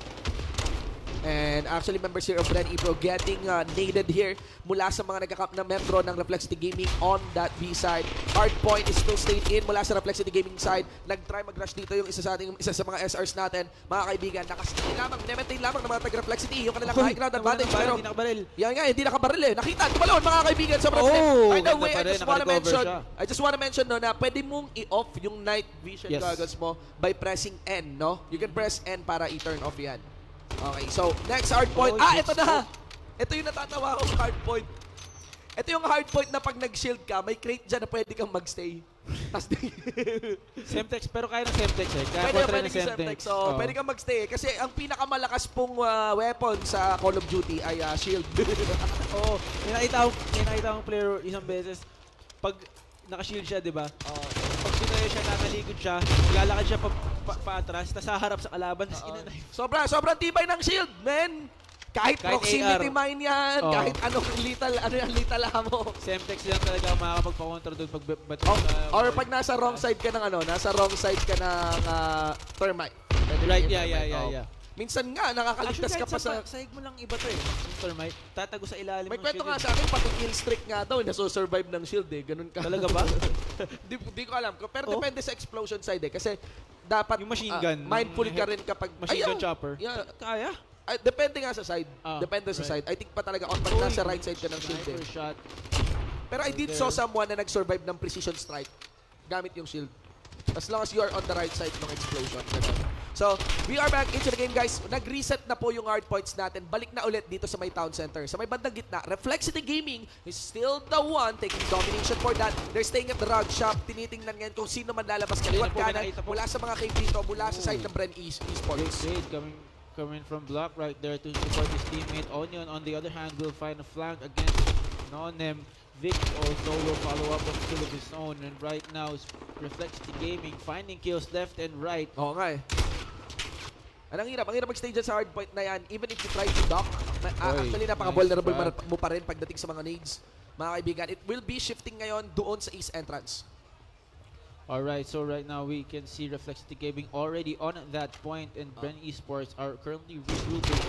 Speaker 2: And actually, members here of Bren ePro getting naded here mula sa mga nagkakap na membro ng Reflexity Gaming on that B-side. Hard point is still stayed in mula sa Reflexity Gaming side. Nag-try mag-rush dito yung isa sa mga SRs natin. Mga kaibigan, nakastay lamang, maintain lamang ng mga taga-Reflexity yung kanilang high ground advantage. Pero
Speaker 3: hindi nakabaril.
Speaker 2: Yan nga, hindi nakabaril eh. Nakita, tumalon mga kaibigan sa Bren. By the way, I just wanna mention no, na pwede mong i-off yung night vision goggles mo by pressing N, no? You can press N para i-turn off yan. Okay, so next hard point. Ito na! Ito yung natatawa kong hard point. Ito yung hard point na pag nag-shield ka, may crate dyan na pwede kang magstay.
Speaker 3: Semtex, pero kaya ng Semtex eh. Kaya
Speaker 2: pwede ng Semtex. So, pwede kang magstay. Kasi ang pinakamalakas pong weapon sa Call of Duty ay shield.
Speaker 3: Oo. Nakita akong player isang beses. Pag naka-shield siya, di ba? Pag sinayo siya, nakaligod siya, lalakad siya pa-atras, tas haharap sa kalaban, tas inanay.
Speaker 2: Sobrang tibay ng shield, man! Kahit proximity mine yan, kahit anong lethal ammo.
Speaker 3: Semtex lang talaga makakapagpa-counter doon pag
Speaker 2: or pag nasa wrong side ka ng thermite.
Speaker 3: Right, yeah.
Speaker 2: Minsan nga, nakakaligtas ka pa sa...
Speaker 3: Sahig mo lang iba to eh. Yung thermite, tatago sa ilalim ng
Speaker 2: may
Speaker 3: shield.
Speaker 2: kwento nga sa akin, pati kill streak nga daw, nasusurvive ng shield eh. Ganun ka.
Speaker 3: Talaga ba?
Speaker 2: Di ko alam. Pero depende sa explosion side eh. Kasi dapat
Speaker 3: yung machine gun,
Speaker 2: mindful ka rin kapag...
Speaker 3: Machine gun chopper?
Speaker 2: Yeah.
Speaker 3: Kaya?
Speaker 2: Depende nga sa side. Depende sa side. I think pa talaga on pag nasa right side ka ng shield eh.
Speaker 3: Shot.
Speaker 2: Pero I did saw someone na nag-survive ng precision strike gamit yung shield. As long as you are on the right side ng explosion. So, we are back into the game, guys. Nag-reset na po yung hard points natin. Balik na ulit dito sa may town center. Sa may bandang gitna, Reflexity Gaming is still the one taking domination for that. They're staying at the rug shop. Tinitingnan ngayon kung sino man lalabas kaliwat kanan mula sa mga cave dito, mula sa side ng Bren eSports.
Speaker 3: Coming from block right there to support his teammate. Onion, on the other hand, will find a flank against Nonem. Vic also will follow up with a kill of his own. And right now, Reflexity Gaming finding kills left and right.
Speaker 2: Oo nga eh. Ang hirap mag-stay dyan sa hard point na yan. Even if you try to dock, actually napaka-vulnerable mo pa rin pagdating sa mga nades. Mga kaibigan, it will be shifting ngayon doon sa east entrance.
Speaker 3: Alright, so right now we can see Reflexity Gaming already on that point, and Bren eSports are currently regrouping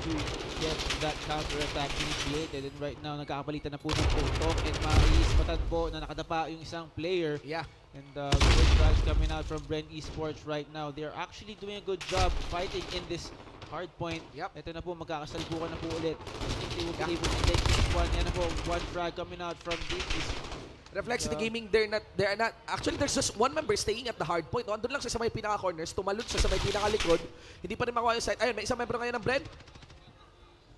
Speaker 3: to get that counter-attack initiated. And right now, nagkakapalitan na po ng putok, and maiispatan po na nakadapa yung isang player.
Speaker 2: Yeah.
Speaker 3: And good guys coming out from Bren eSports right now. They're actually doing a good job fighting in this hard point.
Speaker 2: Yep.
Speaker 3: Ito na po, magkakasalbukan na po ulit. I think they will be able to take this one. Yan na po, one frag coming out from this.
Speaker 2: Reflexity Gaming, they're not, actually there's just one member staying at the hard point. No? Andun lang siya sa may pinaka-corners, tumalon siya sa may pinaka-likod. Hindi pa rin makuha yung side. Ayun, may isang member ngayon ng Bren.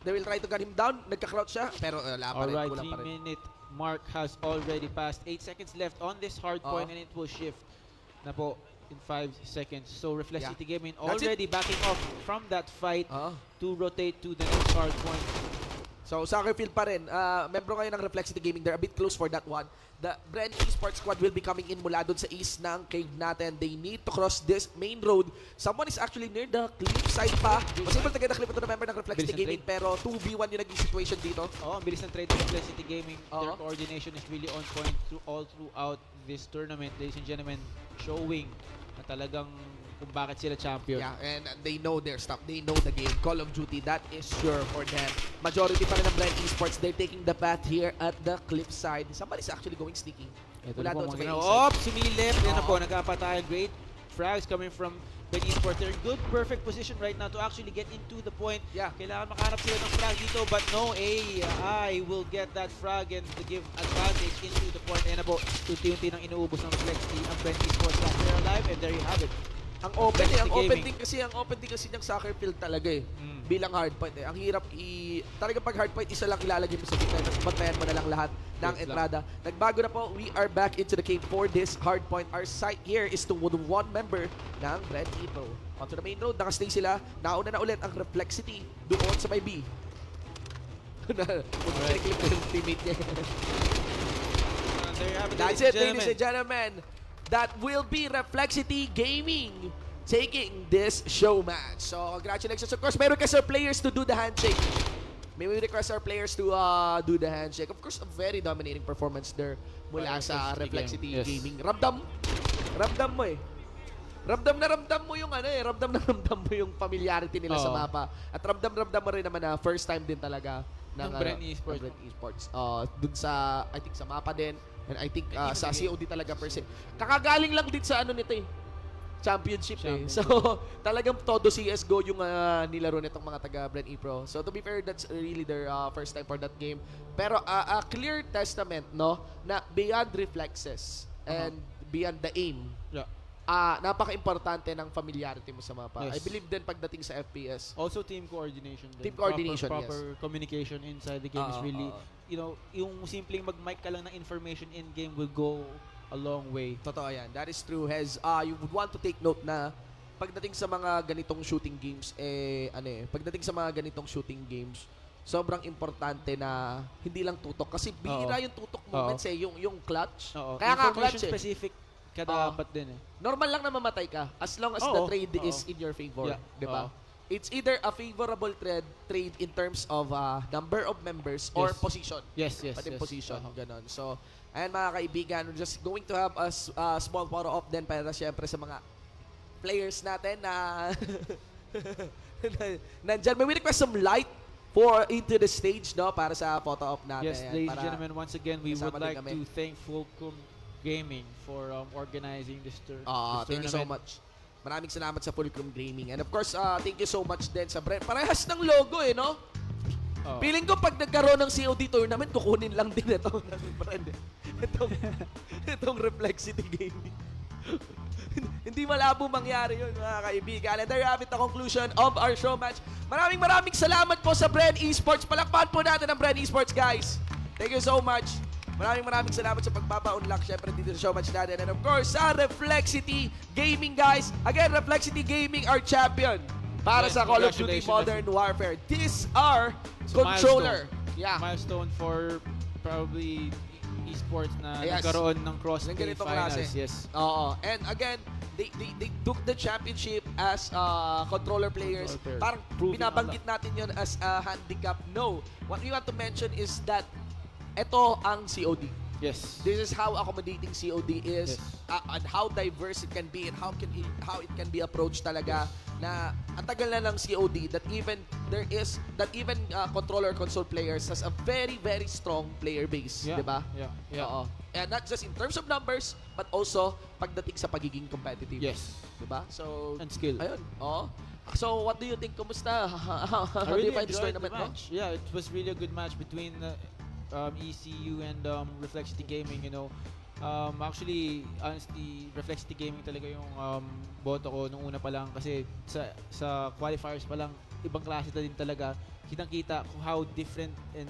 Speaker 2: They will try to gun him down. Nagka-crouch siya, pero wala pa rin.
Speaker 3: Alright,
Speaker 2: Kulang pa rin.
Speaker 3: 3-minute mark has already passed. 8 seconds left on this hard point, and it will shift na po in 5 seconds. So Reflexity Gaming already backing off from that fight to rotate to the next hard point.
Speaker 2: So, soccer field pa rin. Membro ngayon ng Reflexity Gaming. They're a bit close for that one. The Bren eSports squad will be coming in mula doon sa east ng cave natin. They need to cross this main road. Someone is actually near the cliffside pa. Was able to get the clip ito na member ng Reflexity Gaming, pero 2v1 yung naging situation dito.
Speaker 3: Ang bilis ng trade ng Reflexity Gaming. Their coordination is really on point all throughout this tournament, ladies and gentlemen, showing na talagang kung bakit sila champion.
Speaker 2: Yeah, and they know their stuff. They know the game. Call of Duty, that is sure for them. Majority pa rin ng Bren eSports, they're taking the path here at the cliffside. Somebody's actually going sneaking.
Speaker 3: Ito
Speaker 2: Wala
Speaker 3: na po
Speaker 2: doon sa may
Speaker 3: mga sumilip. Yan na po, nagkapatayan. Great frags coming from Bren eSports. They're in good, perfect position right now to actually get into the point.
Speaker 2: Yeah.
Speaker 3: Kailangan makahanap sila ng frag dito, but no, AI will get that frag and to give advantage into the point. Yan na po, unti-unti nang inuubos ng Reflexity ang Bren eSports. They're alive, and there you have it.
Speaker 2: Ang open din kasi niyang soccer field talaga eh. Bilang hard point eh. Ang hirap talaga pag hard point, isa lang ilalagay mo sa gitna, tapos bantayan mo na lang lahat ng entrada. Nagbago na po, we are back into the cave for this hard point. Our sight here is to one member ng Bren ePro. Onto the main road, nakastay sila. Nauna na ulit ang Reflexity doon sa may B. Clip na yung teammate niya. That's it, ladies and gentlemen. That will be Reflexity Gaming taking this show match. So, congratulations. Of course, may request our players to do the handshake. May we request our players to do the handshake. Of course, a very dominating performance there mula sa Reflexity Gaming. Ramdam mo eh. Ramdam mo yung ramdam mo yung familiarity nila sa mapa. At ramdam mo rin naman na first time din talaga ng
Speaker 3: Bren eSports.
Speaker 2: Dun sa, I think sa mapa din. And I think sa COD talaga per se. Kakagaling lang din sa nito eh. Championship eh. So, talagang todo CSGO yung nilaro nitong mga taga Bren ePro. So, to be fair, that's really their first time for that game. Pero a clear testament, no, na beyond reflexes and beyond the aim, napaka-importante ng familiarity mo sa mapa. I believe din pagdating sa FPS.
Speaker 3: Also team coordination.
Speaker 2: Team coordination,
Speaker 3: proper communication inside the game is really, you know, yung simpleng mag-mic ka lang ng information in-game will go a long way.
Speaker 2: Totoo yan. That is true. You would want to take note na pagdating sa mga ganitong shooting games, pagdating sa mga ganitong shooting games, sobrang importante na hindi lang tutok. Kasi bihira yung tutok moments yung clutch. Kaya nga clutch eh.
Speaker 3: Specific dapat din eh.
Speaker 2: Normal lang na mamatay ka as long as the trade is in your favor, di ba? It's either a favorable trade in terms of number of members or position.
Speaker 3: Yes.
Speaker 2: Pati position, ganon. So, ayan mga kaibigan, we're just going to have a small photo op din para syempre sa mga players natin na nandyan. May we request some light into the stage, no, para sa photo op natin.
Speaker 3: Yes, ladies and gentlemen, once again, we would like to thank Fulcrum Gaming for organizing this tournament.
Speaker 2: Thank you so much. Maraming salamat sa Fulcrum Gaming. And of course, thank you so much din sa Bren. Parehas ng logo eh, no? Feeling ko pag nagkaroon ng COD tournament, kukunin lang din ito ng Bren. Itong Reflexity Gaming. Hindi malabo mangyari yun, mga kaibigan. And there you have it, the conclusion of our show match. Maraming salamat po sa Bren eSports. Palakpakan po natin ang Bren eSports, guys. Thank you so much. Maraming salamat sa pagpapa-unlock syempre dito sa showmatch natin. And of course, sa Reflexity Gaming, guys. Again, Reflexity Gaming are champion para sa Call of Duty Modern Warfare. These are controller.
Speaker 3: Milestone for probably esports na nagkaroon ng cross-play finals. Yes.
Speaker 2: And again, they took the championship as controller players. Parang binabanggit natin yun as a handicap. No. What we want to mention is that ito ang COD.
Speaker 3: Yes.
Speaker 2: This is how accommodating COD is,
Speaker 3: Yes.
Speaker 2: and how diverse it can be, and how it can be approached talaga. Na ang tagal na ng COD that even controller console players has a very very strong player base,
Speaker 3: Yeah.
Speaker 2: 'di ba?
Speaker 3: Yeah.
Speaker 2: Oo. And not just in terms of numbers, but also pagdating sa pagiging competitive.
Speaker 3: Yes.
Speaker 2: 'Di ba? So
Speaker 3: And skill.
Speaker 2: ayun. Oo. So what do you think? Kumusta? How
Speaker 3: I
Speaker 2: do you
Speaker 3: really
Speaker 2: find this
Speaker 3: enjoyed the
Speaker 2: tournament mo?
Speaker 3: match. Yeah, it was really a good match between ECU and Reflexity Gaming, you know. Actually, honestly, Reflexity Gaming talaga yung boto ko nung una pa lang kasi sa qualifiers pa lang, ibang klase na din talaga. Kitang-kita kung how different and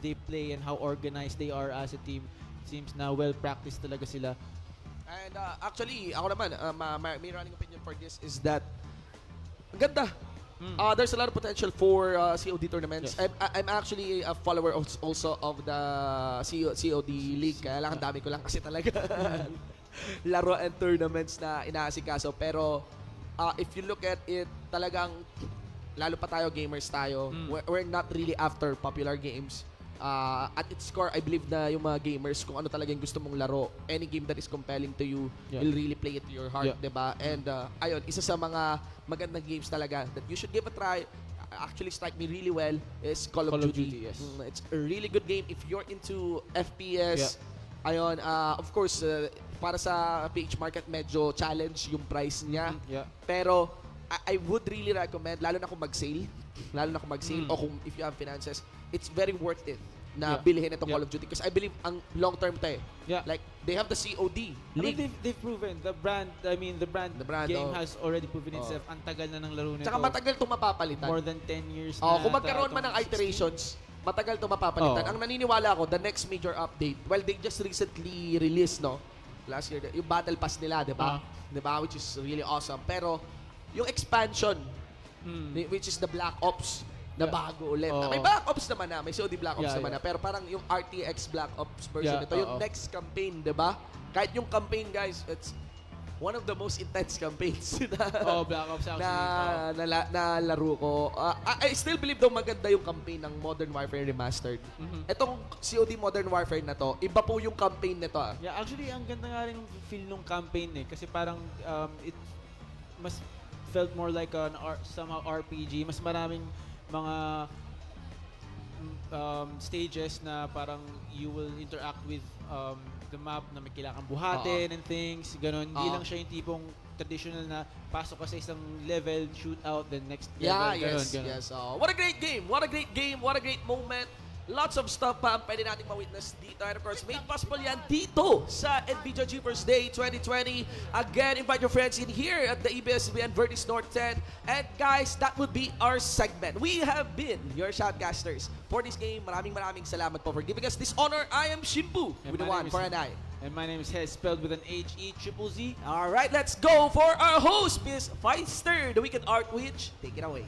Speaker 3: they play and how organized they are as a team. Seems na well-practiced talaga sila.
Speaker 2: And actually, ako naman, my running opinion for this is that ang ganda. There's a lot of potential for COD tournaments.
Speaker 3: Yes.
Speaker 2: I'm actually a follower also of the COD League. Kaya lang, ang dami ko lang kasi talaga laro and tournaments na inaasikaso. Pero if you look at it, talagang lalo pa tayo, gamers tayo. We're not really after popular games. At its core, I believe na yung mga gamers, kung ano talaga yung gusto mong laro, any game that is compelling to you, will really play it to your heart, diba? And ayun, isa sa mga magandang games talaga that you should give a try, actually strike me really well, is Call of Duty.
Speaker 3: Yes.
Speaker 2: It's a really good game if you're into FPS. Ayun, of course, para sa PH market, medyo challenge yung price niya. Pero I would really recommend, lalo na kung mag-sale, o kung if you have finances, it's very worth it na bilhin itong Call of Duty because I believe ang long term to eh. Like they have the COD League.
Speaker 3: I mean, they've proven the brand game has already proven itself. Ang tagal na ng laro nito.
Speaker 2: Tsaka matagal itong mapapalitan.
Speaker 3: More than 10 years na.
Speaker 2: Kung magkaroon man ng iterations, matagal itong mapapalitan. Ang naniniwala ako, the next major update, well, they just recently released, no? Last year, yung Battle Pass nila, di ba? Di ba? Which is really awesome. Pero, yung expansion, which is the Black Ops, na bago ulit. May Black Ops naman na, may COD Black Ops naman na, pero parang yung RTX Black Ops version nito, yung next campaign, di ba? Kahit yung campaign, guys, it's one of the most intense campaigns na,
Speaker 3: Black Ops actually.
Speaker 2: na laro ko. I still believe daw maganda yung campaign ng Modern Warfare Remastered. Itong COD Modern Warfare na to, iba po yung campaign nito.
Speaker 3: Yeah, actually, ang ganda nga rin feel nung campaign eh. Kasi parang it mas felt more like somehow RPG. Mas maraming mga stages na parang you will interact with the map na may kailangan buhatin and things, ganon. Hindi lang siya yung tipong traditional na pasok ka sa isang level, shoot out, then next level, ganon.
Speaker 2: Yes. What a great game! What a great game! What a great moment! Lots of stuff pa ang pwede natin ma-witness dito. And of course, made possible yan dito sa Nvidia GeForce Day 2020. Again, invite your friends in here at the EBS-CBN Vertis North 10. And guys, that would be our segment. We have been your shoutcasters for this game. Maraming salamat po for giving us this honor. I am Shimbu with the one for an I.
Speaker 3: And my name is Hez, spelled with an H-E-Z-Z.
Speaker 2: Alright, let's go for our host, Miss Feister, the Wicked Art Witch. Take it away.